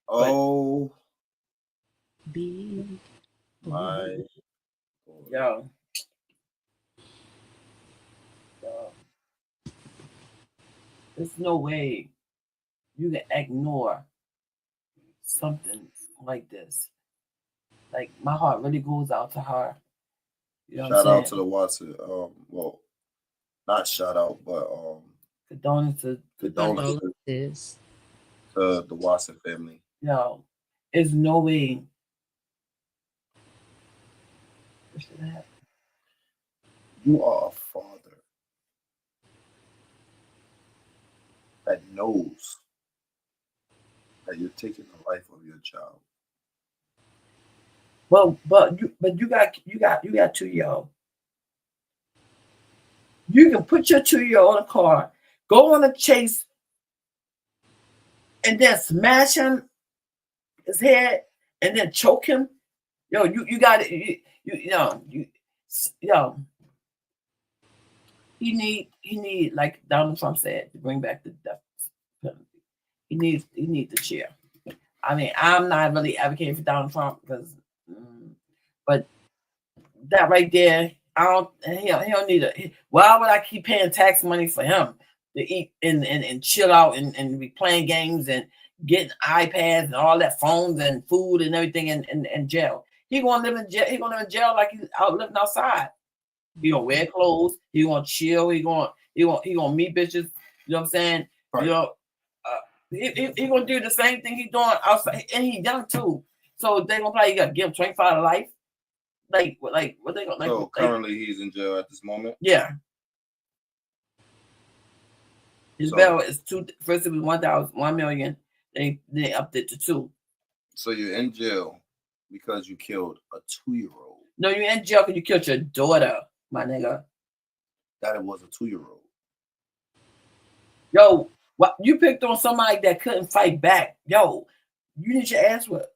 Oh, big. My. Yo. There's no way you can ignore something like this. My heart really goes out to her. You know shout out to the Watson. Well, not shout out, but condolences to the Watson family. Yo, there's no way. What should happen? You are a father. that knows that you're taking the life of your child. Well, but you got 2-year-old. You can put your 2-year-old in a car, go on a chase, and then smash him, his head, and then choke him. Yo, you got it. He need like Donald Trump said, to bring back the death penalty. He needs the chair. I mean, I'm not really advocating for Donald Trump because, but that right there, he don't need a. Why would I keep paying tax money for him to eat and chill out and be playing games and getting iPads and all that, phones and food and everything in jail? He gonna live in jail. He gonna live in jail like he's out living outside. He gonna wear clothes. He gonna chill. He gonna meet bitches. You know what I'm saying? Right. You know, he gonna do the same thing he doing outside, and he young too. So they gonna probably give him 25 to life. Like what they gonna like? So currently he's in jail at this moment. Yeah. His bail is first it was 1 million. They upped it to 2. So you're in jail because you killed a 2-year-old. No, you're in jail because you killed your daughter, my nigga. That it was a 2-year-old. Yo, what you picked on somebody that couldn't fight back? Yo, you need your ass whipped.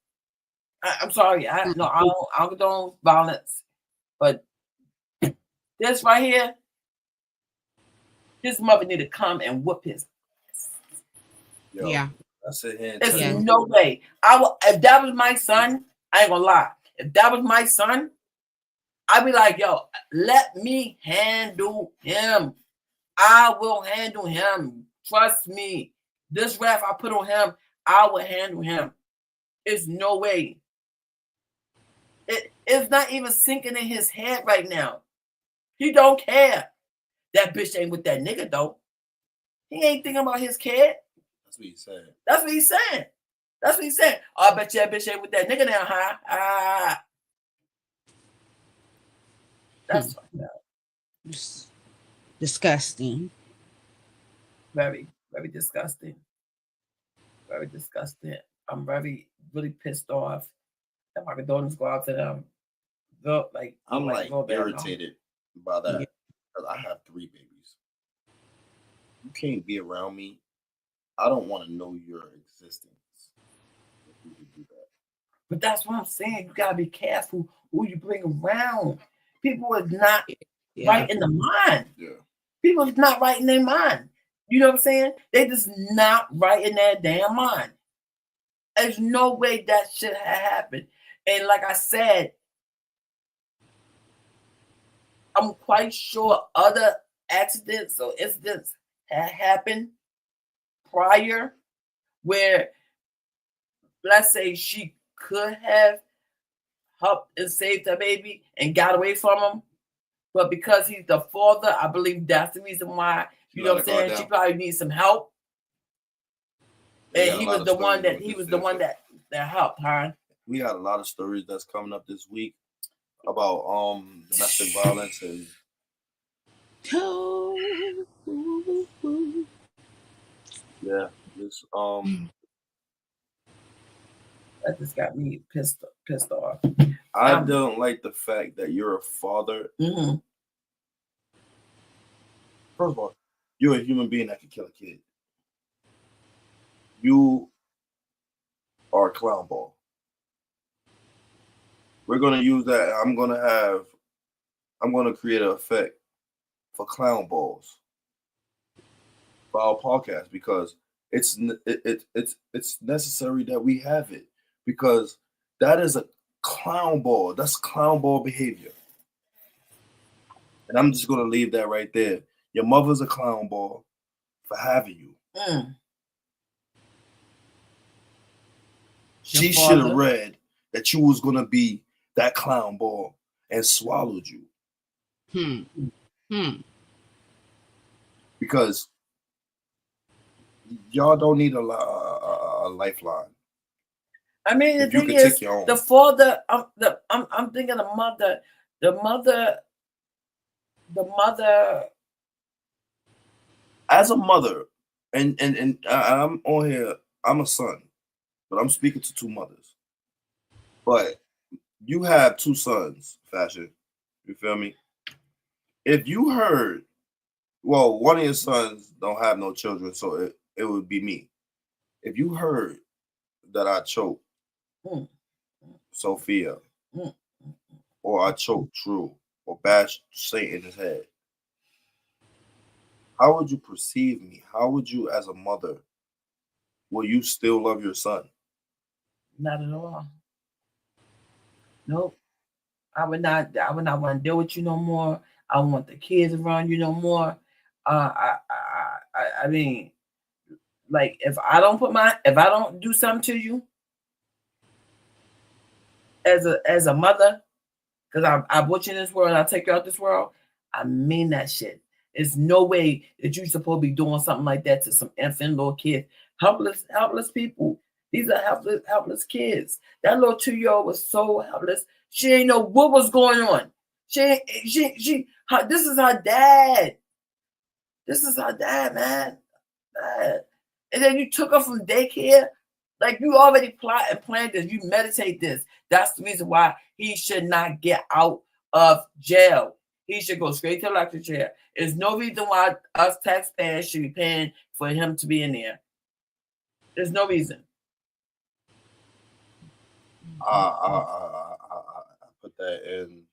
I'm sorry. I don't condone violence, but this right here, his mother need to come and whoop his ass. Yo, yeah. That's it. There's no way. If that was my son, I ain't gonna lie. If that was my son, I'd be like, yo, let me handle him. I will handle him. Trust me. This wrath I put on him, I will handle him. It's no way. It's not even sinking in his head right now. He don't care. That bitch ain't with that nigga, though. He ain't thinking about his kid. That's what he's saying. That's what he's saying. That's what he's saying. Oh, I bet you that bitch ain't with that nigga now, huh? That's disgusting. Very, very disgusting. Very disgusting. I'm really pissed off that my daughters go out to them. I'm irritated by that because I have 3 babies. You can't be around me. I don't want to know your existence. You can do that. But that's what I'm saying. You gotta be careful who you bring around. People is not right in the mind. Yeah. People is not right in their mind. You know what I'm saying? They just not right in their damn mind. There's no way that should have happened. And like I said, I'm quite sure other accidents or incidents have happened prior where, let's say, she could have helped and saved her baby and got away from him. But because he's the father, I believe that's the reason why, you know what I'm saying? She probably needs some help. And he was the one that helped her. We got a lot of stories that's coming up this week about domestic violence and this that just got me pissed off. I don't like the fact that you're a father. Mm-hmm. First of all, you're a human being that can kill a kid. You are a clown ball. We're gonna use that. I'm gonna create an effect for clown balls for our podcast because it's necessary that we have it because that is a clown ball. That's clown ball behavior. And I'm just gonna leave that right there. Your mother's a clown ball for having you. Mm. She should have read that you was gonna be that clown ball and swallowed you. Because y'all don't need a lifeline. I mean, the thing is, the father. I'm thinking the mother. As a mother, And I'm on here. I'm a son, but I'm speaking to two mothers. But you have two sons, Fashion. You feel me? If you heard, well, one of your sons don't have no children, so it would be me. If you heard that I choked Sophia, or I choked True, or bashed Satan's head, how would you perceive me? How would you, as a mother, will you still love your son? Not at all. Nope. I would not want to deal with you no more. I don't want the kids around you no more. I mean, like if I don't do something to you as a mother, because I brought you in this world, I take you out this world, I mean that shit. There's no way that you're supposed to be doing something like that to some infant little kids. Helpless people. These are helpless kids. That little 2-year-old was so helpless. She ain't know what was going on. This is her dad. This is her dad, man. And then you took her from daycare. Like you already plot and planned this. You meditate this. That's the reason why he should not get out of jail. He should go straight to electric chair. There's no reason why us taxpayers should be paying for him to be in there. There's no reason. I put that in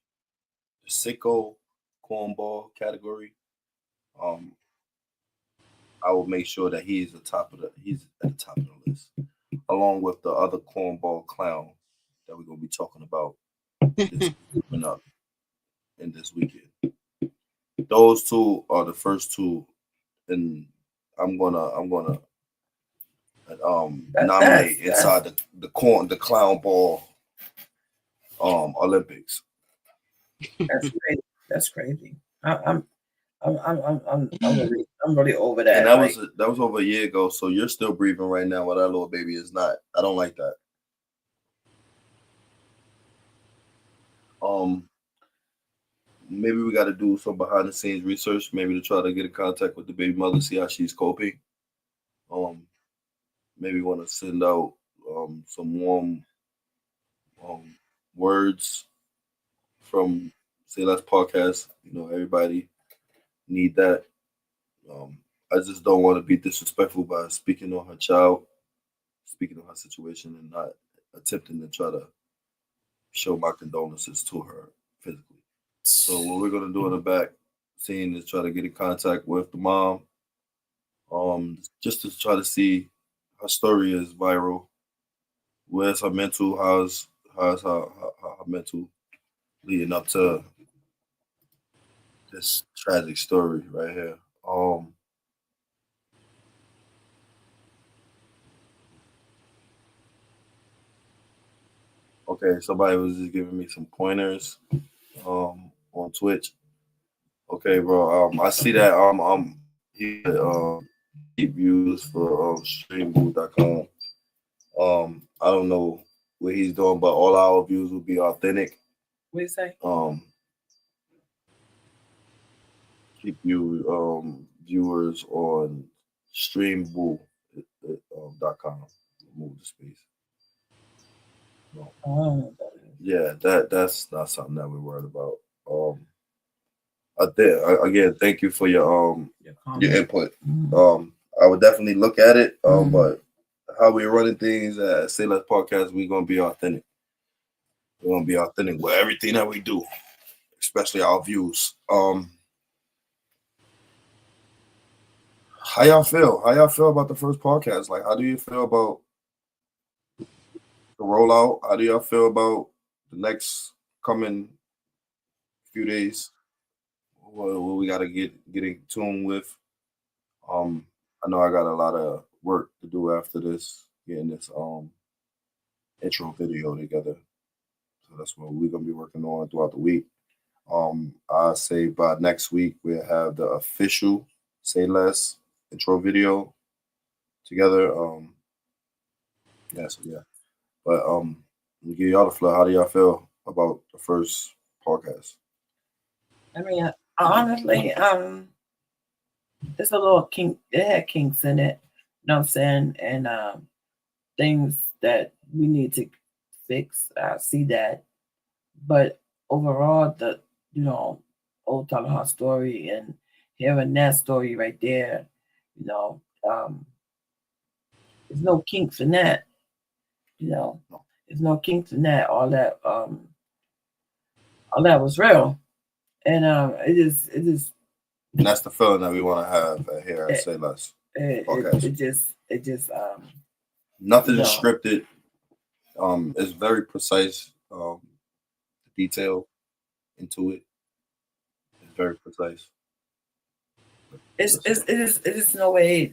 the sicko cornball category. I will make sure that he's at the top of the list, along with the other cornball clown that we're gonna be talking about coming up in this weekend. Those two are the first two, and I'm gonna nominate inside the clown ball Olympics. That's crazy. I'm really over that. And that was over a year ago. So you're still breathing right now, while that little baby is not. I don't like that. Maybe we got to do some behind the scenes research, maybe to try to get in contact with the baby mother, see how she's coping. Maybe want to send out some warm words from Sayless podcast. You know, everybody need that. I just don't want to be disrespectful by speaking on her child, speaking on her situation, and not attempting to try to show my condolences to her physically. So what we're gonna do in the back scene is try to get in contact with the mom, just to try to see her story is viral. Where's her mental? How's her mental leading up to this tragic story right here? Okay, somebody was just giving me some pointers on Twitch. Okay, bro. I see that he views for streamboo.com. I don't know what he's doing, but all our views will be authentic. What do you say? Keep you viewers on streamboo.com. Move the space. Yeah, that's not something that we're worried about. Again, thank you for your input. I would definitely look at it. But how we're running things at Sayless Podcast, we're gonna be authentic. We're gonna be authentic with everything that we do, especially our views. How y'all feel? How y'all feel about the first podcast? Like, how do you feel about the rollout? How do y'all feel about the next coming few days? What we gotta get in tune with? I know I got a lot of work to do after this, getting this intro video together. So that's what we're gonna be working on throughout the week. I say by next week we'll have the official Sayless intro video together. Yeah. But give y'all the floor. How do y'all feel about the first podcast? I mean, honestly, It's a little kink. It had kinks in it. You know what I'm saying? And things that we need to fix. I see that. But overall, the old telling her story and hearing that story right there, you know, there's no kinks in that. There's no kinks in that. All that was real. And it is. And that's the feeling that we want to have here at Sayless. It just nothing is scripted. It's very precise. Detail into it. It's very precise. It is no way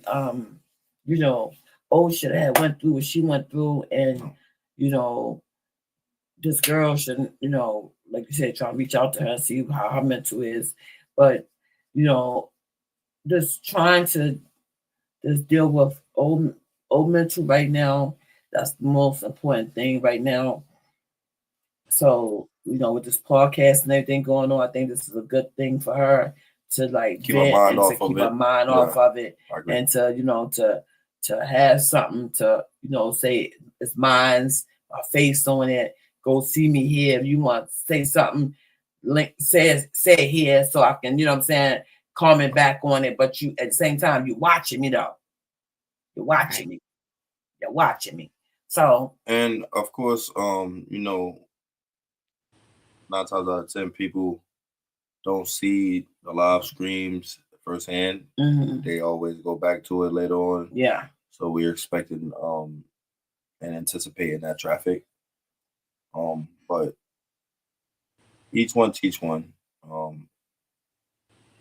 should have went through what she went through, and this girl shouldn't, like you said, try to reach out to her and see how her mental is. But just trying to just deal with old mental right now, that's the most important thing right now. So, with this podcast and everything going on, I think this is a good thing for her to keep her mind off of it, and to have something to say it's mine's, my face on it. Go see me here if you want to say something. Say it here so I can, comment back on it. But you at the same time you're watching me though. You're watching me. You're watching me. So, and of course, 9 times out of 10 people don't see the live streams firsthand. Mm-hmm. They always go back to it later on. Yeah. So we're expecting and anticipating that traffic. But each one teach one.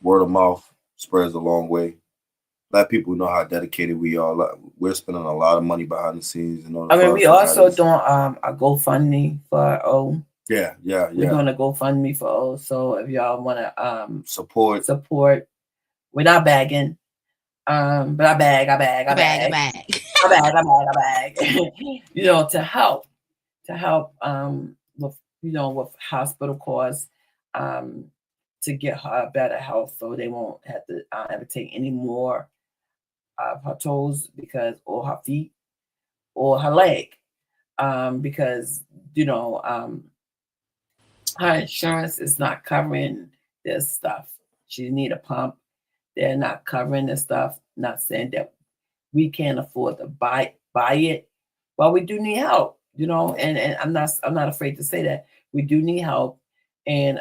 Word of mouth spreads a long way. Let people know how dedicated we are. We're spending a lot of money behind the scenes. We also doing a GoFundMe for O. Yeah. We're doing a GoFundMe for O. So if y'all want to support without bagging, but I bag. To help with hospital costs, to get her better health, so they won't have to ever take any more of her toes or her feet or her leg, because her insurance is not covering this stuff. She need a pump. They're not covering this stuff. Not saying that we can't afford to buy it, but we do need help. And I'm not afraid to say that we do need help, and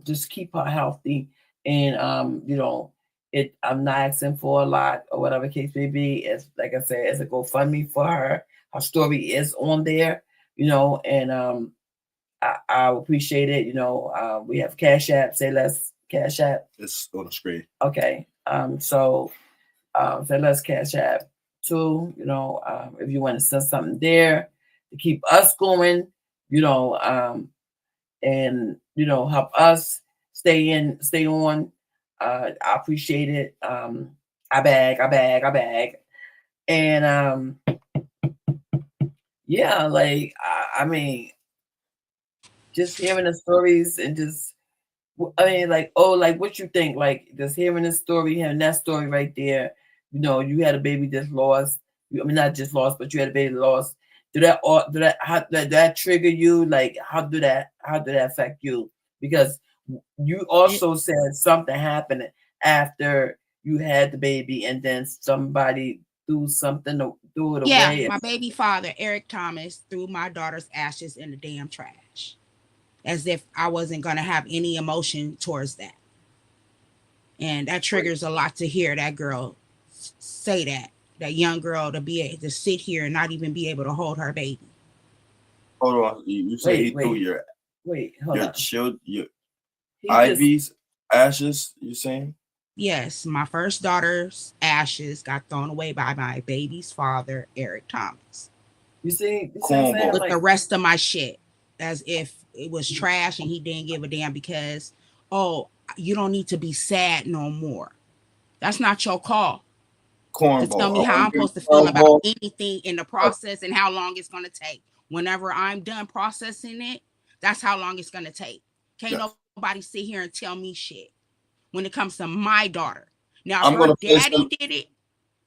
just keep her healthy. And I'm not asking for a lot or whatever case may be. It's like I said, it's a GoFundMe for her. Her story is on there, and I appreciate it. We have Cash App, Sayless Cash App. It's on the screen. Okay. So Sayless Cash App too. If you want to send something there to keep us going, and help us stay on. I appreciate it. I bag. And yeah, just hearing the stories and what you think, just hearing this story, hearing that story right there. You had a baby just lost. Not just lost, but you had a baby lost. Did that trigger you? How did that affect you? Because you also said something happened after you had the baby, and then somebody threw something to do it away. Yeah, my baby father, Eric Thomas, threw my daughter's ashes in the damn trash, as if I wasn't going to have any emotion towards that. And that triggers a lot to hear that girl say that young girl to be able to sit here and not even be able to hold her baby. Hold on. You say he threw your Ivy's ashes, you saying? Yes, my first daughter's ashes got thrown away by my baby's father, Eric Thomas. You see with the rest of my shit, as if it was trash and he didn't give a damn because, you don't need to be sad no more. That's not your call. To tell me how I'm supposed to feel about anything in the process and how long it's going to take. Whenever I'm done processing it, that's how long it's going to take. Can't nobody sit here and tell me shit when it comes to my daughter, Now, if her daddy did it,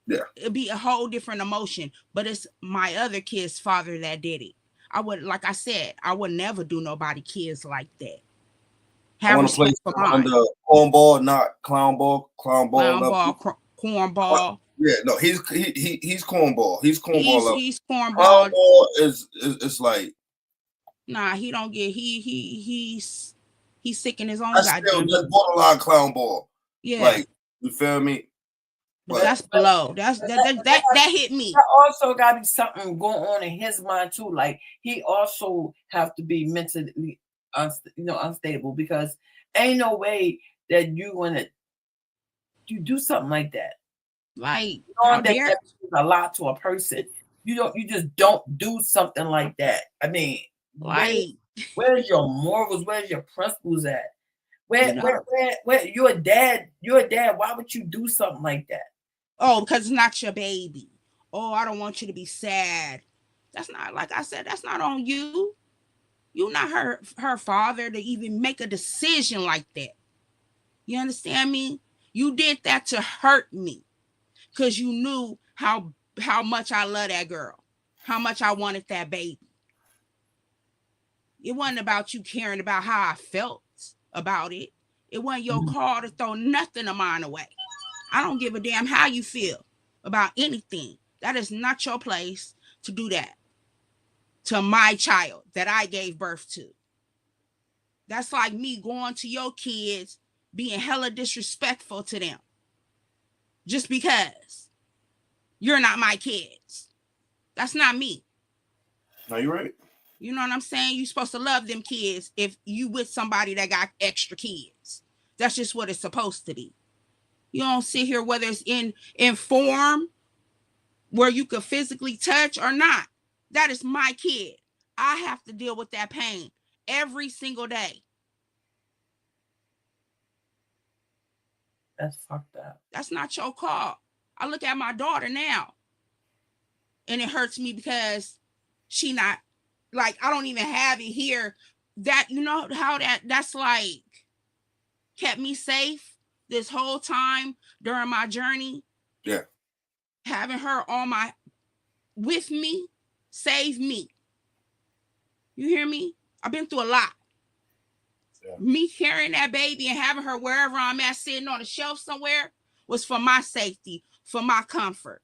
yeah, it'd be a whole different emotion. But it's my other kid's father that did it. I would, like I said, I would never do nobody kids like that. Have respect for mine. On the cornball, not clownball. Cornball. Yeah, no, he's cornball. He's cornball. He's cornball. Clownball is like. Nah, he don't get. He's sick in his own goddamn. That's borderline clownball. Yeah, like you feel me. But that's below. That hit me. That also got to be something going on in his mind too. Like he also have to be mentally, unstable, because ain't no way that you do something like that. Like that means a lot to a person. You just don't do something like that. I mean, where's your morals? Where's your principles at? Where you're a dad? Why would you do something like that? Oh, because it's not your baby. Oh, I don't want you to be sad. That's not, like I said, that's not on you. You're not her father to even make a decision like that. You understand me? You did that to hurt me because you knew how much I love that girl, how much I wanted that baby. It wasn't about you caring about how I felt about it. It wasn't your call to throw nothing of mine away. I don't give a damn how you feel about anything. That is not your place to do that to my child that I gave birth to. That's like me going to your kids, being hella disrespectful to them just because you're not my kids. That's not me. No, you're right. You know what I'm saying? You're supposed to love them kids if you with somebody that got extra kids. That's just what it's supposed to be. You don't sit here whether it's in form where you could physically touch or not. That is my kid. I have to deal with that pain every single day. That's fucked up. That's not your call. I look at my daughter now and it hurts me because she not, like, I don't even have it here. That, you know how that's like kept me safe this whole time during my journey. Yeah. Having her with me, saved me. You hear me? I've been through a lot. Yeah. Me carrying that baby and having her wherever I'm at, sitting on a shelf somewhere, was for my safety, for my comfort.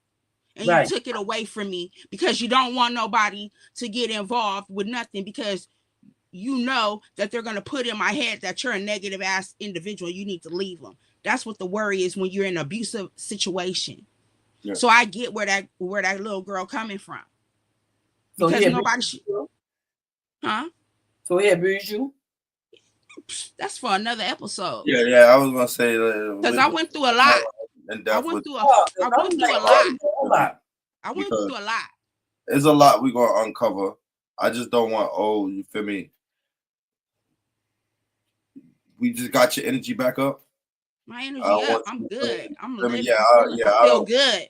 And you took it away from me because you don't want nobody to get involved with nothing, because you know that they're going to put in my head that you're a negative ass individual. You need to leave them. That's what the worry is when you're in an abusive situation. Yeah. So I get where that little girl coming from. Because so nobody should. Huh? So he abused you? That's for another episode. Yeah. I was gonna say because I went through a lot. I went through a lot. There's a lot we're gonna uncover. I just don't want. You feel me? We just got your energy back up. My energy up. I'm good. I'm living. I feel good.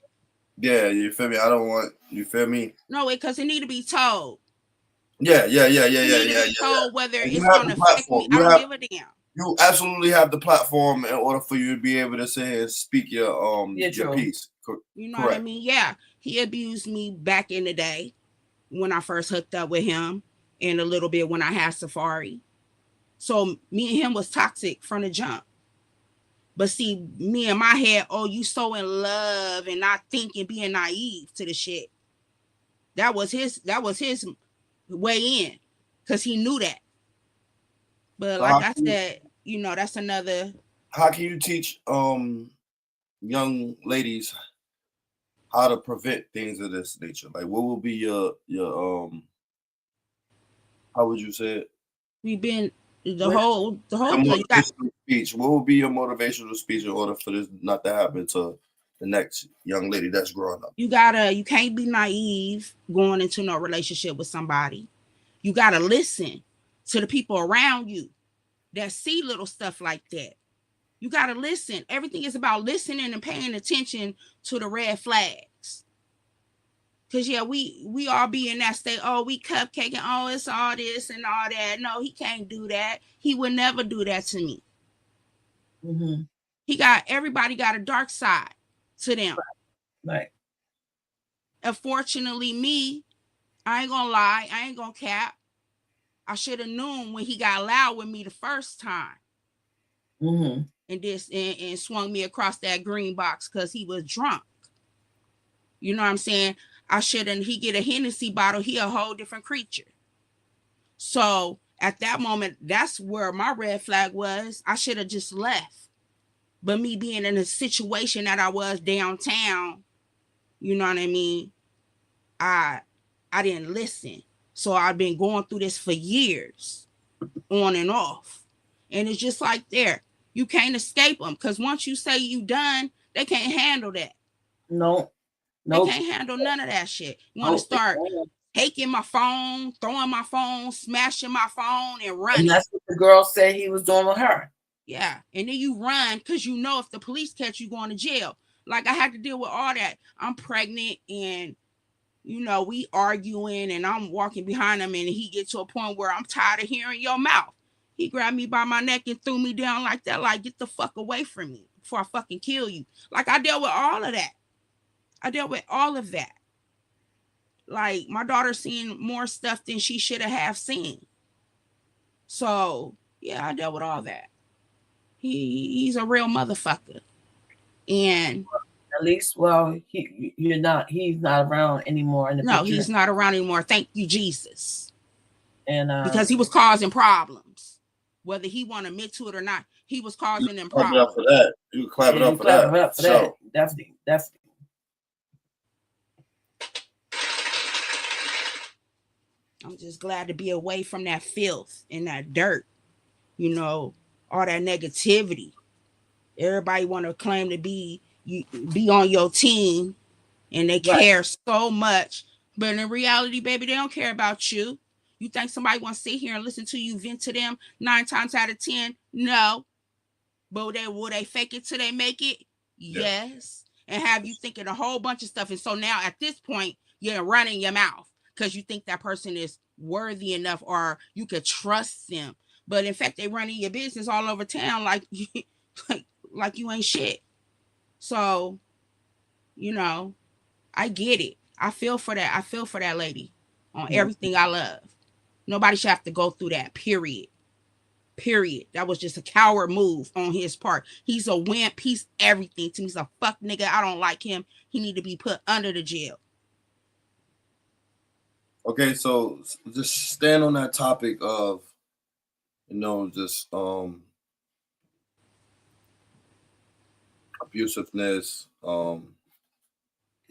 Yeah, you feel me? I don't want. You feel me? No, because it need to be told. Yeah. Told whether it's going to affect me. I don't give a damn. You absolutely have the platform in order for you to be able to say and speak your piece. You know what I mean? Yeah, he abused me back in the day when I first hooked up with him, and a little bit when I had Safari. So me and him was toxic from the jump. But see, me in my head, you so in love and not thinking, being naive to the shit. That was his way in, because he knew that. But like I said, that's another. How can you teach young ladies how to prevent things of this nature? Like, what will be your how would you say it? We've been the whole speech. What would be your motivational speech in order for this not to happen to the next young lady that's growing up? You can't be naive going into no relationship with somebody. You gotta listen to the people around you that see little stuff like that. You gotta listen. Everything is about listening and paying attention to the red flags. Cause we all be in that state. We cupcaking. It's all this and all that. No, he can't do that. He would never do that to me. Mm-hmm. Everybody got a dark side to them. Right. Unfortunately, me, I ain't gonna lie, I ain't gonna cap. I should have known when he got loud with me the first time. Mm-hmm. And swung me across that green box because he was drunk. You know what I'm saying? He get a Hennessy bottle, he a whole different creature. So at that moment, that's where my red flag was. I should have just left. But me being in a situation that I was downtown, you know what I mean? I didn't listen. So I've been going through this for years, on and off. And it's just like there. You can't escape them because once you say you done, they can't handle that. No. They can't handle none of that shit. You want to start taking my phone, throwing my phone, smashing my phone, and running. And that's what the girl said he was doing with her. Yeah. And then you run because you know if the police catch you going to jail. Like I had to deal with all that. I'm pregnant and, you know, we arguing and I'm walking behind him and he gets to a point where I'm tired of hearing your mouth. He grabbed me by my neck and threw me down like that. Like, get the fuck away from me before I fucking kill you. Like, I dealt with all of that. Like, my daughter's seen more stuff than she should have seen. So, yeah, I dealt with all that. He's a real motherfucker. And at least, well, he's not around anymore. He's not around anymore. Thank you, Jesus. And because he was causing problems. Whether he want to admit to it or not, he was causing them problems. For that. You would clap it up for that. So. Definitely. I'm just glad to be away from that filth and that dirt. You know, all that negativity. Everybody want to claim to be on your team and they care so much. But in reality, baby, they don't care about you. You think somebody wants to sit here and listen to you vent to them 9 times out of 10? No. But will they fake it till they make it? Yes. And have you thinking a whole bunch of stuff. And so now at this point, you're running your mouth because you think that person is worthy enough or you could trust them. But in fact, they running your business all over town like you ain't shit. So, you know, I get it. I feel for that. I feel for that lady on everything I love. Nobody should have to go through that, period. That was just a coward move on his part. He's a wimp. He's everything to me. He's a fuck nigga. I don't like him. He need to be put under the jail. Okay, so just stand on that topic of, you know, just abusiveness.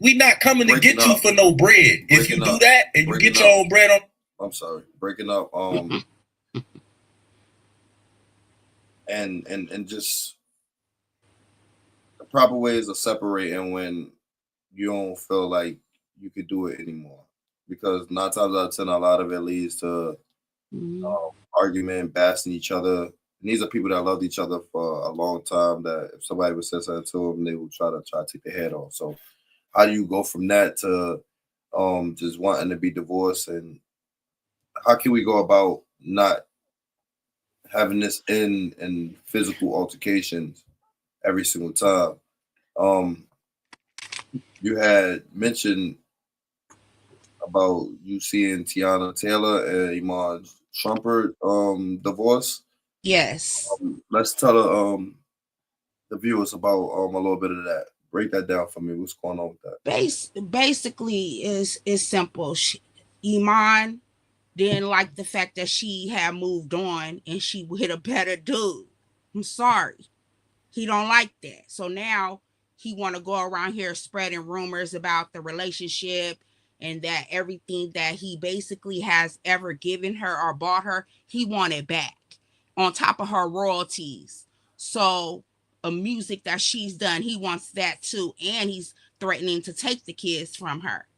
We not coming to get you for no bread. If you do that and you get your own bread on. I'm sorry, breaking up. And just the proper ways of separating when you don't feel like you could do it anymore. Because 9 times out of 10, a lot of it leads to argument, bashing each other. And these are people that loved each other for a long time. That if somebody would say something to them, they would try to take their head off. So, how do you go from that to just wanting to be divorced? And how can we go about not having this in physical altercations every single time? You had mentioned about you seeing Tiana Taylor and Iman Shumpert divorce. Yes. Let's tell the viewers about a little bit of that. Break that down for me. What's going on with that? Basically, is simple. Iman didn't like the fact that she had moved on and she hit a better dude. I'm sorry. He don't like that. So now he want to go around here spreading rumors about the relationship and that everything that he basically has ever given her or bought her, he wanted back on top of her royalties. So a music that she's done, he wants that too. And he's threatening to take the kids from her.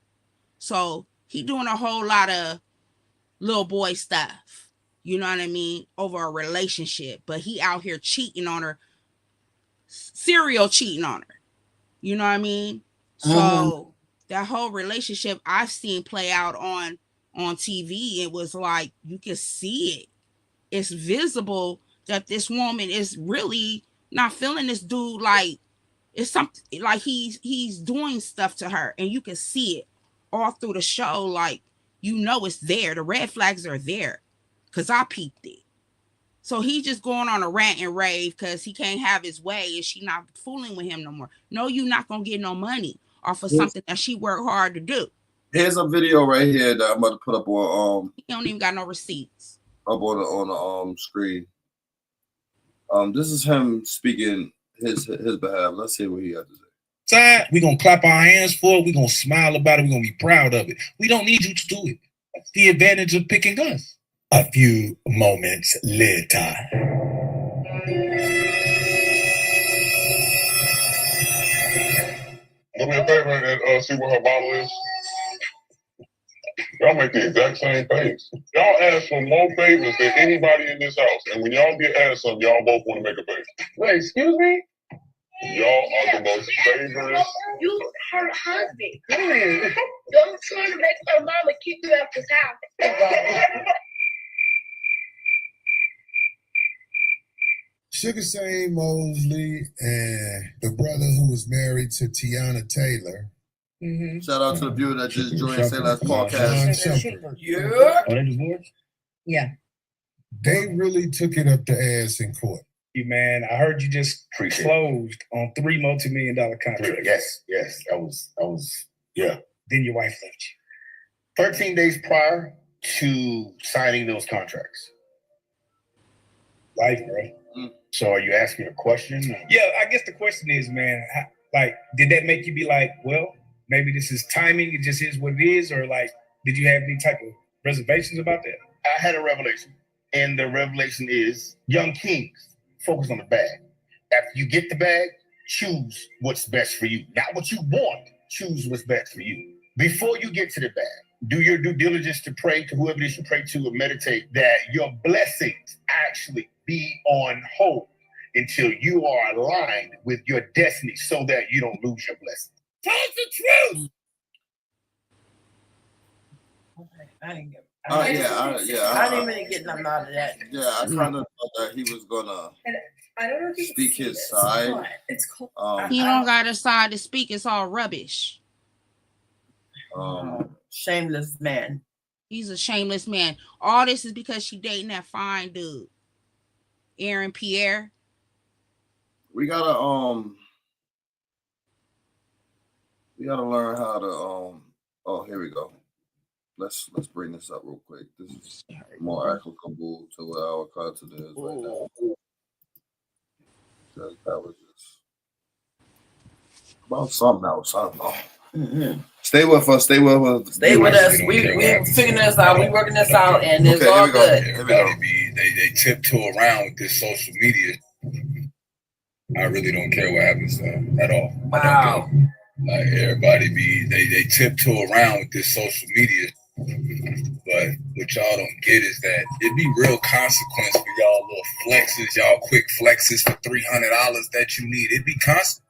So he doing a whole lot of little boy stuff, you know what I mean, over a relationship. But he out here cheating on her, serial cheating on her. You know what I mean? So that whole relationship I've seen play out on TV, it was like you can see it. It's visible that this woman is really not feeling this dude like it's something like he's doing stuff to her, and you can see it all through the show. Like, you know, it's there. The red flags are there because I peeped it. So he's just going on a rant and rave because he can't have his way and she not fooling with him no more. No, you're not gonna get no money off of something that she worked hard to do. Here's a video right here that I'm about to put up on he don't even got no receipts. Up on the screen. This is him speaking his behalf. Let's see what he has to say. We're gonna clap our hands for it, we're gonna smile about it, we're gonna be proud of it. We don't need you to do it. That's the advantage of picking us. A few moments later. Do me a favor and see what her bottle is. Y'all make the exact same face. Y'all ask for more favors than anybody in this house. And when y'all get asked something, y'all both want to make a favor. Wait, excuse me? Y'all are the most favorite. You her husband. Don't try to make her mama kick you out this house. Sugar Shane Mosley and the brother who was married to Tiana Taylor. Mm-hmm. Shout out to the viewer that just joined Sayless podcast. Yeah. Are they divorced? Yeah. They really took it up the ass in court. Man, I heard you just closed on 3 multi-million-dollar contracts. Yes. That was yeah. Then your wife left you. 13 days prior to signing those contracts. Life, bro. So are you asking a question? Yeah, I guess the question is, man, did that make you be like, well, maybe this is timing, it just is what it is, or like, did you have any type of reservations about that? I had a revelation, and the revelation is young kings, focus on the bag. After you get the bag, choose what's best for you. Not what you want, choose what's best for you. Before you get to the bag, do your due diligence to pray to whoever it is you pray to and meditate that your blessings actually be on hold until you are aligned with your destiny so that you don't lose your blessing. Tell us the truth. I didn't get nothing out of that. Yeah, I kind of thought that he was gonna I don't know if speak his side. It's cold. He don't got a side to speak. It's all rubbish. Shameless man. He's a shameless man. All this is because she dating that fine dude, Aaron Pierre. We gotta learn how to oh, here we go. Let's bring this up real quick. This is more applicable to what our content is right now. That was just about something else. I don't know. Mm-hmm. Stay with us. Stay with us. Stay with us. We figuring this out. We working this out, and it's all good. They tiptoe around with this social media. I really don't care what happens to them at all. Wow. Like everybody they tiptoe around with this social media. But what y'all don't get is that it be real consequence for y'all little flexes, y'all quick flexes for $300 that you need. It be consequences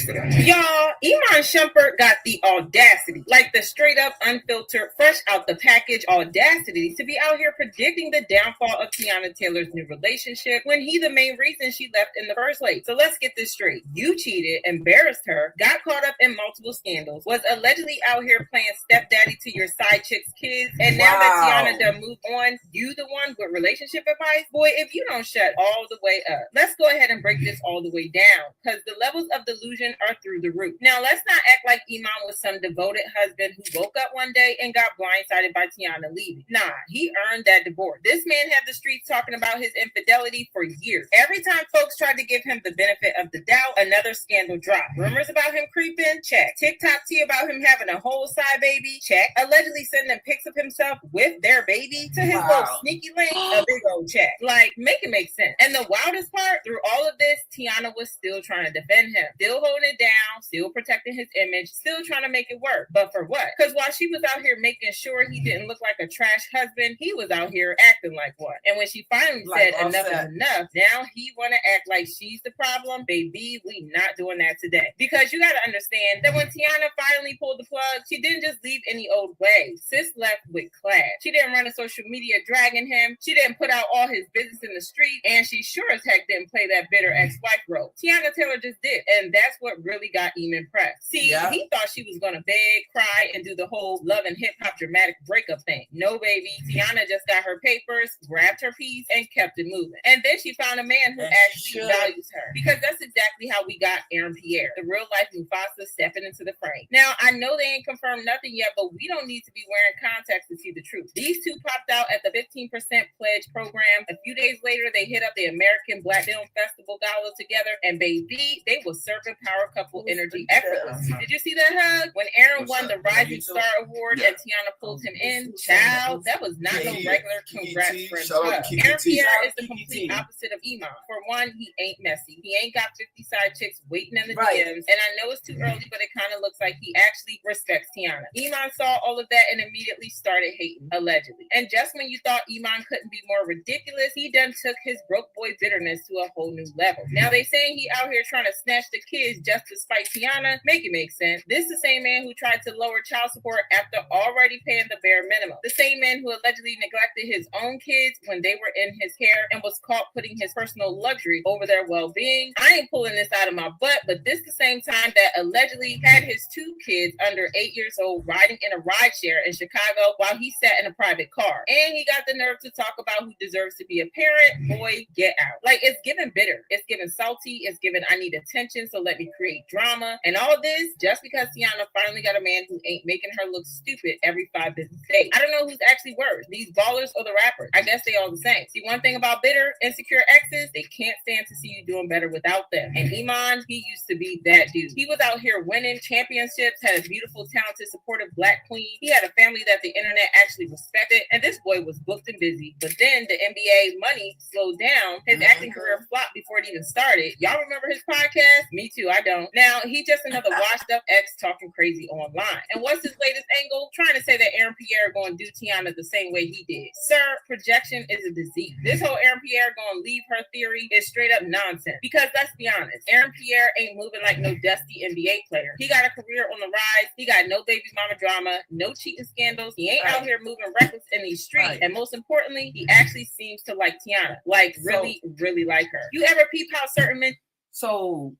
for that. Y'all, Iman Shumpert got the audacity, like the straight up, unfiltered, fresh out the package audacity to be out here predicting the downfall of Tiana Taylor's new relationship when he the main reason she left in the first place. So let's get this straight. You cheated, embarrassed her, got caught up in multiple scandals, was allegedly out here playing stepdaddy to your side chick's kids, and now that Tiana done moved on, you the one with relationship advice? Boy, if you don't shut all the way up. Let's go ahead and break this all the way down, because the levels of delusion are through the roof. Now, let's not act like Iman was some devoted husband who woke up one day and got blindsided by Tiana leaving. Nah, he earned that divorce. This man had the streets talking about his infidelity for years. Every time folks tried to give him the benefit of the doubt, another scandal dropped. Rumors about him creeping? Check. TikTok tea about him having a whole side baby? Check. Allegedly sending pics of himself with their baby to his little sneaky link? A big old check. Like, make it make sense. And the wildest part, through all of this, Tiana was still trying to defend him. still holding it down, still protecting his image, still trying to make it work. But for what? Because while she was out here making sure he didn't look like a trash husband, he was out here acting like one. And when she finally said enough is enough, now he want to act like she's the problem. Baby, we not doing that today. Because you got to understand that when Tiana finally pulled the plug, she didn't just leave any old way. Sis left with class. She didn't run a social media dragging him. She didn't put out all his business in the street. And she sure as heck didn't play that bitter ex-wife role. Tiana Taylor just did. And that's what really got him impressed. See, he thought she was going to beg, cry, and do the whole love and hip-hop dramatic breakup thing. No, baby. Tiana just got her papers, grabbed her piece, and kept it moving. And then she found a man who actually values her. Because that's exactly how we got Aaron Pierre, the real-life Mufasa, stepping into the frame. Now, I know they ain't confirmed nothing yet, but we don't need to be wearing contacts to see the truth. These two popped out at the 15% pledge program. A few days later, they hit up the American Black Film Festival Gala together, and baby, they were serving power couple energy effortlessly. Did you see that hug? When Aaron won the Rising Star Award and Tiana pulled him in, child, that was not no regular congrats friend hug. Aaron Pierre is the complete opposite of Iman. For one, he ain't messy. He ain't got 50 side chicks waiting in the DMs, and I know it's too early, but it kind of looks like he actually respects Tiana. Iman saw all of that and immediately started hating, allegedly. And just when you thought Iman couldn't be more ridiculous, he done took his broke boy bitterness to a whole new level. Now they saying he out here trying to snatch the kids just to spite Tiana. Make it make sense. This the same man who tried to lower child support after already paying the bare minimum. The same man who allegedly neglected his own kids when they were in his care and was caught putting his personal luxury over their well-being. I ain't pulling this out of my butt, but this the same time that allegedly had his two kids under 8 years old riding in a rideshare in Chicago while he sat in a private car. And he got the nerve to talk about who deserves to be a parent. Boy, get out. Like, it's given bitter. It's given salty. It's given I need attention, so let me create drama. And all this just because Tiana finally got a man who ain't making her look stupid every 5 business days. I don't know who's actually worse, these ballers or the rappers. I guess they all the same. See, one thing about bitter, insecure exes, they can't stand to see you doing better without them. And Iman, he used to be that dude. He was out here winning championships, had a beautiful, talented, supportive black queen. He had a family that the internet actually respected, and this boy was booked and busy. But then the NBA money slowed down. His acting career flopped before it even started. Y'all remember his podcast? Me too, I don't. Now, he just another washed up ex talking crazy online. And what's his latest angle? Trying to say that Aaron Pierre going to do Tiana the same way he did. Sir, projection is a disease. This whole Aaron Pierre going to leave her theory is straight up nonsense. Because let's be honest, Aaron Pierre ain't moving like no dusty NBA player. He got a career on the rise. He got no baby mama drama, no cheating scandals. He ain't out here moving reckless in these streets. And most importantly, he actually seems to like Tiana. Like, really, really like her. You ever peep how certain men... So,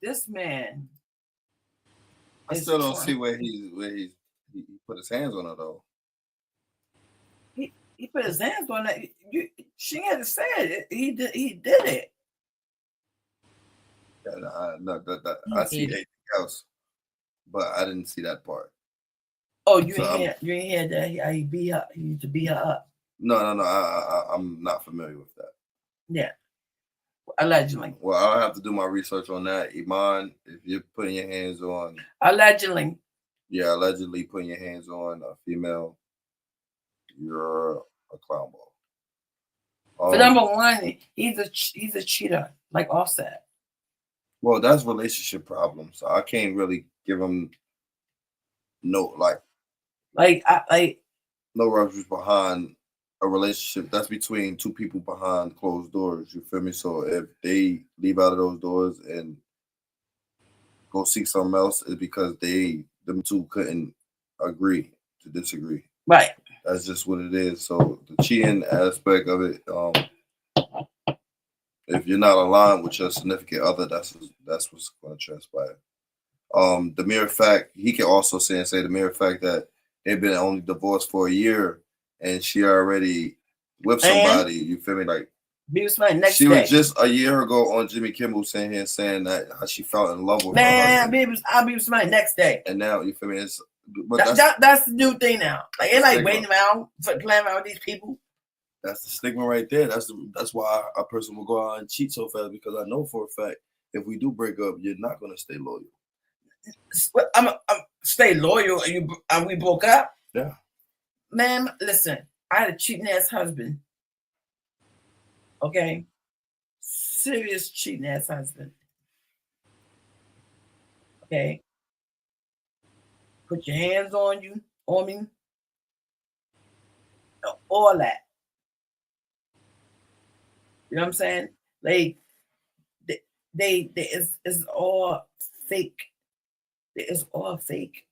this man... I still don't see where he put his hands on her, though. He put his hands on it. She had to say it. He did it. I see anything else, but I didn't see that part. Oh, you ain't hear that? How he beat her? He used to beat her up. No. I'm not familiar with that. Yeah, allegedly. Well, I'll have to do my research on that. Iman, if you're putting your hands on allegedly putting your hands on a female, you're a clown ball. For number one, he's a cheater, like Offset. Well, that's relationship problems. So I can't really give him no reference behind a relationship that's between two people behind closed doors. You feel me? So if they leave out of those doors and go seek something else, it's because them two couldn't agree to disagree. Right. That's just what it is. So the cheating aspect of it, if you're not aligned with your significant other, that's what's going to transpire. The mere fact, he can also say the mere fact that they've been only divorced for a year and she already with somebody, you feel me? Like, she was just a year ago on Jimmy Kimmel saying that how she felt in love with her husband. I'll be with somebody next day. And now, you feel me? That's the new thing now. Like, it's like waiting around, playing around with these people. That's the stigma right there. That's why a person will go out and cheat so fast, because I know for a fact if we do break up, you're not going to stay loyal. I'm stay loyal and we broke up? Yeah. Man, listen, I had a cheating ass husband. Okay? Serious cheating ass husband. Okay. Put your hands on me. All that. You know what I'm saying? Like, it's all fake. It's all fake.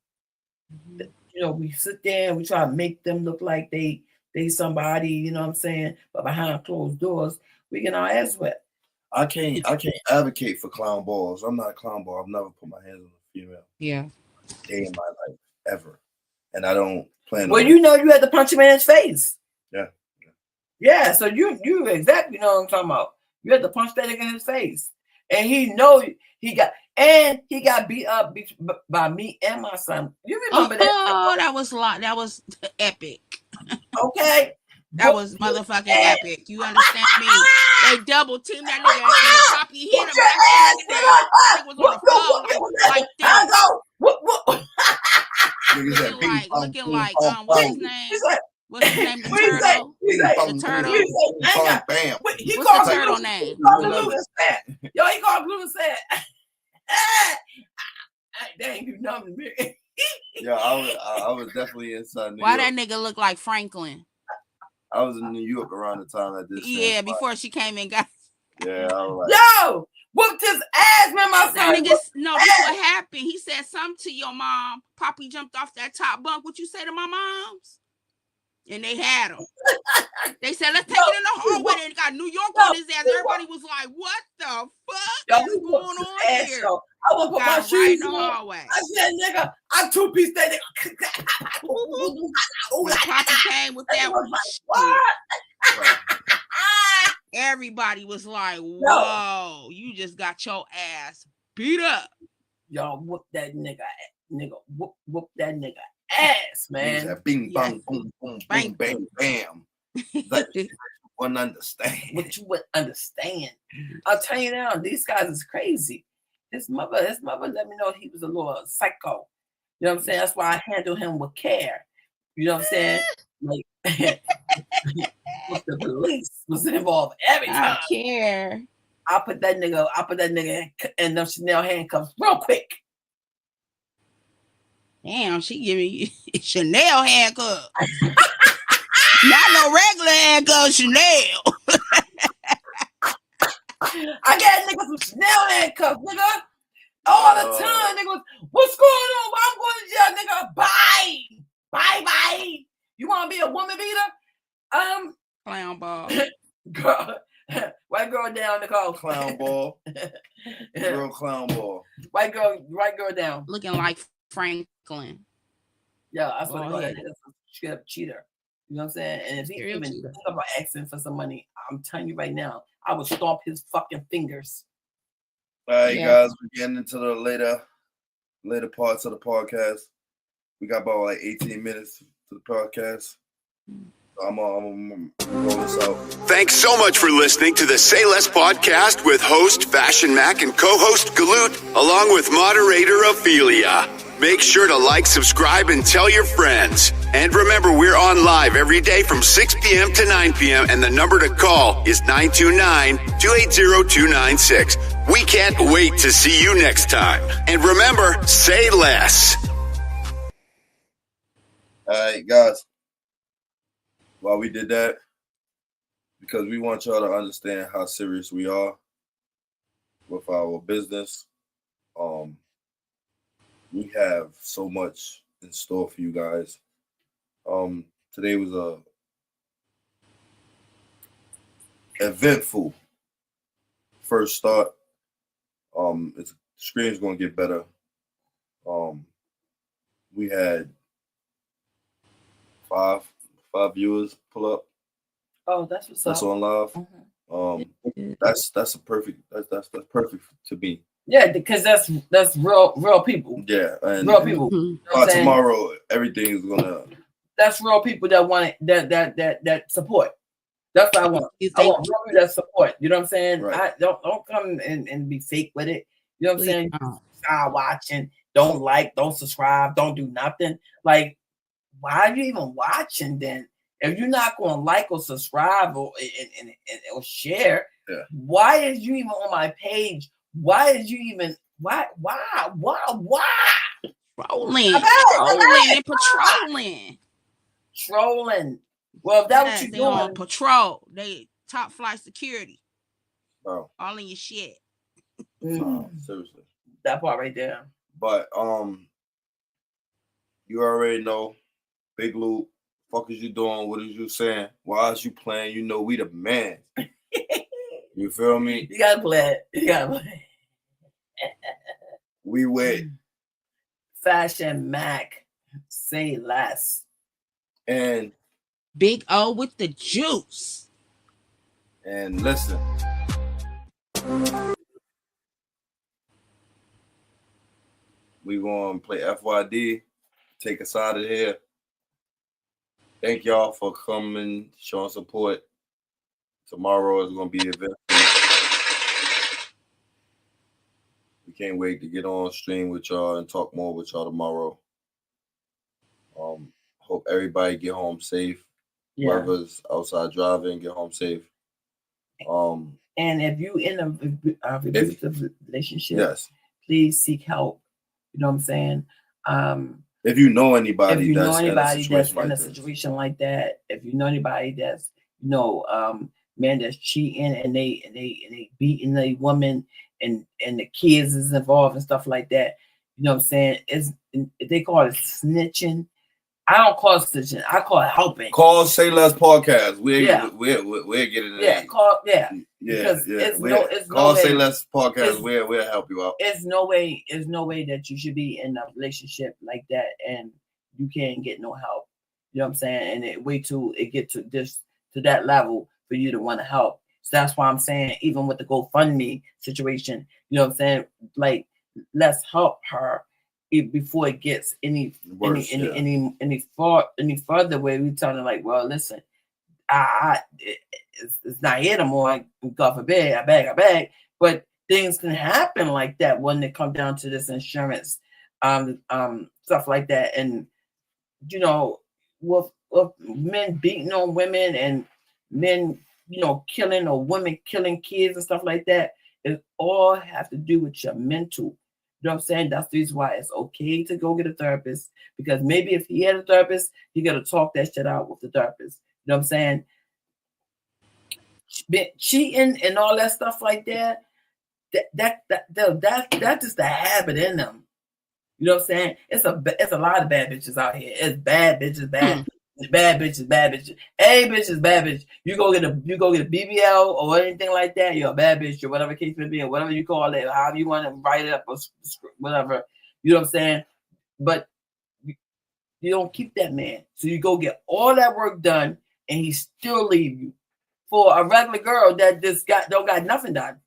You know, we sit there and we try to make them look like they somebody, you know what I'm saying? But behind closed doors, we get our ass wet. I can't advocate for clown balls. I'm not a clown ball. I've never put my hands on a female. Yeah. Day in my life, ever. And I don't plan Well, on you know you had to punch him in his face. Yeah. Yeah, so you exactly know what I'm talking about. You had to punch that nigga in his face. And he got beat up by me and my son. You remember that? Oh, that was epic. Okay. That was motherfucking epic. You understand me? They double teamed that nigga and Poppy hit him. That nigga was on the floor like this. Looking like what's his name? What's his name? The turtle. The turtle. Bam. What's the turtle name? Yo, he called Guloot and said, dang, you know me. Yeah, I was definitely inside New Why York. that nigga look like Franklin? I was in New York around the time that this. Yeah, before she came and got. Yeah, I was like, yo, whooped his ass, man. My son. No, this what happened. He said something to your mom. Poppy jumped off that top bunk. What you say to my moms? And they had him. They said, let's take it in the hallway. They got New York on his ass. Everybody was like, what the fuck is going on here? I want to put my shoes in the on. hallway. I said, nigga, I'm two-piece that nigga. Poppy came with that. Everybody was like, whoa, you just got your ass beat up. Y'all whoop that nigga. Whoop that nigga ass, man. That bing, bang, boom, boom, bang, bang, bam. Like, you wouldn't understand. What you would understand. I'll tell you now, these guys is crazy. His mother let me know he was a little psycho. You know what I'm saying? That's why I handle him with care. You know what I'm saying? Like, the police was involved every time. I care. I put that nigga in them Chanel handcuffs real quick. Damn, she giving you Chanel handcuffs. Not no regular handcuffs, Chanel. I got niggas some Chanel handcuffs, nigga. All the time, nigga. What's going on? I'm going to jail, nigga. Bye. You want to be a woman beater? Clown ball. Girl, white girl down the call. Clown ball. Real clown ball. White girl down. Looking like Franklin. Yeah, that's what I call that. That's a straight up cheater. You know what I'm saying? And if he even think about asking for some money, I'm telling you right now, I would stomp his fucking fingers. All right, guys, we're getting into the later parts of the podcast. We got about like 18 minutes to the podcast. I'm gonna roll this out. Thanks so much for listening to the Sayless podcast with host FashionMack and co-host Guloot, along with moderator Ophelia. Make sure to like, subscribe, and tell your friends. And remember, we're on live every day from 6 p.m. to 9 p.m. And the number to call is 929-280-296. We can't wait to see you next time. And remember, say less. All right, guys. While we did that, because we want y'all to understand how serious we are with our business. We have so much in store for you guys. Today was a eventful first start. The screen's gonna get better. We had five viewers pull up. Oh, that's what's that's up. On live. That's perfect to me. Yeah, because that's real people. Yeah, and real people. By tomorrow, everything's gonna. That's real people that want it, that support. That's what I want. I want real people that support. You know what I'm saying? Right. Don't come and be fake with it. You know what I'm saying? Start watching. Don't like. Don't subscribe. Don't do nothing. Like, why are you even watching then? If you're not going to like or subscribe or share, why is you even on my page? Why did you even Why? Trolling. Well, if that's what you they doing, on patrol. They top flight security. Bro. All in your shit. No, seriously. That part right there. But you already know, Big Loot. Fuck is you doing? What is you saying? Why is you playing? You know we the man. You feel me? You gotta play it. We with FashionMack. Say less. And Big O with the juice. And listen. We gonna play FYD. Take us out of here. Thank y'all for coming, showing support. Tomorrow is gonna be eventful. We can't wait to get on stream with y'all and talk more with y'all tomorrow. Hope everybody get home safe. Yeah. Whoever's outside driving, get home safe. And if you in a abusive relationship, yes, please seek help. You know what I'm saying? If you know anybody, that's in a situation like that, if you know anybody that's man that's cheating and they beating a woman and the kids is involved and stuff like that, you know what I'm saying? They call it snitching. I don't call it snitching. I call it helping. Call Sayless podcast. We'll get it in. Yeah, call call Sayless podcast. We'll help you out. There's no way that you should be in a relationship like that and you can't get no help. You know what I'm saying? And it get to that level for you to want to help. So that's why I'm saying, even with the GoFundMe situation, you know what I'm saying? Like, let's help her before it gets any worse, any further. Where we telling her, like, well, listen, it's not here no more. God forbid, I beg. But things can happen like that when they come down to this insurance, stuff like that, and with men beating on women and men, killing or women killing kids and stuff like that. It all have to do with your mental. You know what I'm saying? That's the reason why it's okay to go get a therapist, because maybe if he had a therapist, he got to talk that shit out with the therapist. You know what I'm saying? Cheating and all that stuff like that, that's just a habit in them. You know what I'm saying? It's a lot of bad bitches out here. It's bad bitches, bad bitches. Hey, bitches, bad bitch. You go get a BBL or anything like that, you're a bad bitch or whatever case may be, or whatever you call it, however you want to write it up or whatever. You know what I'm saying? But you don't keep that man. So you go get all that work done and he still leave you for a regular girl that just don't got nothing done.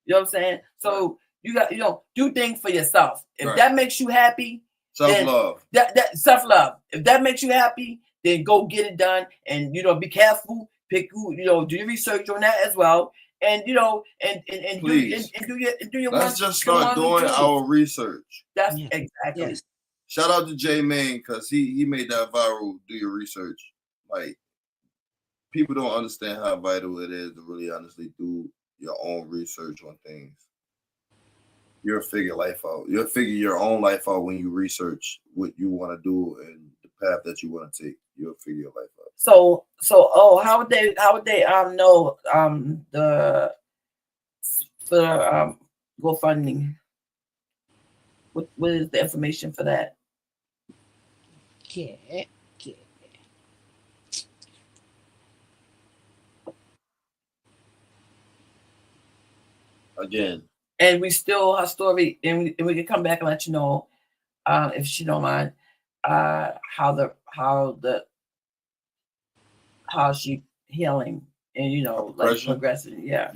You know what I'm saying? So you got, do things for yourself. If that makes you happy, self-love. That self-love. If that makes you happy, then go get it done, and be careful. Pick who, do your research on that as well, and and please do your. Let's just start doing our research. That's exactly. Yes. Shout out to J Main, because he made that viral. Do your research. Like, people don't understand how vital it is to really honestly do your own research on things. You'll figure life out. You'll figure your own life out when you research what you want to do and the path that you want to take. You'll figure your life out. So how would they know the GoFundMe? What is the information for that? Yeah. Again. And we still her story, and we can come back and let you know, if she don't mind, how she healing and like progressing. Yeah.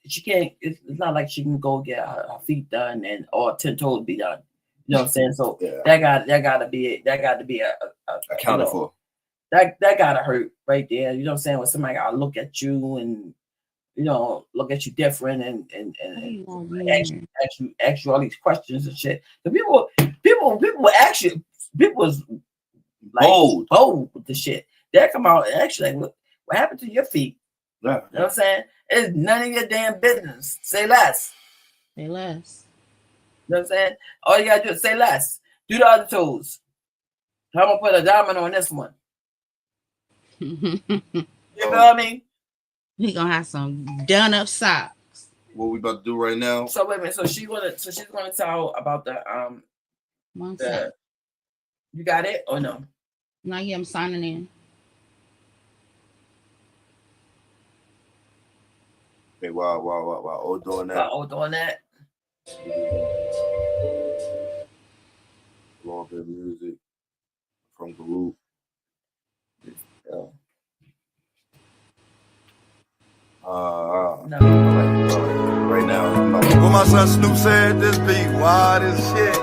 She can't. It's not like she can go get her feet done or 10 toes be done. You know what I'm saying? So that got to be accounted for. That gotta hurt right there. You know what I'm saying? When somebody gotta look at you and look at you different and ask you all these questions and shit. The people was like bold with the shit. They come out and actually like, what happened to your feet? You know what I'm saying? It's none of your damn business. Say less. Say less. You know what I'm saying? All you gotta do is say less. Do the other toes. I'm gonna put a diamond on this one. You know what I mean? We gonna have some done up socks. What we about to do right now? So wait a minute. So she's gonna tell about the One sec. You got it or no? Not yet. I'm signing in. Hey, wow, doing that. Doing that. A little bit of music from Guloot. Yeah. No. Right now. What my son Snoop said, this beat wild as shit.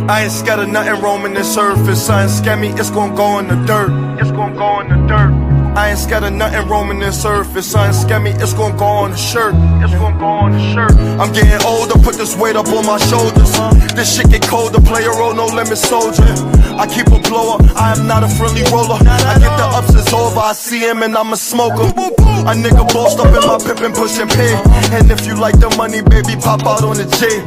I ain't scared of nothing roaming the surface. Something scammy, it's gon' go in the dirt. It's gon' go in the dirt. I ain't scared of nothing roaming the surface. Something scammy, it's gon' go on the shirt. It's gon' go on the shirt. I'm getting older, put this weight up on my shoulders. This shit get colder, play a role, no limit soldier. I keep a blower, I am not a friendly roller. I get the ups, it's over, I see him and I'm a smoker. A nigga bossed up in my Pippin pushing pay. And if you like the money, baby, pop out on the J.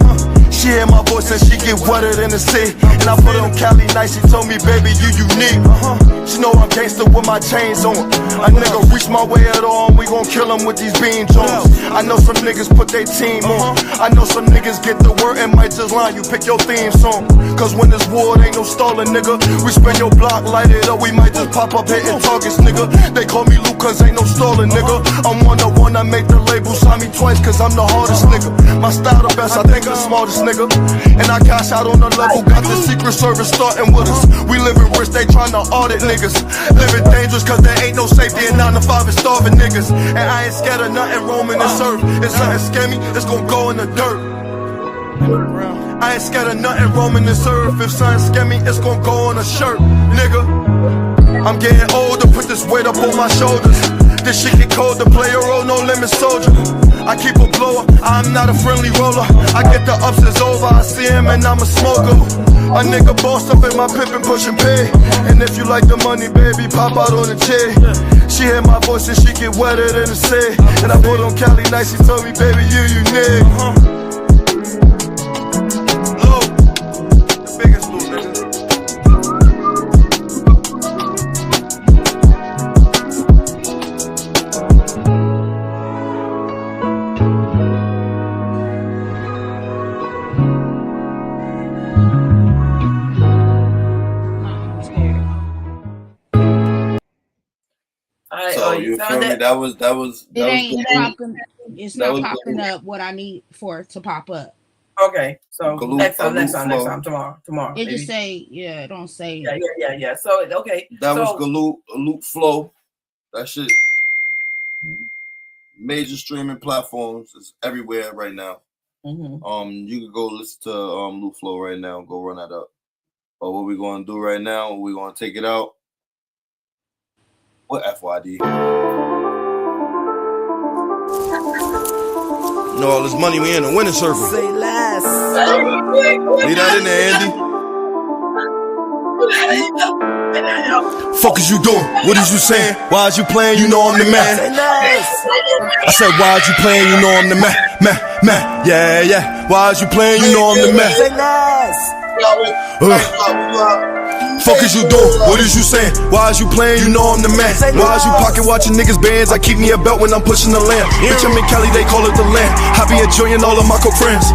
She hear my voice and she get wetter than the sea. And I put on Cali nice, she told me, baby, you unique. She know I'm gangster with my chains on. A nigga reach my way at all, and we gon' kill him with these bean joints. I know some niggas put their team on. I know some niggas get the word and might just line you, pick your theme song. Cause when this war, it ain't no stalling, nigga. We spin your block, light it up, we might just pop up hitting targets, nigga. They call me Luke cause ain't no stalling, nigga. I'm one-on-one, I make the label sign me twice cause I'm the hardest nigga. My style the best, I think the smartest nigga. And I cash out on the level, got the Secret Service starting with us. We living rich, they tryna audit niggas. Living dangerous cause there ain't no safety and 9 to 5 is starving niggas. And I ain't scared of nothing roaming this earth. If something scammy, it's gon' go in the dirt. I ain't scared of nothing roaming this earth. If something scammy, it's gon' go on a shirt, nigga. I'm getting older, put this weight up on my shoulders. This shit get cold, to play a role, no limit soldier. I keep a blower, I'm not a friendly roller. I get the ups, it's over, I see him and I'm a smoker. A nigga bossed up in my Pippin pushing pay. And if you like the money, baby, pop out on the J. She hear my voice and she get wetter than the sea. And I put on Cali nice, she told me, baby, you unique. Low, the biggest low, nigga. So you feel me? That was. It ain't popping. It's not popping up what I need for it to pop up. Okay, so next time, tomorrow. It maybe. Just say, yeah, it don't say. Yeah. So okay, that was Guloot Flow. That shit. Major streaming platforms is everywhere right now. Mm-hmm. You can go listen to Guloot Flow right now. Go run that up. But what we're gonna do right now? We're gonna take it out. What FYD? Know all this money, we in the winning circle. Say less. Leave that in there, Andy. Fuck is you doing? What is you saying? Why is you playing? You know I'm the man. I said, why is you playing? You know I'm the man. Yeah. Why is you playing? You know I'm the man. Say less. Fuck is you doing? What is you saying? Why is you playing? You know I'm the man. Why is you pocket watching niggas bands? I keep me a belt when I'm pushing the lamp. Bitch, I'm in Cali, they call it the land. I be enjoying all of my co-friends.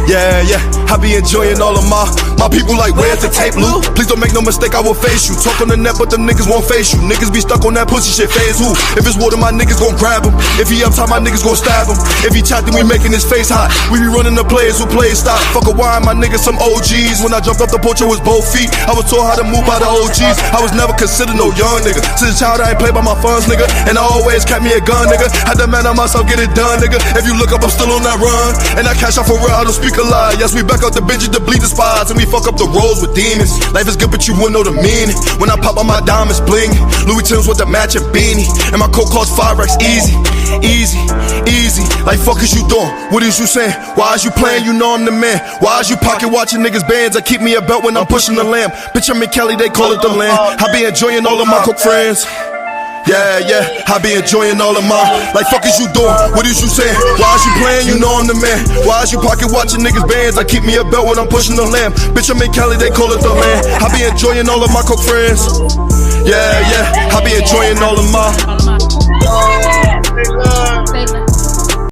Yeah, I be enjoying all of my people like, where's the tape, Lou? Please don't make no mistake, I will face you. Talk on the net, but them niggas won't face you. Niggas be stuck on that pussy shit, phase who? If it's water, my niggas gon' grab him. If he uptight, my niggas gon' stab him. If he chat, then we making his face hot. We be running the players who play stop. Fuck a wine, my niggas some OGs. When I jumped off the porch, it was both feet. I was taught how to move by the OGs. I was never considered no young nigga. Since a child, I ain't played by my funds, nigga. And I always kept me a gun, nigga. Had to man on myself, get it done, nigga. If you look up, I'm still on that run. And I cash out for real, I don't speak a lie. Yes, we back out the benches to bleed the spots. And we fuck up the roads with demons. Life is good, but you wouldn't know the meaning. When I pop on my diamonds bling, Louis Tim's with the matching beanie. And my coat cost 5 racks easy. easy, easy. Like fuck is you doing? What is you saying? Why is you playing? You know I'm the man. Why is you pocket watching niggas bands? I keep me a belt when I'm pushing the lamb. Bitch, I'm in Cali, they call it the land. I be enjoying all of my cook friends. Yeah, I be enjoying all of mine. Like fuck is you doing? What is you saying? Why is you playing? You know I'm the man. Why is you pocket watching niggas bands? I keep me a belt when I'm pushing the lamb. Bitch, I'm in Cali, they call it the land. I be enjoying all of my cook friends. Yeah, I be enjoying all of my